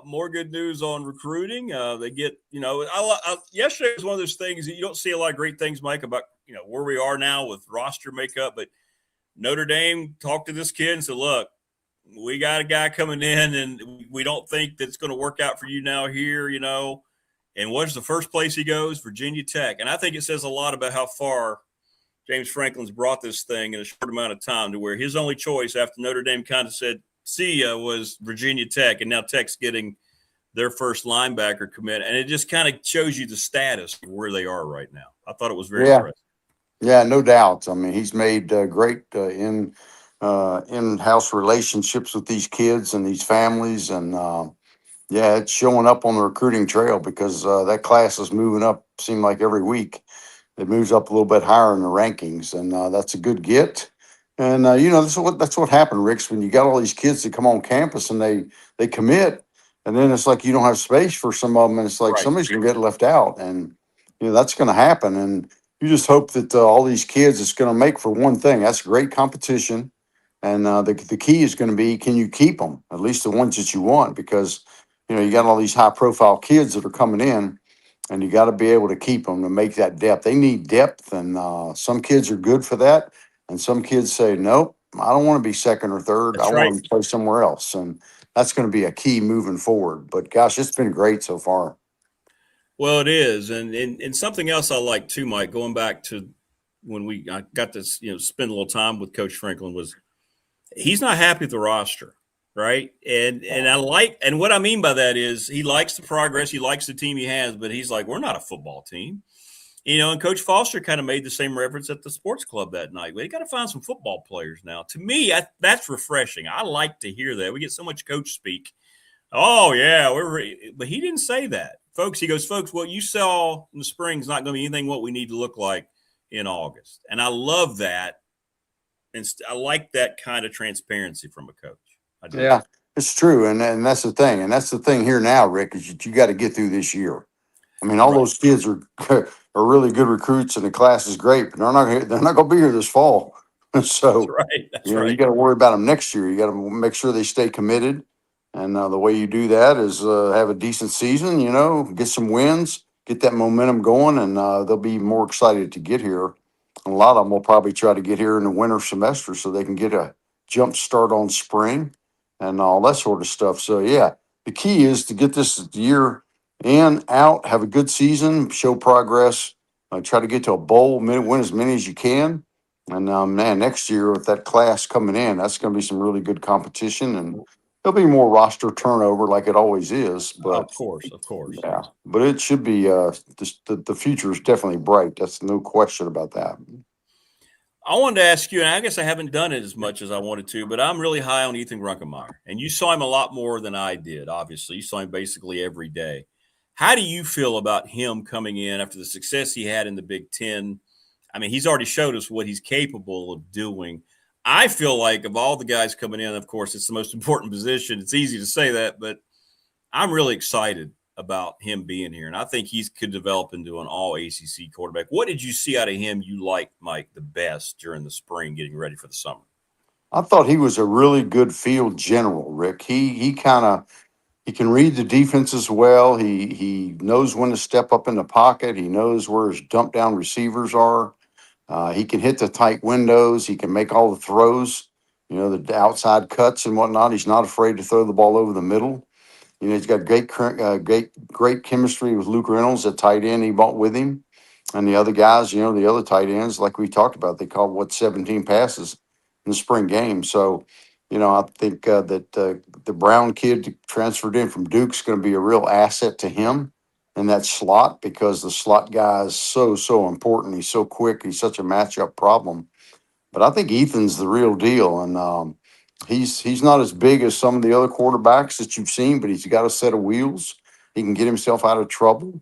Speaker 5: More good news on recruiting. They get, yesterday was one of those things that you don't see a lot of great things, Mike, about, where we are now with roster makeup. But Notre Dame talked to this kid and said, look, we got a guy coming in and we don't think that's going to work out for you now here, And what's the first place he goes? Virginia Tech. And I think it says a lot about how far James Franklin's brought this thing in a short amount of time to where his only choice after Notre Dame kind of said, see ya, was Virginia Tech, and now Tech's getting their first linebacker commit, and it just kind of shows you the status of where they are right now. I thought it was very impressive.
Speaker 12: Yeah, no doubt. I mean, he's made great in-house relationships with these kids and these families, and it's showing up on the recruiting trail because that class is moving up. Seemed like every week it moves up a little bit higher in the rankings, and that's a good get. And that's what happened, Ricks, when you got all these kids that come on campus and they commit, and then it's like you don't have space for some of them, and it's like somebody's gonna get left out, and that's gonna happen. And you just hope that all these kids it's gonna make for one thing. That's great competition, and the key is going to be, can you keep them, at least the ones that you want, because you got all these high profile kids that are coming in. And you got to be able to keep them to make that depth. They need depth, and some kids are good for that. And some kids say, nope, I don't want to be second or third.
Speaker 5: That's
Speaker 12: I want to play somewhere else. And that's going to be a key moving forward. But, gosh, it's been great so far.
Speaker 5: Well, it is. And something else I like too, Mike, going back to when I got to spend a little time with Coach Franklin, was he's not happy with the roster, right? And what I mean by that is he likes the progress. He likes the team he has. But he's like, we're not a football team. And Coach Foster kind of made the same reference at the sports club that night. We got to find some football players now. To me, that's refreshing. I like to hear that. We get so much coach speak. Oh, yeah. But he didn't say that. He goes, folks, what you saw in the spring is not going to be anything what we need to look like in August. And I love that. And I like that kind of transparency from a coach.
Speaker 12: Yeah, it's true. And that's the thing. And that's the thing here now, Rick, is you got to get through this year. I mean, all those kids are really good recruits, and the class is great, but they're not going to be here this fall. So
Speaker 5: that's right.
Speaker 12: You got to worry about them next year. You got to make sure they stay committed, and the way you do that is have a decent season. Get some wins, get that momentum going, and they'll be more excited to get here. And a lot of them will probably try to get here in the winter semester so they can get a jump start on spring and all that sort of stuff. So yeah, the key is to get this year in, out, have a good season, show progress, try to get to a bowl, win as many as you can. And man, next year with that class coming in, that's going to be some really good competition, and there'll be more roster turnover like it always is. But
Speaker 5: Of course.
Speaker 12: yeah, but it should be. The future is definitely bright. That's no question about that.
Speaker 5: I wanted to ask you, and I guess I haven't done it as much as I wanted to, but I'm really high on Ethan Grunkemeyer. And you saw him a lot more than I did, obviously. You saw him basically every day. How do you feel about him coming in after the success he had in the Big Ten? I mean, he's already showed us what he's capable of doing. I feel like of all the guys coming in, of course, it's the most important position. It's easy to say that, but I'm really excited about him being here. And I think he could develop into an all ACC quarterback. What did you see out of him you liked, Mike, the best during the spring, getting ready for the summer?
Speaker 12: I thought he was a really good field general, Rick. He can read the defense as well. He knows when to step up in the pocket. He knows where his dump down receivers are. He can hit the tight windows. He can make all the throws, the outside cuts and whatnot. He's not afraid to throw the ball over the middle. He's got great chemistry with Luke Reynolds at tight end he brought with him. And the other guys, the other tight ends, like we talked about, they caught 17 passes in the spring game. So, I think that the Brown kid transferred in from Duke's going to be a real asset to him in that slot, because the slot guy is so important. He's so quick. He's such a matchup problem. But I think Ethan's the real deal. And he's not as big as some of the other quarterbacks that you've seen, but he's got a set of wheels. He can get himself out of trouble.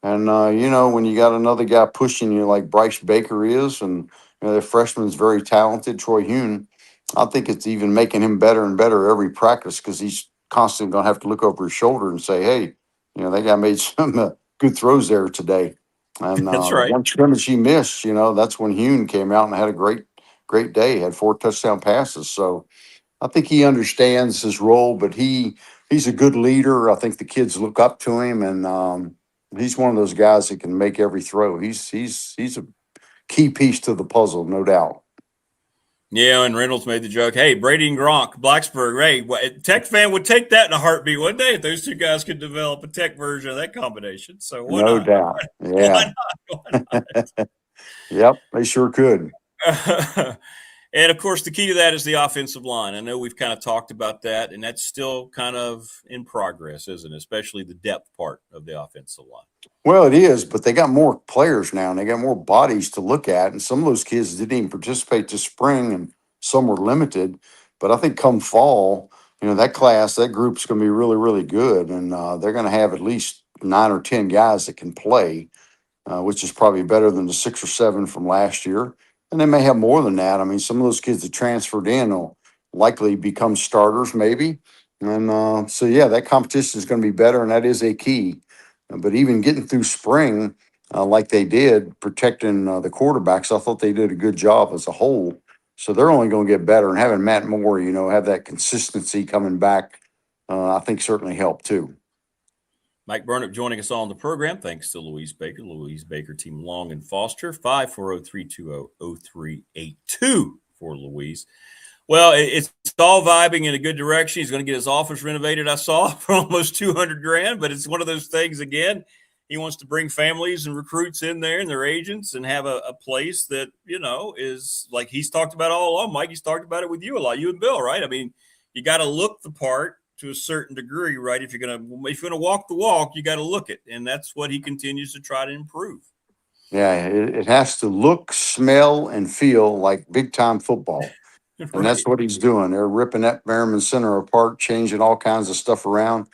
Speaker 12: And, when you got another guy pushing you like Bryce Baker is, and the freshman's very talented, Troy Hune, I think it's even making him better and better every practice, because he's constantly going to have to look over his shoulder and say, hey, that guy made some good throws there today. And
Speaker 5: That's right.
Speaker 12: one scrimmage he missed, that's when Hune came out and had a great day. He had 4 touchdown passes. So I think he understands his role, but he's a good leader. I think the kids look up to him, and he's one of those guys that can make every throw. He's a key piece to the puzzle, no doubt.
Speaker 5: Yeah, and Reynolds made the joke, hey, Brady and Gronk, Blacksburg, hey, Tech fan would take that in a heartbeat, wouldn't they, if those two guys could develop a Tech version of that combination? So why
Speaker 12: no
Speaker 5: not?
Speaker 12: doubt. Yeah.
Speaker 5: Why not?
Speaker 12: Yep, they sure could.
Speaker 5: And, of course, the key to that is the offensive line. I know we've kind of talked about that, and that's still kind of in progress, isn't it? Especially the depth part of the offensive line.
Speaker 12: Well, it is, but they got more players now, and they got more bodies to look at. And some of those kids didn't even participate this spring, and some were limited. But I think come fall, that group's going to be really, really good. And they're going to have at least 9 or 10 guys that can play, which is probably better than the 6 or 7 from last year. And they may have more than that. I mean, some of those kids that transferred in will likely become starters, maybe. And so, yeah, that competition is going to be better, and that is a key. But even getting through spring like they did, protecting the quarterbacks, I thought they did a good job as a whole. So they're only going to get better. And having Matt Moore, have that consistency coming back, I think certainly helped too.
Speaker 5: Mike Burnett joining us on the program. Thanks to Louise Baker, Team Long and Foster, 540-320-0382 for Louise. Well, it's all vibing in a good direction. He's going to get his office renovated, I saw, for almost $200,000. But it's one of those things, again, he wants to bring families and recruits in there and their agents and have a place that, is like he's talked about all along. Mike, he's talked about it with you a lot, you and Bill, right? I mean, you got to look the part to a certain degree, right? If you're going to walk the walk, you got to look it. And that's what he continues to try to improve.
Speaker 12: Yeah, it has to look, smell, and feel like big-time football.
Speaker 5: Right.
Speaker 12: And that's what he's doing. They're ripping that Merriman Center apart, changing all kinds of stuff around.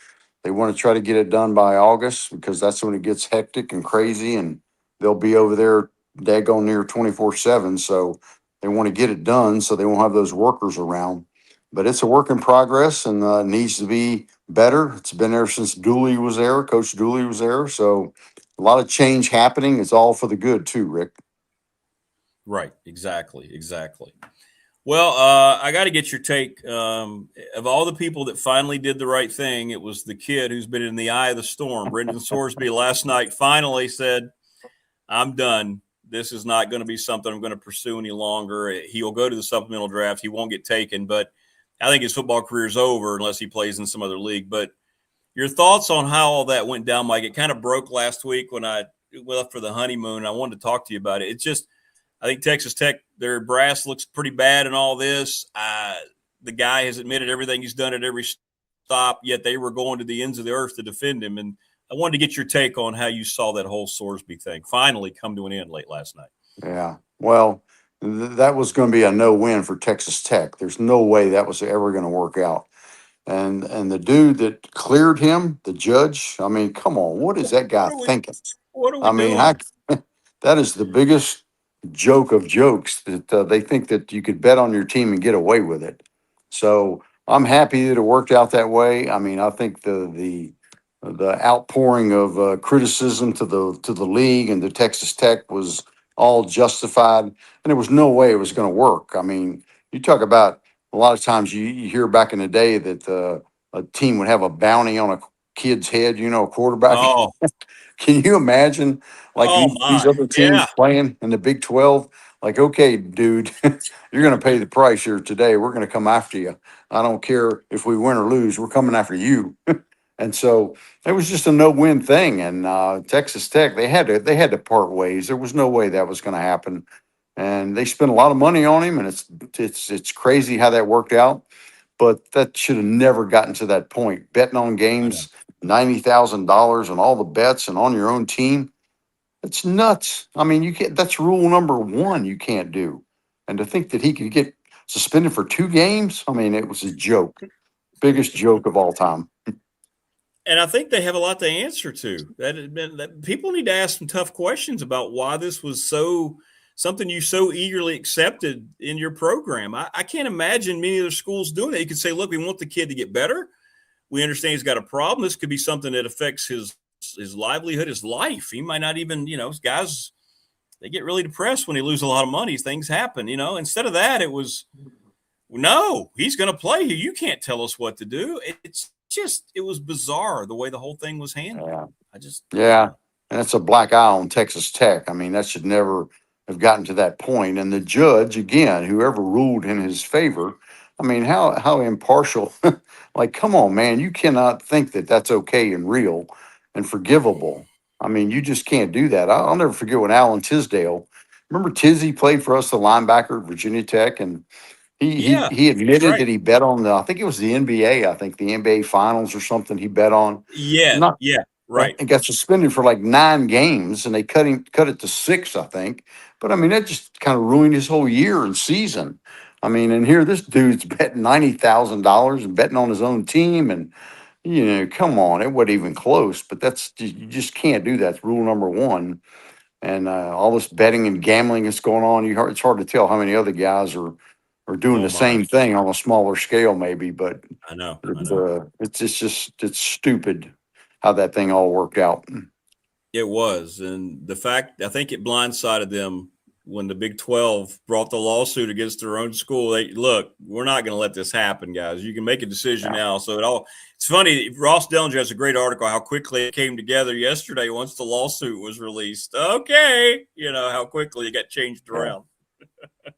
Speaker 12: They want to try to get it done by August, because that's when it gets hectic and crazy, and they'll be over there daggone near 24/7. So they want to get it done so they won't have those workers around. But it's a work in progress, and needs to be better. It's been there since Dooley was there. Coach Dooley was there. So a lot of change happening. It's all for the good too, Rick.
Speaker 5: Right. Exactly. Well, I got to get your take. Of all the people that finally did the right thing, it was the kid who's been in the eye of the storm. Brendan Sorsby last night finally said, I'm done. this is not going to be something I'm going to pursue any longer. He'll go to the supplemental draft. He won't get taken, but I think his football career is over unless he plays in some other league. But your thoughts on how all that went down, Mike? It kind of broke last week when I left for the honeymoon. I wanted to talk to you about it. It's just, I think Texas Tech, their brass looks pretty bad in all this. The guy has admitted everything he's done at every stop, yet they were going to the ends of the earth to defend him. And I wanted to get your take on how you saw that whole Sorsby thing finally come to an end late last night.
Speaker 12: Yeah. Well, that was going to be a no-win for Texas Tech. There's no way that was ever going to work out. And the dude that cleared him, the judge, I mean, come on, what is that guy thinking?
Speaker 5: What are we
Speaker 12: I mean,
Speaker 5: doing?
Speaker 12: that is the biggest joke of jokes that they think that you could bet on your team and get away with it. So I'm happy that it worked out that way. I mean, I think the outpouring of criticism to the league and to Texas Tech was all justified, and there was no way it was going to work. I mean, you talk about a lot of times you hear back in the day that a team would have a bounty on a kid's head, a quarterback.
Speaker 5: Oh,
Speaker 12: Can you imagine like these other teams playing in the Big 12? Like, okay, dude, you're going to pay the price here today. We're going to come after you. I don't care if we win or lose. We're coming after you. And so it was just a no-win thing. And Texas Tech, they had to part ways. There was no way that was going to happen. And they spent a lot of money on him, and it's crazy how that worked out. But that should have never gotten to that point. Betting on games, $90,000 on all the bets and on your own team. It's nuts. I mean, you can't. That's rule number one. You can't do. And to think that he could get suspended for 2 games, I mean, it was a joke. Biggest joke of all time.
Speaker 5: And I think they have a lot to answer to. That people need to ask some tough questions about why this was something you so eagerly accepted in your program. I can't imagine many other schools doing that. You could say, look, we want the kid to get better. We understand he's got a problem. This could be something that affects his livelihood, his life. He might not even, guys, they get really depressed when they lose a lot of money. Things happen, Instead of that, it was, no, he's going to play here. You can't tell us what to do. It was bizarre the way the whole thing was handled.
Speaker 12: Yeah. And it's a black eye on Texas Tech. I mean, that should never have gotten to that point. And the judge, again, whoever ruled in his favor, I mean, how impartial. Like, come on, man, you cannot think that that's okay and real and forgivable. I mean, you just can't do that. I'll never forget when Alan Tisdale, remember Tizzy played for us, the linebacker at Virginia Tech, and he admitted that he bet on I think it was the NBA. I think the NBA finals or something he bet on.
Speaker 5: Right.
Speaker 12: And got suspended for like 9 games, and they cut it to 6, I think. But I mean, that just kind of ruined his whole year and season. I mean, and here this dude's betting $90,000 and betting on his own team, and come on, it wasn't even close. But you just can't do that. It's rule number one. And all this betting and gambling that's going on, it's hard to tell how many other guys are doing the same thing on a smaller scale, maybe. But
Speaker 5: I know.
Speaker 12: It's stupid how that thing all worked out.
Speaker 5: It was. And the fact, I think it blindsided them when the Big 12 brought the lawsuit against their own school. Look, we're not going to let this happen, guys. You can make a decision now. So it's funny. Ross Dellinger has a great article, how quickly it came together yesterday once the lawsuit was released. Okay. How quickly it got changed around.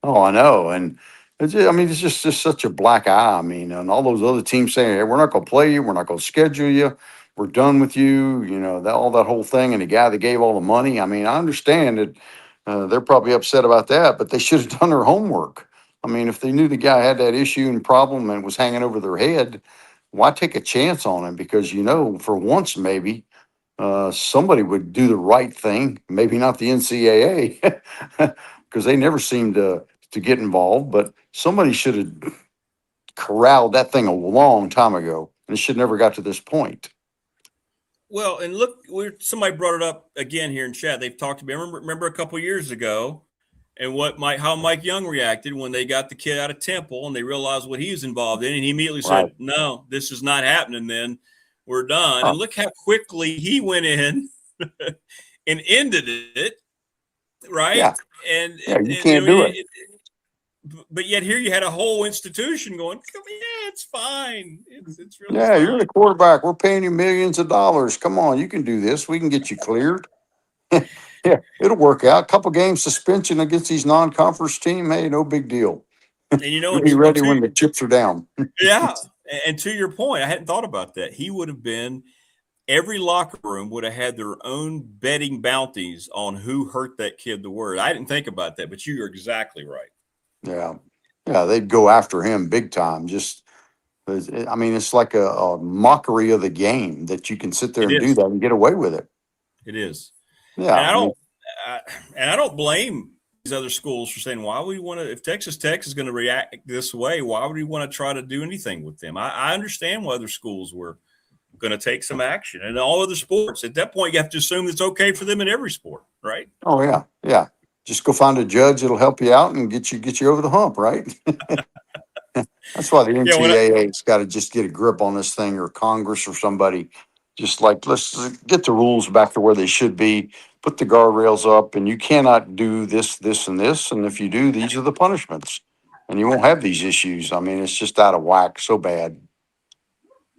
Speaker 12: Oh, I know. And it's just such a black eye. I mean, and all those other teams saying, hey, we're not going to play you. We're not going to schedule you. We're done with you. All that whole thing. And the guy that gave all the money. I mean, I understand that they're probably upset about that, but they should have done their homework. I mean, if they knew the guy had that issue and problem and it was hanging over their head, why take a chance on him? Because, for once, maybe somebody would do the right thing. Maybe not the NCAA, because they never seem to get involved, but somebody should have corralled that thing a long time ago, and it should never got to this point.
Speaker 5: Well, and look, somebody brought it up again here in chat. They've talked to me. I remember a couple years ago, and how Mike Young reacted when they got the kid out of Temple and they realized what he was involved in, and he immediately said, "No, this is not happening. Then we're done." And look how quickly he went in and ended it. Right?
Speaker 12: Yeah.
Speaker 5: And
Speaker 12: you can't do it.
Speaker 5: But yet here you had a whole institution going, it's fine. It's really
Speaker 12: yeah,
Speaker 5: fine.
Speaker 12: You're the quarterback. We're paying you millions of dollars. Come on, you can do this. We can get you cleared. Yeah, it'll work out. A couple games suspension against these non-conference team. Hey, no big deal.
Speaker 5: And you know,
Speaker 12: You'll be ready when the chips are down.
Speaker 5: Yeah. And to your point, I hadn't thought about that. He would have been every locker room would have had their own betting bounties on who hurt that kid the worst. I didn't think about that, but you're exactly right.
Speaker 12: Yeah. Yeah, they'd go after him big time. Just, I mean, it's like a mockery of the game that you can sit there and do that and get away with it.
Speaker 5: It is.
Speaker 12: Yeah.
Speaker 5: And I don't blame these other schools for saying, why would we want to, if Texas Tech is going to react this way, why would we want to try to do anything with them? I understand why other schools were going to take some action, and all other sports. At that point, you have to assume it's okay for them in every sport, right?
Speaker 12: Oh yeah. Yeah. Just go find a judge that'll help you out and get you over the hump, right? That's why the NCAA's got to just get a grip on this thing, or Congress or somebody. Just like, let's get the rules back to where they should be. Put the guardrails up, and you cannot do this, this, and this. And if you do, these are the punishments, and you won't have these issues. I mean, it's just out of whack so bad.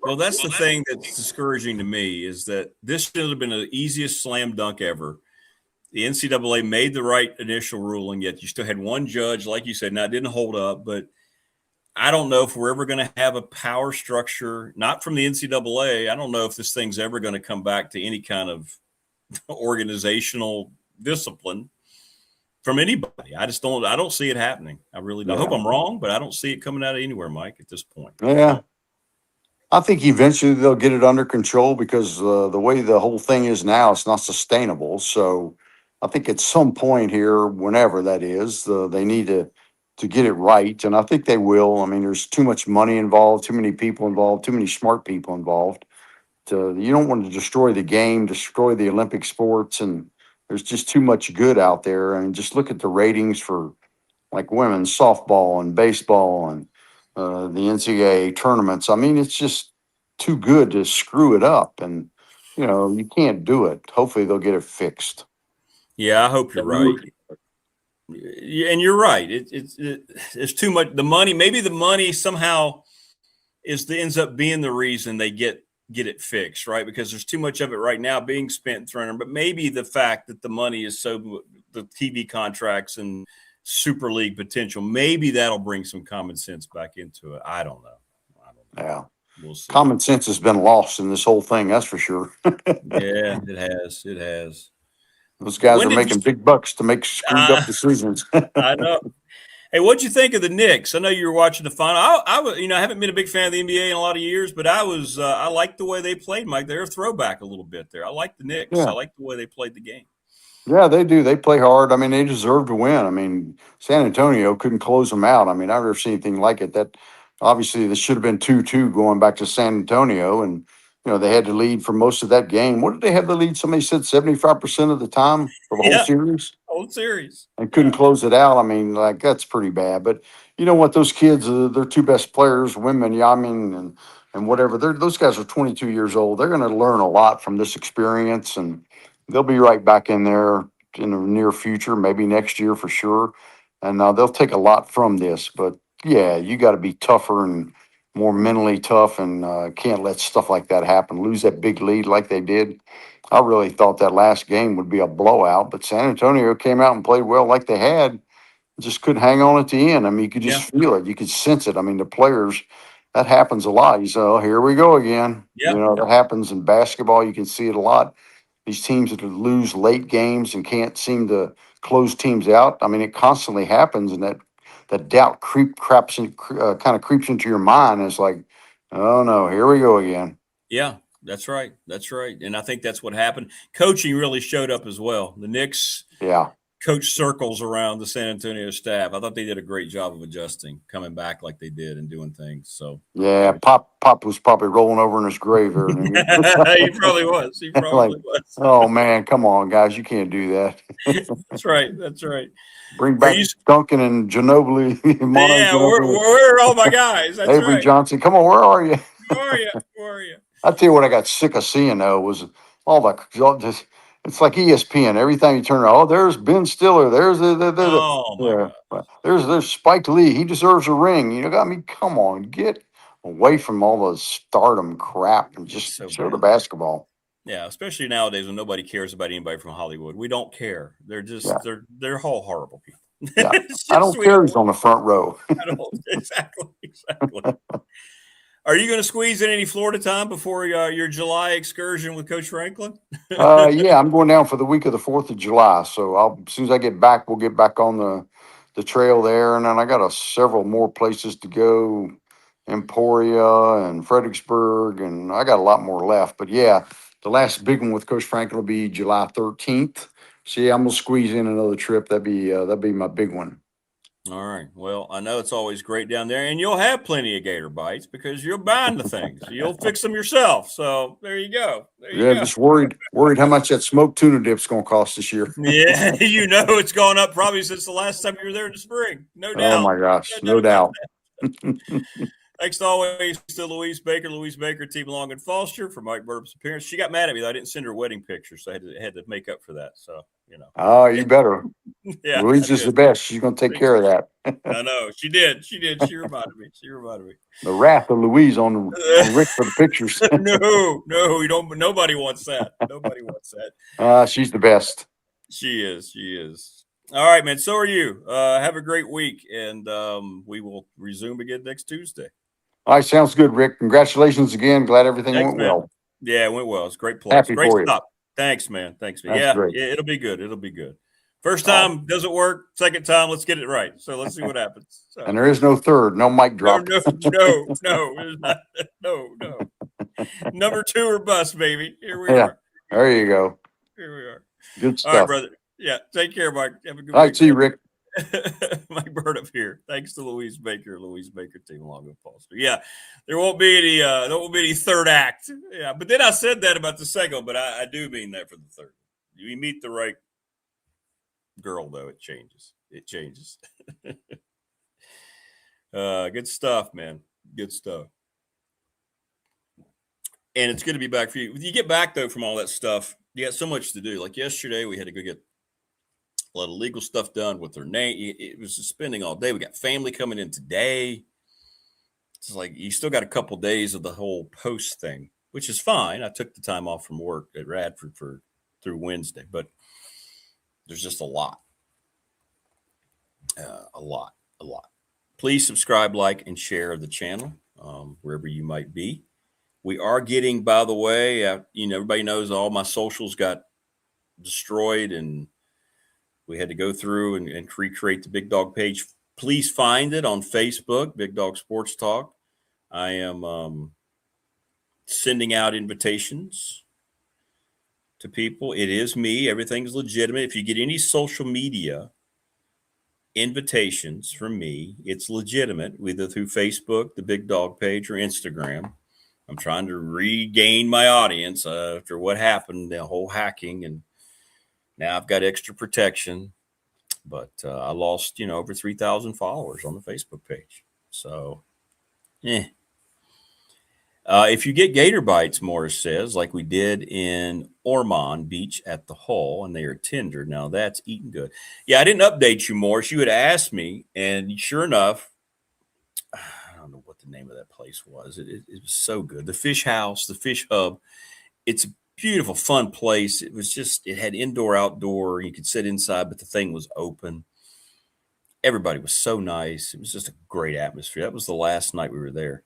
Speaker 5: Well, that's the thing that's discouraging to me, is that this should have been the easiest slam dunk ever. The NCAA made the right initial ruling, yet you still had one judge, like you said. Now, it didn't hold up, but I don't know if we're ever going to have a power structure, not from the NCAA. I don't know if this thing's ever going to come back to any kind of organizational discipline from anybody. I don't see it happening. I really don't. I hope I'm wrong, but I don't see it coming out of anywhere, Mike, at this point.
Speaker 12: Yeah. I think eventually they'll get it under control, because the way the whole thing is now, it's not sustainable. So I think at some point here, whenever that is, they need to get it right. And I think they will. I mean, there's too much money involved, too many people involved, too many smart people involved. You don't want to destroy the game, destroy the Olympic sports. And there's just too much good out there. And just look at the ratings for like women's softball and baseball and the NCAA tournaments. I mean, it's just too good to screw it up. And, you can't do it. Hopefully they'll get it fixed.
Speaker 5: Yeah, I hope you're right. And you're right. It's too much. The money, maybe the money somehow ends up being the reason they get it fixed, right? Because there's too much of it right now being spent and thrown. But maybe the fact that the money is the TV contracts and Super League potential, maybe that'll bring some common sense back into it. I don't know.
Speaker 12: Yeah.
Speaker 5: We'll see.
Speaker 12: Common sense has been lost in this whole thing. That's for sure.
Speaker 5: Yeah, it has. It has.
Speaker 12: Those guys are making big bucks to make screwed up decisions.
Speaker 5: I know. Hey, what'd you think of the Knicks? I know you were watching the final. I haven't been a big fan of the NBA in a lot of years, but I liked the way they played, Mike. They're a throwback a little bit there. I like the Knicks. Yeah. I like the way they played the game.
Speaker 12: Yeah, they do. They play hard. I mean, they deserve to win. I mean, San Antonio couldn't close them out. I mean, I've never seen anything like it. That obviously this should have been 2-2 going back to San Antonio, and they had to lead for most of that game. What did they have the lead? Somebody said 75% of the time for the whole series.
Speaker 5: Whole series.
Speaker 12: And couldn't close it out. I mean, like, that's pretty bad. But you know what? Those kids, their two best players, women, Yamin and whatever. Those guys are 22 years old. They're going to learn a lot from this experience, and they'll be right back in there in the near future, maybe next year for sure. And they'll take a lot from this. But yeah, you got to be tougher and more mentally tough, and can't let stuff like that happen. Lose that big lead like they did. I really thought that last game would be a blowout, but San Antonio came out and played well like they had. Just couldn't hang on at the end. I mean, you could just feel it. You could sense it. I mean, the players, that happens a lot. You say, oh, here we go again.
Speaker 5: Yep.
Speaker 12: That happens in basketball. You can see it a lot. These teams that lose late games and can't seem to close teams out. I mean, it constantly happens, and that doubt kind of creeps into your mind. It's like, oh no, here we go again.
Speaker 5: Yeah, that's right. That's right. And I think that's what happened. Coaching really showed up as well. The Knicks coach circles around the San Antonio staff. I thought they did a great job of adjusting, coming back like they did and doing things. So
Speaker 12: yeah, Pop was probably rolling over in his grave there.
Speaker 5: He probably was. He probably was.
Speaker 12: Oh man, come on, guys, you can't do that.
Speaker 5: That's right. That's right.
Speaker 12: Bring back Duncan and Ginobili.
Speaker 5: Yeah, where are all my guys? That's
Speaker 12: Avery
Speaker 5: right.
Speaker 12: Johnson, come on, where are you?
Speaker 5: Where are you? Where are you?
Speaker 12: I tell you what, I got sick of seeing though was all the. It's like ESPN. Every time you turn around, there's Ben Stiller. There's there's Spike Lee. He deserves a ring. I mean, come on, get away from all the stardom crap and just show the basketball.
Speaker 5: Yeah, especially nowadays when nobody cares about anybody from Hollywood. We don't care. They're just
Speaker 12: Yeah.
Speaker 5: they're all horrible people.
Speaker 12: Yeah.
Speaker 5: It's
Speaker 12: I
Speaker 5: just,
Speaker 12: don't care who's on the front row.
Speaker 5: I don't exactly. Are you going to squeeze in any Florida time before your July excursion with Coach Franklin?
Speaker 12: Yeah, I'm going down for the week of the 4th of July. So as soon as I get back, we'll get back on the trail there. And then I got several more places to go, Emporia and Fredericksburg, and I got a lot more left. But yeah, the last big one with Coach Franklin will be July 13th. So yeah, I'm gonna squeeze in another trip. That'd be my big one.
Speaker 5: All right. Well, I know it's always great down there, and you'll have plenty of gator bites because you're buying the things. You'll fix them yourself. So there you go. There you
Speaker 12: Yeah,
Speaker 5: go.
Speaker 12: just worried how much that smoked tuna dip's gonna cost this year.
Speaker 5: Yeah, it's gone up probably since the last time you were there in the spring. No doubt.
Speaker 12: Oh my gosh, no doubt.
Speaker 5: Thanks always to Louise Baker, Team Long and Foster for Mike Burp's appearance. She got mad at me though. I didn't send her wedding picture, so I had to make up for that. So
Speaker 12: Oh, you better.
Speaker 5: Yeah,
Speaker 12: Louise is the best. She's gonna take care of that.
Speaker 5: I know she did. She reminded me.
Speaker 12: The wrath of Louise on Rick for the pictures.
Speaker 5: No, you don't. Nobody wants that. Nobody wants that.
Speaker 12: She's the best.
Speaker 5: She is. All right, man. So are you. Have a great week, and we will resume again next Tuesday.
Speaker 12: All right, sounds good, Rick. Congratulations again. Glad everything went well.
Speaker 5: Yeah, it went well. It's a great place.
Speaker 12: Happy
Speaker 5: Great
Speaker 12: for
Speaker 5: stop. Thanks, man.
Speaker 12: That's
Speaker 5: yeah,
Speaker 12: great.
Speaker 5: It'll be good. First time doesn't work. Second time, let's get it right. So let's see what happens. So.
Speaker 12: And there is no third. No mic drop.
Speaker 5: No. Number 2 or bust, baby. Here we are.
Speaker 12: There you go.
Speaker 5: Here we are.
Speaker 12: Good stuff.
Speaker 5: All right, brother. Yeah. Take care, Mike. Have a good
Speaker 12: All right,
Speaker 5: week,
Speaker 12: see you, Rick.
Speaker 5: Mike Bird up here. Thanks to Louise Baker, Team Long and Foster. Yeah, there won't be any third act. Yeah, but then I said that about the second, but I do mean that for the third. You meet the right girl, though, it changes. Good stuff, man. Good stuff. And it's good to be back for you. When you get back, though, from all that stuff, you got so much to do. Like yesterday, we had to go get a lot of legal stuff done with their name. It was just spending all day. We got family coming in today. It's like you still got a couple days of the whole post thing, which is fine. I took the time off from work at Radford through Wednesday, but there's just a lot. A lot. Please subscribe, like, and share the channel wherever you might be. We are getting, by the way, everybody knows all my socials got destroyed and we had to go through and recreate the Big Dog page. Please find it on Facebook, Big Dog Sports Talk. I am sending out invitations to people. It is me. Everything's legitimate. If you get any social media invitations from me, it's legitimate, either through Facebook, the Big Dog page, or Instagram. I'm trying to regain my audience after what happened, the whole hacking, and now I've got extra protection. But I lost, over 3,000 followers on the Facebook page. So, if you get gator bites, Morris says, like we did in Ormond Beach at the Hull, and they are tender. Now that's eating good. Yeah, I didn't update you, Morris. You had asked me, and sure enough, I don't know what the name of that place was. It was so good. The Fish House, the Fish Hub. It's a beautiful, fun place. It had indoor, outdoor. You could sit inside, but the thing was open. Everybody was so nice. It was just a great atmosphere. That was the last night we were there.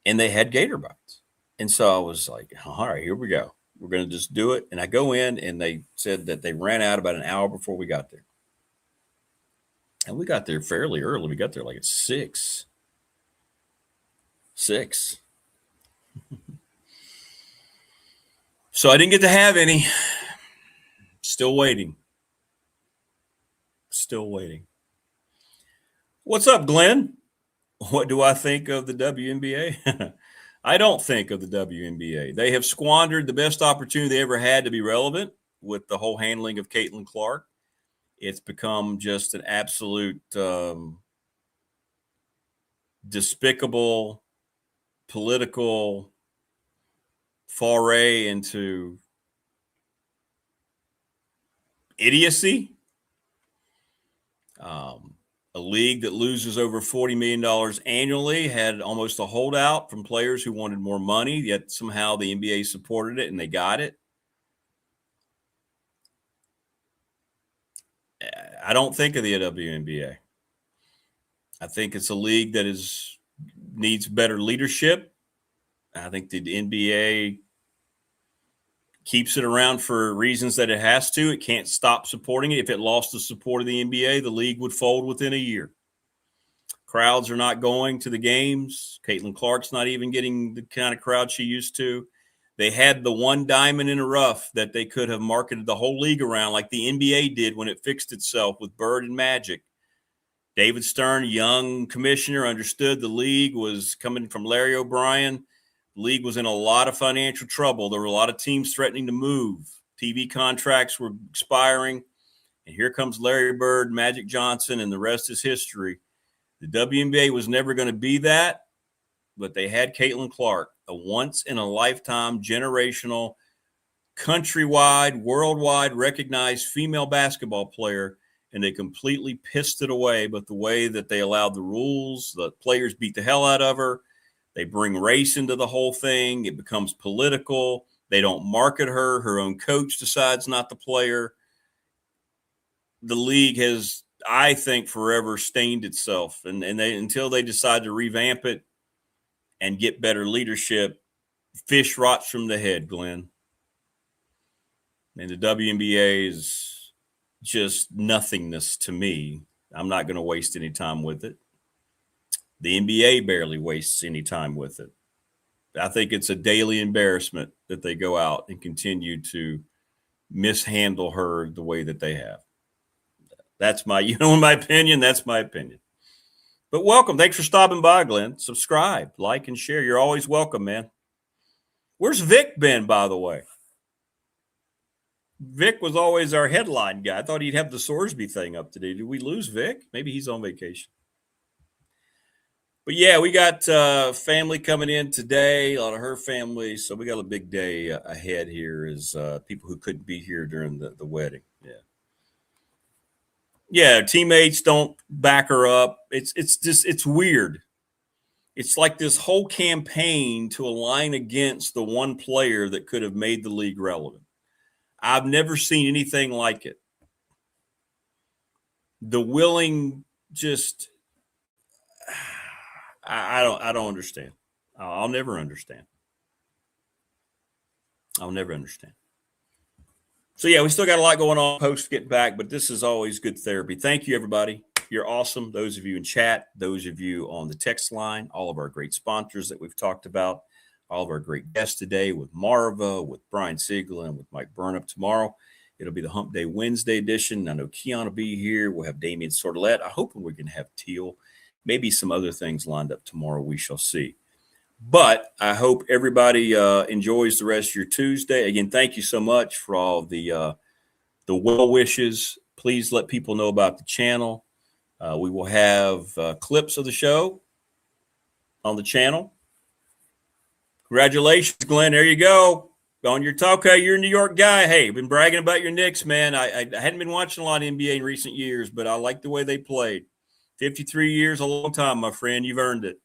Speaker 5: And they had gator bites. And so I was like, all right, here we go. We're going to just do it. And I go in, and they said that they ran out about an hour before we got there. And we got there fairly early. We got there like at 6. So I didn't get to have any. Still waiting. What's up, Glenn? What do I think of the WNBA? I don't think of the WNBA. They have squandered the best opportunity they ever had to be relevant with the whole handling of Caitlin Clark. It's become just an absolute despicable political foray into idiocy. A league that loses over $40 million annually had almost a holdout from players who wanted more money, yet somehow the NBA supported it and they got it. I don't think of the WNBA. I think it's a league that needs better leadership. I think the NBA keeps it around for reasons that it has to. It can't stop supporting it. If it lost the support of the NBA, the league would fold within a year. Crowds are not going to the games. Caitlin Clark's not even getting the kind of crowd she used to. They had the one diamond in the rough that they could have marketed the whole league around, like the NBA did when it fixed itself with Bird and Magic. David Stern, young commissioner, understood the league was coming from Larry O'Brien. The league was in a lot of financial trouble. There were a lot of teams threatening to move. TV contracts were expiring. And here comes Larry Bird, Magic Johnson, and the rest is history. The WNBA was never going to be that, but they had Caitlin Clark, a once-in-a-lifetime, generational, countrywide, worldwide recognized female basketball player, and they completely pissed it away. But the way that they allowed the rules, the players beat the hell out of her. They bring race into the whole thing. It becomes political. They don't market her. Her own coach decides not to play her. The league has, I think, forever stained itself. And they, until they decide to revamp it and get better leadership, fish rots from the head, Glenn. And the WNBA is just nothingness to me. I'm not going to waste any time with it. The NBA barely wastes any time with it. I think it's a daily embarrassment that they go out and continue to mishandle her the way that they have. That's my, my opinion. That's my opinion. But welcome. Thanks for stopping by, Glenn. Subscribe, like, and share. You're always welcome, man. Where's Vic been, by the way? Vic was always our headline guy. I thought he'd have the Sorsby thing up today. Did we lose Vic? Maybe he's on vacation. But, yeah, we got family coming in today, a lot of her family. So we got a big day ahead here as people who couldn't be here during the wedding. Yeah. Yeah, teammates don't back her up. It's weird. It's like this whole campaign to align against the one player that could have made the league relevant. I've never seen anything like it. The willing just I don't understand. I'll never understand. I'll never understand. So, yeah, we still got a lot going on post get back, but this is always good therapy. Thank you, everybody. You're awesome. Those of you in chat, those of you on the text line, all of our great sponsors that we've talked about, all of our great guests today with Marva, with Brian Siegel, and with Mike Burnup tomorrow. It'll be the Hump Day Wednesday edition. I know Keon will be here. We'll have Damian Sordelette. I hope we're going to have Teal. Maybe some other things lined up tomorrow. We shall see. But I hope everybody enjoys the rest of your Tuesday. Again, thank you so much for all the well wishes. Please let people know about the channel. We will have clips of the show on the channel. Congratulations, Glenn. There you go. On your talk. Okay, you're a New York guy. Hey, been bragging about your Knicks, man. I hadn't been watching a lot of NBA in recent years, but I like the way they played. 53 years, a long time, my friend. You've earned it.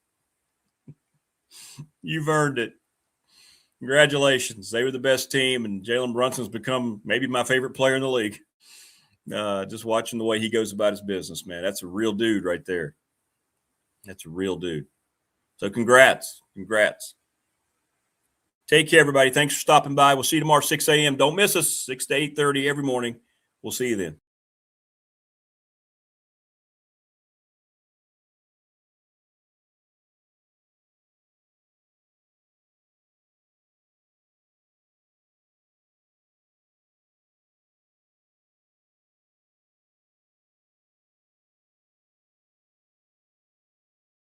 Speaker 5: You've earned it. Congratulations. They were the best team, and Jalen Brunson's become maybe my favorite player in the league. Just watching the way he goes about his business, man. That's a real dude right there. That's a real dude. So congrats. Congrats. Take care, everybody. Thanks for stopping by. We'll see you tomorrow, 6 a.m. Don't miss us, 6 to 8:30 every morning. We'll see you then.